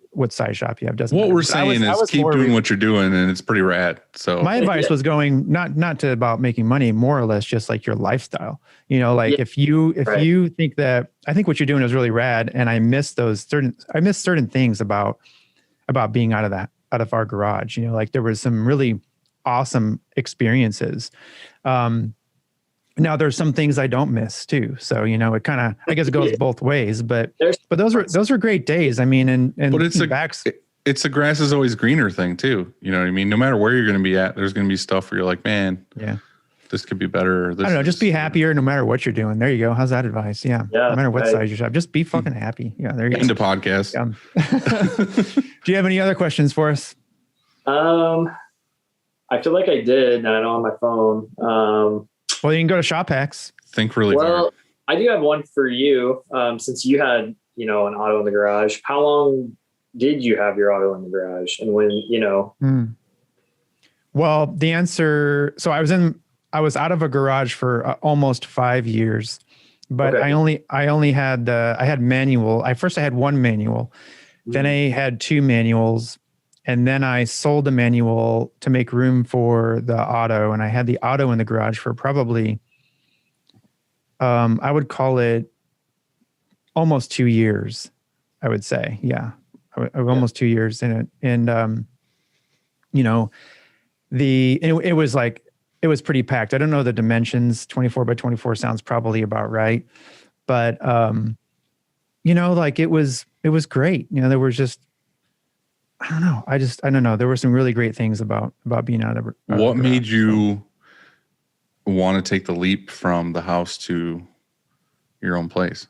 what size shop you have. Doesn't what matter. We're saying is keep doing what you're doing, and it's pretty rad. So my advice was going not to about making money, more or less just like your lifestyle. If you think that, I think what you're doing is really rad, and I miss certain things about being out of our garage. Like there was some really awesome experiences. Now there's some things I don't miss too. So, it kind of, I guess it goes both ways, but those were great days. I mean, and but it's the grass is always greener thing too. You know what I mean? No matter where you're going to be at, there's going to be stuff where you're like, man, this could be better. I don't know. Just be happier no matter what you're doing. There you go. How's that advice? Yeah. No matter what size you shop, just be fucking happy. Yeah. There you go. End of podcast. Do you have any other questions for us? I feel like I did, and I don't have my phone. Well, you can go to Shop Hacks. Think really hard. I do have one for you. Since you had, an auto in the garage, how long did you have your auto in the garage? And when, Well, the answer, so I was out of a garage for almost 5 years. but Okay. I only had I had manual. I had one manual, then I had two manuals, and then I sold the manual to make room for the auto. And I had the auto in the garage for probably, I would call it almost 2 years, I would say. Yeah. Almost 2 years in it. And, you know, it was like, it was pretty packed. I don't know the dimensions. 24 by 24 sounds probably about right. But, you know, like it was great. You know, there was just, I don't know. I don't know. There were some really great things about being out of the What garage, made you want to take the leap from the house to your own place?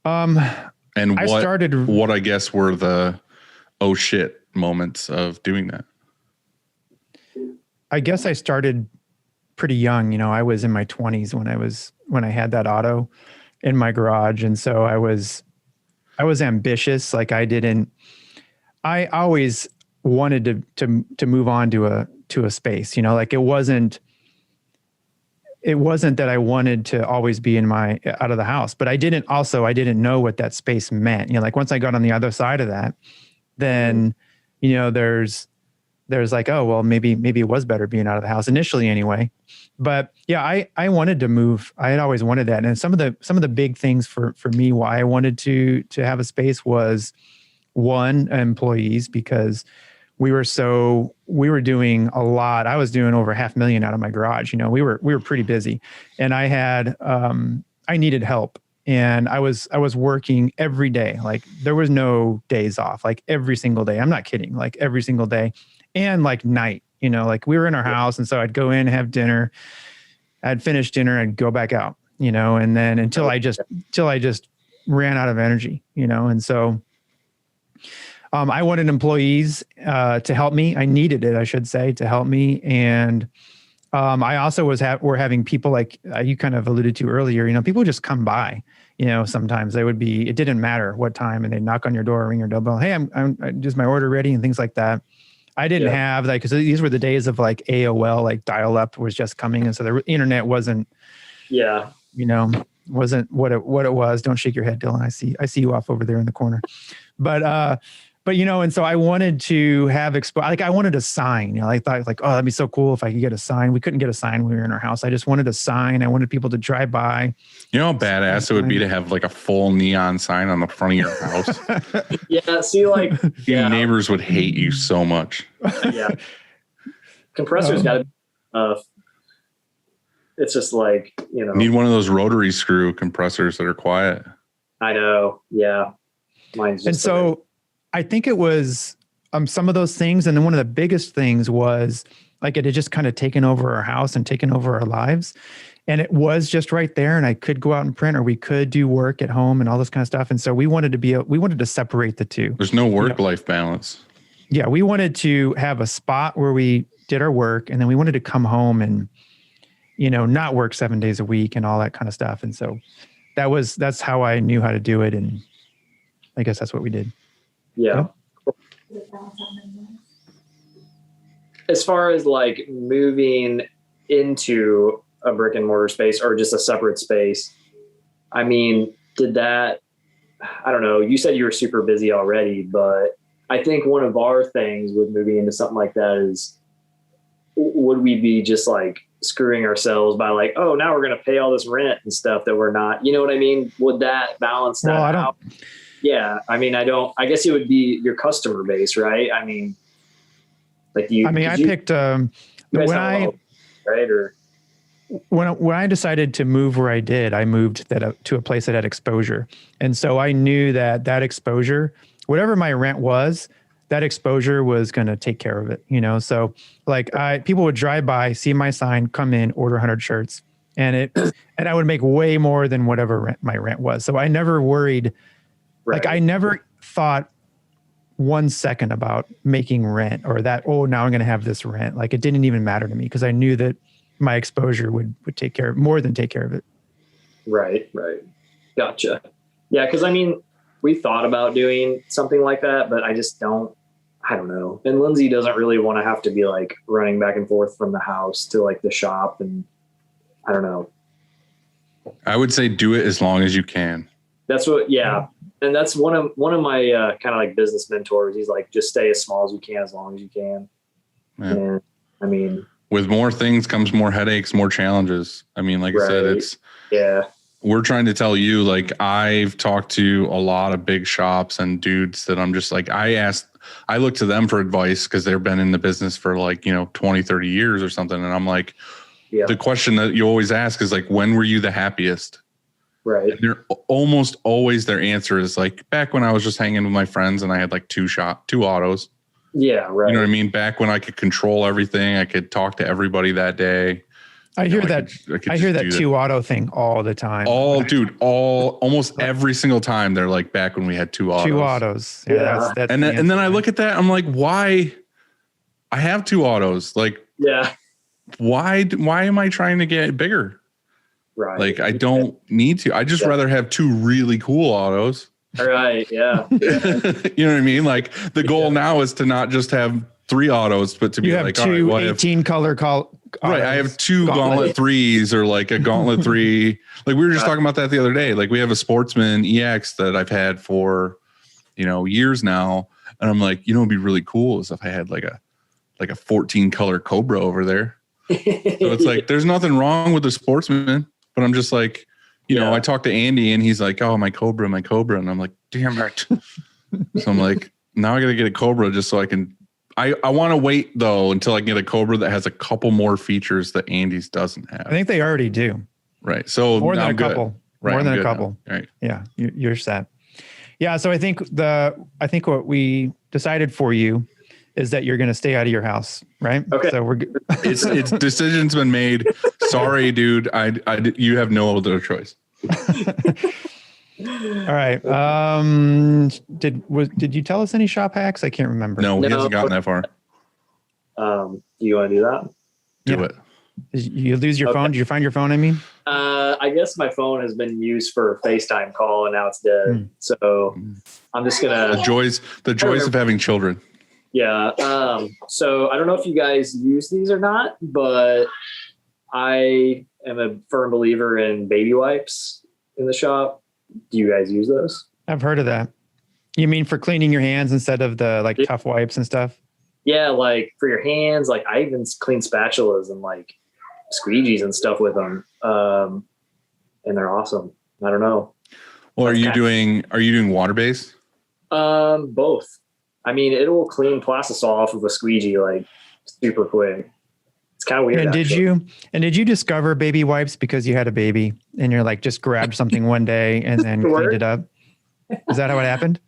And what I guess were the oh shit moments of doing that? I guess I started pretty young. You know, I was in my 20s when I had that auto in my garage. And so I was ambitious. Like I always wanted to move on to a space, you know, like it wasn't that I wanted to always be out of the house, but I didn't know what that space meant. You know, like once I got on the other side of that, then, you know, there's like, oh, well, maybe it was better being out of the house initially anyway. But yeah, I wanted to move. I had always wanted that. And some of the big things for me, why I wanted to have a space was, one, employees, because we were doing a lot. I was doing over $500,000 out of my garage. You know, we were pretty busy, and I had, I needed help, and I was working every day. Like there was no days off, like every single day. I'm not kidding. Like every single day, and like night, you know, like we were in our house. And so I'd go in, have dinner, I'd finish dinner, I'd go back out, you know, and then until I just ran out of energy, you know? And so, I wanted employees to help me. I needed it, I should say, to help me. And I also were having people like you kind of alluded to earlier, you know, people would just come by, you know, sometimes it didn't matter what time, and they'd knock on your door, ring your doorbell. Hey, I'm just my order ready, and things like that. I didn't have like, because these were the days of like AOL, like dial up was just coming. And so the internet wasn't, you know, wasn't what it was. Don't shake your head, Dylan. I see you off over there in the corner. But you know, and so I wanted to have I wanted a sign. You know, I thought like, oh, that'd be so cool if I could get a sign. We couldn't get a sign when we were in our house. I just wanted a sign. I wanted people to drive by. You know how badass it would be to have like a full neon sign on the front of your house? Yeah. See, like your neighbors would hate you so much. Yeah. Compressors got to. It's just like, you know. Need one of those rotary screw compressors that are quiet. I know. Yeah. Mine's just. And so. I think it was some of those things. And then one of the biggest things was like it had just kind of taken over our house and taken over our lives. And it was just right there. And I could go out and print, or we could do work at home and all this kind of stuff. And so we wanted to separate the two. There's no work-life balance. Yeah. We wanted to have a spot where we did our work, and then we wanted to come home and, you know, not work 7 days a week and all that kind of stuff. And so that's how I knew how to do it. And I guess that's what we did. Yeah. As far as like moving into a brick and mortar space or just a separate space, I mean, I don't know, you said you were super busy already, but I think one of our things with moving into something like that is, would we be just like screwing ourselves by like, oh, now we're going to pay all this rent and stuff that we're not, you know what I mean? Would that balance that out? Yeah. I mean, I guess it would be your customer base, right? I mean, like when I decided to move where I did, I moved to a place that had exposure. And so I knew that exposure, whatever my rent was, that exposure was going to take care of it, you know? So like people would drive by, see my sign, come in, order 100 shirts, and I would make way more than whatever my rent was. So I never worried. Right. Like I never thought 1 second about making rent or that, oh, now I'm going to have this rent. Like it didn't even matter to me because I knew that my exposure would take care of it. Right. Gotcha. Yeah. Cause I mean, we thought about doing something like that, but I don't know. And Lynsey doesn't really want to have to be like running back and forth from the house to like the shop. And I don't know. I would say do it as long as you can. That's what, yeah. And that's one of my kind of like business mentors. He's like, just stay as small as you can, as long as you can. Yeah. And I mean, with more things comes more headaches, more challenges. I mean, like I said, we're trying to tell you, like, I've talked to a lot of big shops and dudes that I'm just like, I look to them for advice because they've been in the business for like, 20, 30 years or something. And I'm like, the question that you always ask is like, when were you the happiest? Right. And they're almost always their answer is like, back when I was just hanging with my friends and I had like two autos. Yeah. Right. You know what I mean? Back when I could control everything, I could talk to everybody that day. I hear that 2 auto thing all the time. Almost every single time. They're like, back when we had 2 autos. 2 autos. Yeah. That's and then I look at that. I'm like, why? I have 2 autos. Like, why am I trying to get bigger? Right. Like, I don't need to. I just rather have 2 really cool autos. Right. Yeah. You know what I mean? Like, the goal now is to not just have 3 autos, but to be like, 2 18 color right. I have 2 Gauntlet 3s or like a Gauntlet 3. Like, we were just talking about that the other day. Like, we have a Sportsman EX that I've had for, years now. And I'm like, it'd be really cool is if I had like a 14 color Cobra over there. So it's like, there's nothing wrong with the Sportsman, but I'm just like, I talked to Andy and he's like, oh, my Cobra. And I'm like, damn it. So I'm like, now I got to get a Cobra just so I can, I want to wait though, until I can get a Cobra that has a couple more features that Andy's doesn't have. I think they already do. Right. So more than a couple, right, more than a couple. Now. Right. Yeah. You're set. Yeah. So I think what we decided for you is that you're going to stay out of your house, right? Okay. So we're it's decision's been made. Sorry, dude. You have no other choice. All right. Did you tell us any shop hacks? I can't remember. No, he hasn't gotten that far. Do you want to do that? Do it. You lose your phone? Did you find your phone? I mean, I guess my phone has been used for a FaceTime call and now it's dead. So I'm just gonna the joys of having children. Yeah. So I don't know if you guys use these or not, but I am a firm believer in baby wipes in the shop. Do you guys use those? I've heard of that. You mean for cleaning your hands instead of the tough wipes and stuff? Yeah, like for your hands. Like I even clean spatulas and like squeegees and stuff with them. And they're awesome. I don't know. Well, are you doing water-based? Both. I mean, it will clean plastisol off of a squeegee like super quick. It's kind of weird. And did you discover baby wipes because you had a baby and you're like just grabbed something one day and then cleaned it up? Is that how it happened?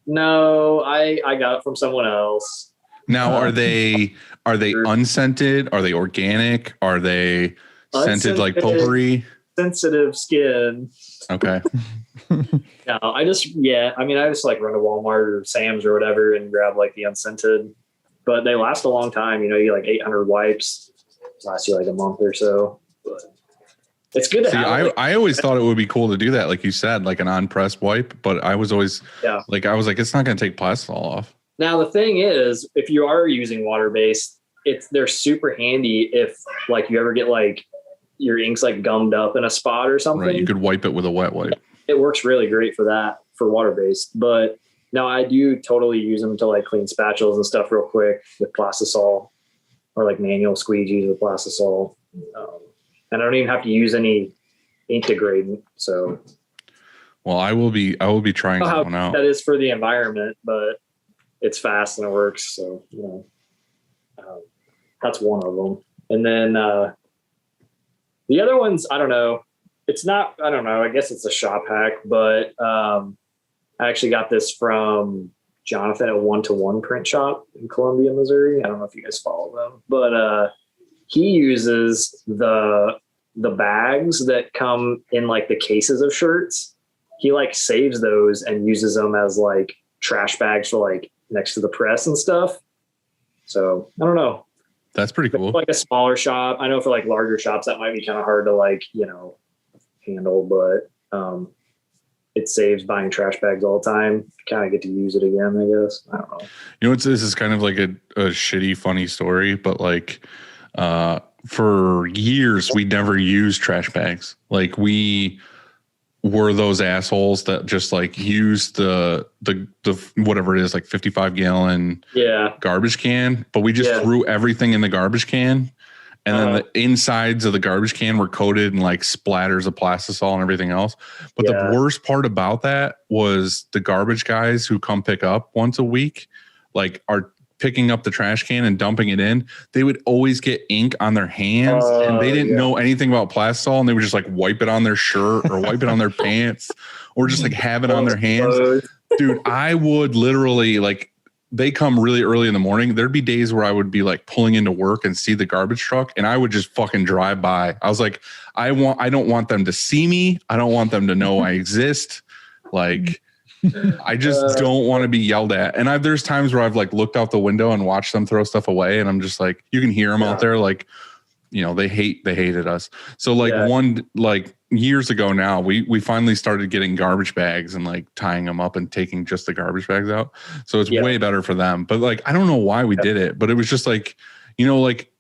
No, I got it from someone else. Now, are they unscented? Are they organic? Are they scented like potpourri? Sensitive skin. Okay. No, I just like run to Walmart or Sam's or whatever and grab like the unscented, but they last a long time. You get like 800 wipes, last you like a month or so, but it's good to have. I always thought it would be cool to do that. Like you said, like an on-press wipe, but I was always it's not going to take plastisol off. Now, the thing is, if you are using water-based, they're super handy if like you ever get like your ink's like gummed up in a spot or something. Right, you could wipe it with a wet wipe. It works really great for that, for water-based. But now I do totally use them to like clean spatulas and stuff real quick with plastisol or like manual squeegees with plastisol. And I don't even have to use any ink degradant. So, well, I will be trying that one out. That is for the environment, but it's fast and it works. So, that's one of them. And then the other ones, I don't know. It's not, I don't know. I guess it's a shop hack, but I actually got this from Jonathan at 1-to-1 Print Shop in Columbia, Missouri. I don't know if you guys follow them, but he uses the bags that come in like the cases of shirts. He like saves those and uses them as like trash bags for like next to the press and stuff. So I don't know. That's pretty cool. Like a smaller shop. I know for like larger shops that might be kind of hard to like, handle, but it saves buying trash bags all the time. Kind of get to use it again, I guess. I don't know. This is kind of like a shitty, funny story, but like for years, we never used trash bags. Like we were those assholes that just like used the whatever it is, like 55 gallon garbage can, but we just threw everything in the garbage can. And then the insides of the garbage can were coated in like splatters of plastisol and everything else. But the worst part about that was the garbage guys who come pick up once a week, like are picking up the trash can and dumping it in. They would always get ink on their hands and they didn't know anything about plastisol, and they would just like wipe it on their shirt or wipe it on their pants or just like have it on their hands. Dude, I would literally like, they come really early in the morning. There'd be days where I would be like pulling into work and see the garbage truck and I would just fucking drive by. I was like, I don't want them to see me. I don't want them to know I exist. Like, I just don't want to be yelled at. And there's times where I've like looked out the window and watched them throw stuff away. And I'm just like, you can hear them out there. Like, you know, they hated us. So like years ago now, we finally started getting garbage bags and like tying them up and taking just the garbage bags out. So it's way better for them. But like, I don't know why we did it, but it was just like, you know, like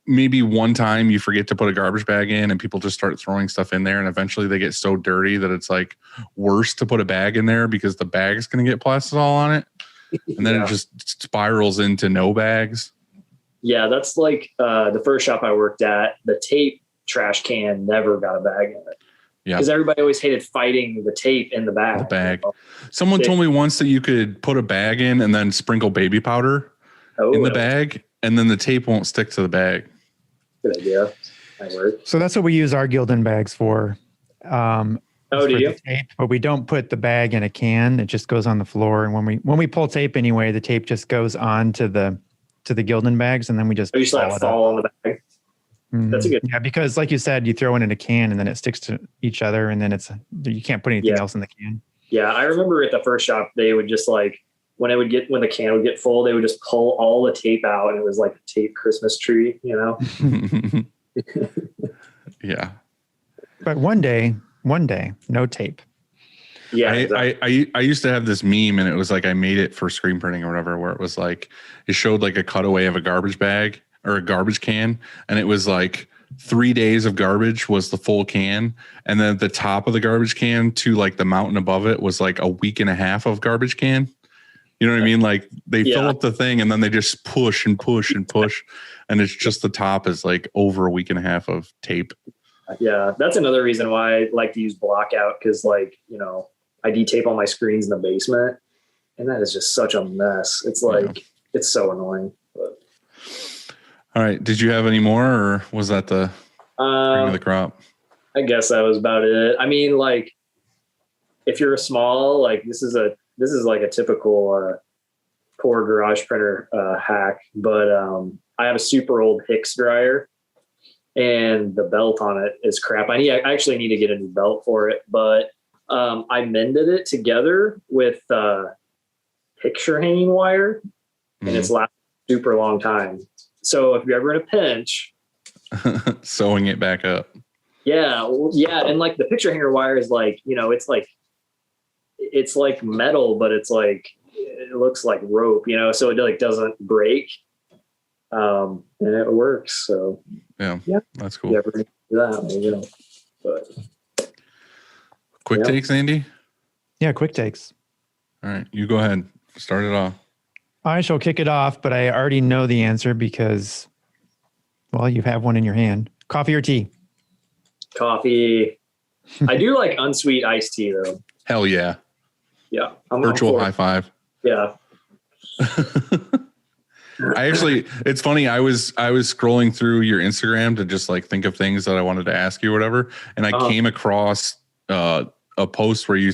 maybe one time you forget to put a garbage bag in and people just start throwing stuff in there. And eventually they get so dirty that it's like worse to put a bag in there because the bag's going to get plastisol on it. And then it just spirals into no bags. Yeah, that's like the first shop I worked at, the tape trash can never got a bag in it. Yeah. Because everybody always hated fighting the tape in the bag. You know? Someone told me once that you could put a bag in and then sprinkle baby powder in the bag, and then the tape won't stick to the bag. Good idea. That works. So that's what we use our Gildan bags for. Do you? Tape, but we don't put the bag in a can. It just goes on the floor. And when we pull tape anyway, the tape just goes on to the Gildan bags, and then we just fall on the bag. Mm-hmm. That's a good. Yeah, because like you said, you throw it in a can and then it sticks to each other, and then you can't put anything else in the can. Yeah, I remember at the first shop they would just like when the can would get full, they would just pull all the tape out, and it was like a tape Christmas tree, you know. Yeah. But one day, no tape. Yeah, exactly. I used to have this meme, and it was like I made it for screen printing or whatever, where it was like it showed like a cutaway of a garbage bag or a garbage can, and it was like 3 days of garbage was the full can, and then at the top of the garbage can to like the mountain above it was like a week and a half of garbage can. You know what I mean? Like they fill up the thing and then they just push and push and push, and it's just the top is like over a week and a half of tape. Yeah, that's another reason why I like to use Blockout, because like, you know, I de-tape all my screens in the basement, and that is just such a mess. It's like it's so annoying. But. All right, did you have any more, or was that the cream of the crop? I guess that was about it. I mean, like if you're a small, like this is like a typical poor garage printer hack, but I have a super old Hicks dryer, and the belt on it is crap. I actually need to get a new belt for it, but I mended it together with picture hanging wire, and it's lasted a super long time. So if you're ever in a pinch, sewing it back up. Yeah. And like the picture hanger wire is like, you know, it's like metal, but it's like, it looks like rope, you know, so it like doesn't break. And it works. So yeah, that's cool. You ever do that, you know, but quick takes, Andy? Yeah. Quick takes. All right. You go ahead. Start it off. I shall kick it off, but I already know the answer because, well, you have one in your hand. Coffee or tea? Coffee. I do like unsweet iced tea though. Hell yeah. Yeah. Virtual high five. Yeah. It's funny. I was scrolling through your Instagram to just like think of things that I wanted to ask you or whatever. And I came across, a post where you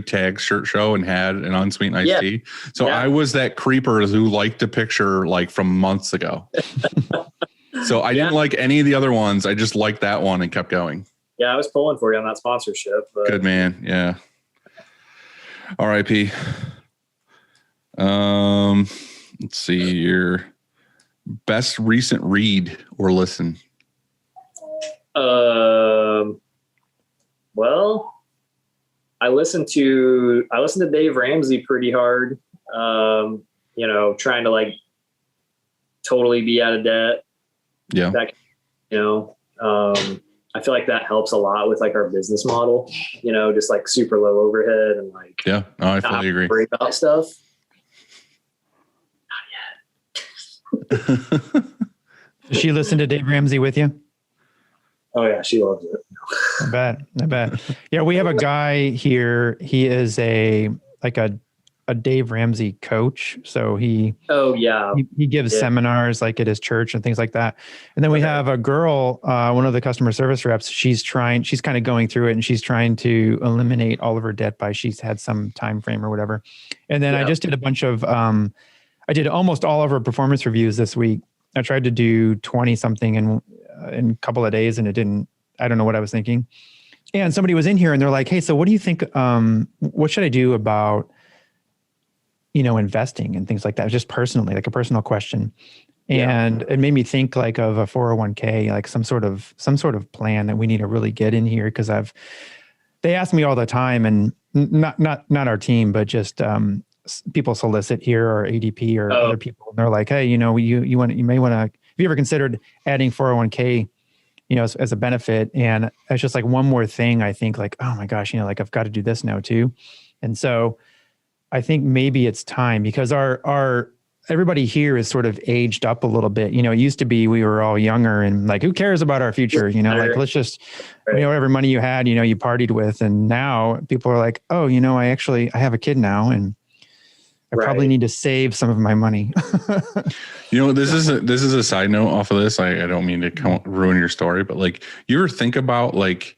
tagged Shirt Show and had an unsweet iced tea. So I was that creeper who liked a picture like from months ago. So I didn't like any of the other ones. I just liked that one and kept going. Yeah, I was pulling for you on that sponsorship. But. Good man. Yeah. R.I.P. Let's see, your best recent read or listen. Well, I listened to Dave Ramsey pretty hard. You know, trying to like totally be out of debt. Yeah. you know. I feel like that helps a lot with like our business model, you know, just like super low overhead and like, yeah, no, I fully agree. Worry about stuff. Does she listen to Dave Ramsey with you? Oh yeah, she loves it. I bet. Yeah, we have a guy here. He is a Dave Ramsey coach. So he gives seminars like at his church and things like that. And then we have a girl, one of the customer service reps. She's kind of going through it, and she's trying to eliminate all of her debt by she's had some time frame or whatever. And then I just did a bunch of I did almost all of her performance reviews this week. I tried to do 20 something in a couple of days, and I don't know what I was thinking. And somebody was in here and they're like, hey, so what do you think, what should I do about, investing and things like that? Just personally, like a personal question. And it made me think like of a 401k, like some sort of plan that we need to really get in here. Cause they ask me all the time, and not our team, but just, people solicit here or ADP or other people. And they're like, hey, you may want to, have you ever considered adding 401k, as a benefit? And it's just like one more thing. I think like, oh my gosh, like I've got to do this now too. And so I think maybe it's time, because our everybody here is sort of aged up a little bit. It used to be we were all younger and like, who cares about our future? Like let's just, whatever money you had, you partied with. And now people are like, oh, I have a kid now, and I probably need to save some of my money. This is a side note off of this. I don't mean to ruin your story, but like, you ever think about like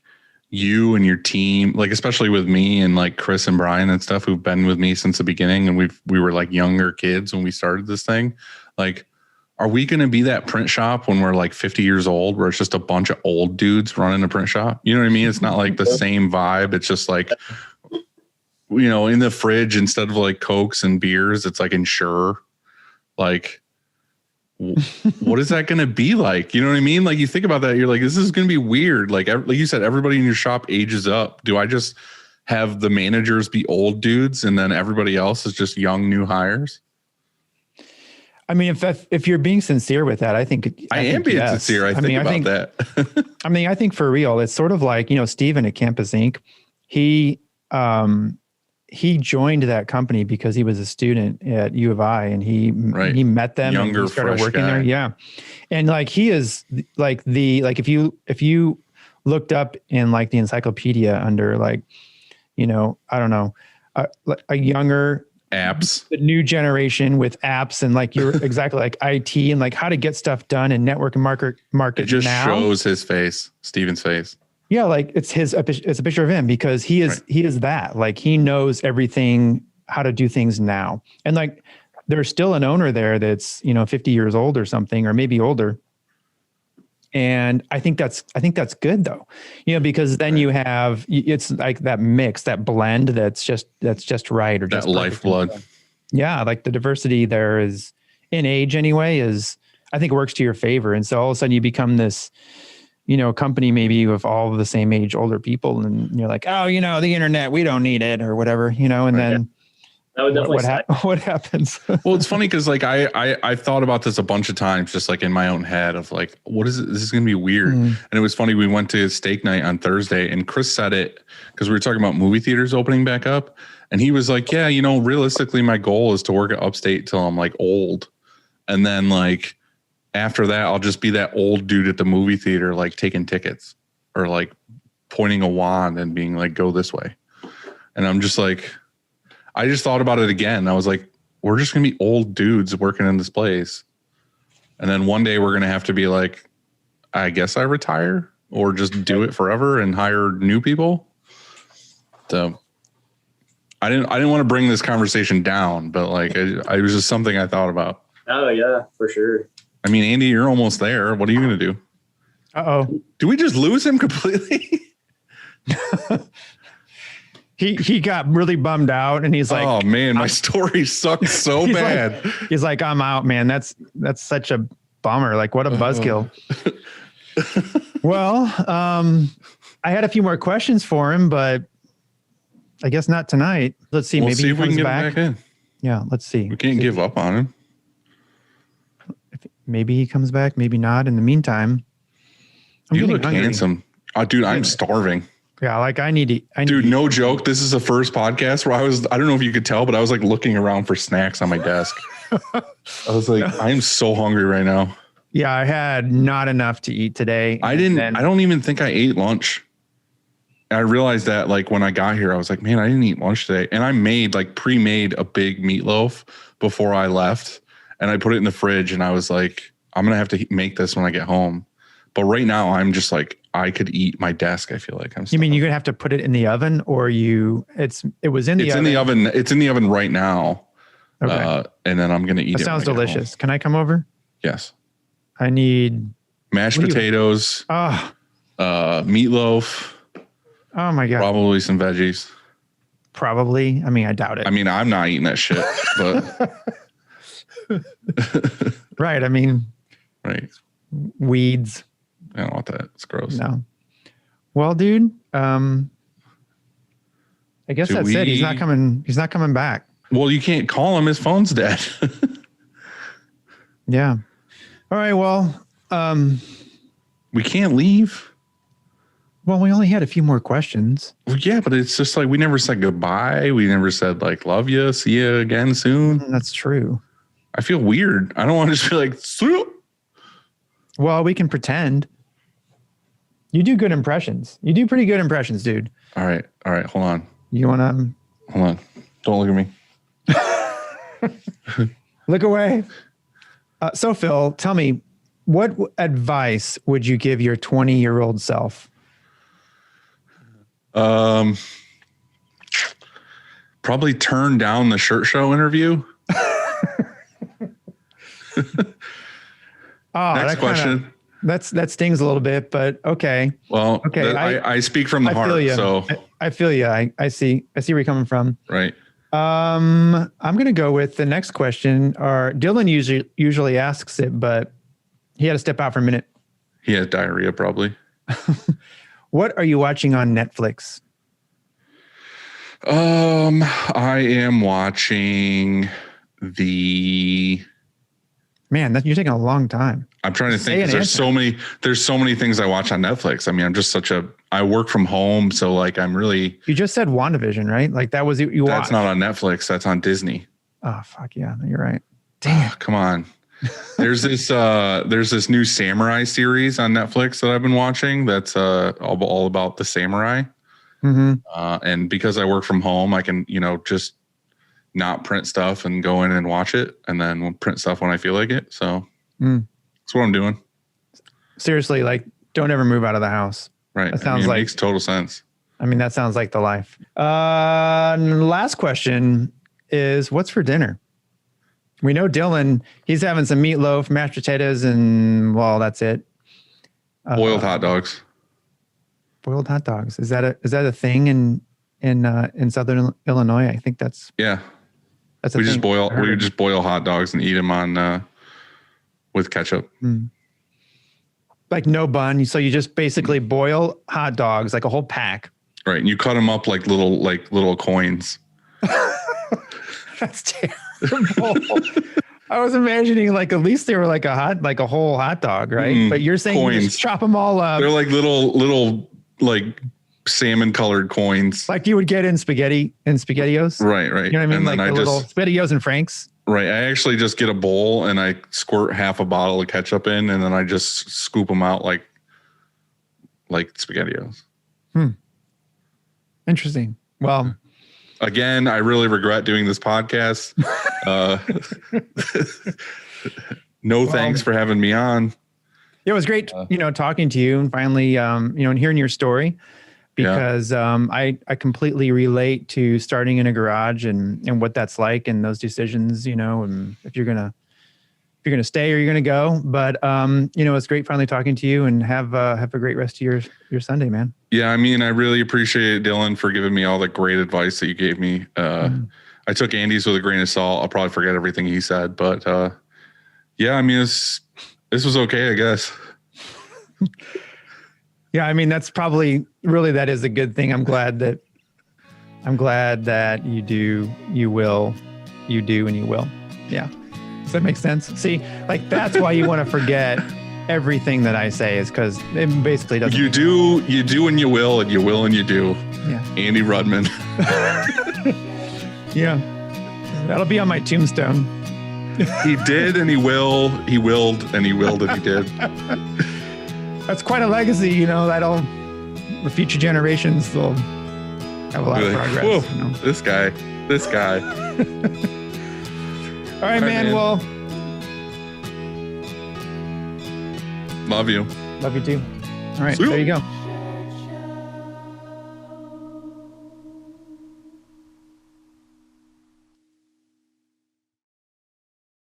you and your team, like especially with me and like Chris and Brian and stuff, who've been with me since the beginning, and we were like younger kids when we started this thing. Like, are we going to be that print shop when we're like 50 years old, where it's just a bunch of old dudes running a print shop? You know what I mean? It's not like the same vibe. It's just like, in the fridge, instead of like Cokes and beers, it's like Ensure. Like, what is that going to be like? You know what I mean? Like, you think about that, you're like, this is going to be weird. Like you said, everybody in your shop ages up. Do I just have the managers be old dudes and then everybody else is just young new hires? I mean, if you're being sincere with that, I think I am being sincere. I think that. I think for real, it's sort of like, Steven at Campus Inc. He joined that company because he was a student at U of I, and he met them. Younger, and he started fresh working guy. there. Yeah. And like, he is like if you looked up in like the encyclopedia under like, I don't know, a younger apps, the new generation with apps, and like you're exactly like IT and like how to get stuff done and network and market. It just now shows his face, Steven's face. Yeah, like it's a picture of him, because he is that, like, he knows everything, how to do things now. And like, there's still an owner there that's 50 years old or something, or maybe older. And I think that's good though, because then you have, it's like that mix, that blend that's just right, or that just lifeblood. Yeah, like the diversity there is in age anyway I think works to your favor. And so all of a sudden you become this company maybe with all of the same age, older people, and you're like, oh, the internet, we don't need it or whatever, and then that would definitely what happens? Well, it's funny because like I've thought about this a bunch of times, just like in my own head of like, what is it? This is going to be weird. And it was funny. We went to steak night on Thursday, and Chris said it because we were talking about movie theaters opening back up. And he was like, yeah, realistically, my goal is to work at Upstate till I'm like old. And then like, after that, I'll just be that old dude at the movie theater, like taking tickets or like pointing a wand and being like, go this way. And I'm just like, I just thought about it again. I was like, we're just going to be old dudes working in this place. And then one day we're going to have to be like, I guess I retire or just do it forever and hire new people. So I didn't want to bring this conversation down, but like, it was just something I thought about. Oh yeah, for sure. I mean, Andy, you're almost there. What are you going to do? Uh-oh. Do we just lose him completely? He got really bummed out, and he's like, oh man, my story sucks so bad. He's like, I'm out, man. That's such a bummer. Like, what a buzzkill. Well, I had a few more questions for him, but I guess not tonight. Let's see. We'll maybe see he if we can comes get back. him back in. Yeah, let's see. We can't give up on him. Maybe he comes back, maybe not. In the meantime, You look hungry. handsome. Oh, dude, I'm starving. Yeah, like I need to. Dude, no joke. This is the first podcast where I don't know if you could tell, but I was like looking around for snacks on my desk. I was like, I'm so hungry right now. Yeah, I had not enough to eat today. I don't even think I ate lunch. I realized that like when I got here, I was like, man, I didn't eat lunch today. And I made pre-made a big meatloaf before I left. And I put it in the fridge and I was like, I'm going to have to make this when I get home. But right now I'm just like, I could eat my desk. I feel like I'm. You mean you're gonna have to put it in the oven, or it was in the oven? In the oven. It's in the oven right now. Okay. And then I'm gonna eat it. Sounds delicious. Can I come over? Yes. I need mashed potatoes. Meatloaf. Oh my God. Probably some veggies. Probably. I mean, I doubt it. I mean, I'm not eating that shit, but. Right. I mean. Right. Weeds. I don't want that. It's gross. No. Well, dude, I guess that's it. He's not coming back. Well, you can't call him. His phone's dead. Yeah. All right. Well, we can't leave. Well, we only had a few more questions. Well, yeah, but it's just like we never said goodbye. We never said like love you, see you again soon. That's true. I feel weird. I don't want to just be like, Swoop. Well, we can pretend. You do good impressions. You do pretty good impressions, dude. All right. Hold on. You want to? Hold on. Don't look at me. Look away. So, Phil, tell me, what advice would you give your 20-year-old self? Probably turn down the shirt show interview. Next question. That stings a little bit, but okay. Well, okay. I speak from the heart. So I feel you. I see where you're coming from. Right. I'm going to go with the next question. Dylan usually asks it, but he had to step out for a minute. He had diarrhea, probably. What are you watching on Netflix? I am watching Man, you're taking a long time. I'm trying to think. There's so many things I watch on Netflix. I mean, I'm just I work from home. So like, You just said WandaVision, right? Like that was you watched. That's not on Netflix. That's on Disney. Oh, fuck yeah. You're right. Damn. Come on. There's this new samurai series on Netflix that I've been watching. That's all about the samurai. Mm-hmm. And because I work from home, I can, just not print stuff and go in and watch it, and then we'll print stuff when I feel like it. So that's what I'm doing. Seriously, like don't ever move out of the house. Right. That sounds it makes total sense. I mean, that sounds like the life. Last question is, what's for dinner? We know Dylan, he's having some meatloaf, mashed potatoes, and that's it. Boiled hot dogs. Boiled hot dogs. Is that a thing in Southern Illinois? I think that's we just boil hot dogs and eat them on with ketchup. Like no bun. So you just basically boil hot dogs, like a whole pack. Right. And you cut them up like little coins. That's terrible. I was imagining like at least they were like a whole hot dog, right? But you're saying you just chop them all up. They're like little like salmon colored coins, like you would get in SpaghettiOs. Right. You know what I mean? Like the little SpaghettiOs and Franks. Right. I actually just get a bowl and I squirt half a bottle of ketchup in, and then I just scoop them out like SpaghettiOs. Interesting. Well, again, I really regret doing this podcast. Thanks for having me on. It was great, talking to you and finally, and hearing your story, because I completely relate to starting in a garage and what that's like and those decisions, and if you're gonna stay or you're gonna go. But it's great finally talking to you, and have a great rest of your Sunday, man. Yeah, I mean, I really appreciate Dylan for giving me all the great advice that you gave me. I took Andy's with a grain of salt. I'll probably forget everything he said, but I mean, this was okay, I guess. Yeah, I mean, that's probably really, that is a good thing. I'm glad that you do, and you will. Yeah. Does that make sense? See, like that's why you want to forget everything that I say is because it basically doesn't. You do, and you will, and you will, and you do. Yeah. Andy Rudman. Yeah. That'll be on my tombstone. He did, and he will. He willed, and he willed, and he did. That's quite a legacy, you know. The future generations will have a lot of progress. Whoa, you know? This guy. All right, man. Well, love you. love you too. All right, See ya. there you go.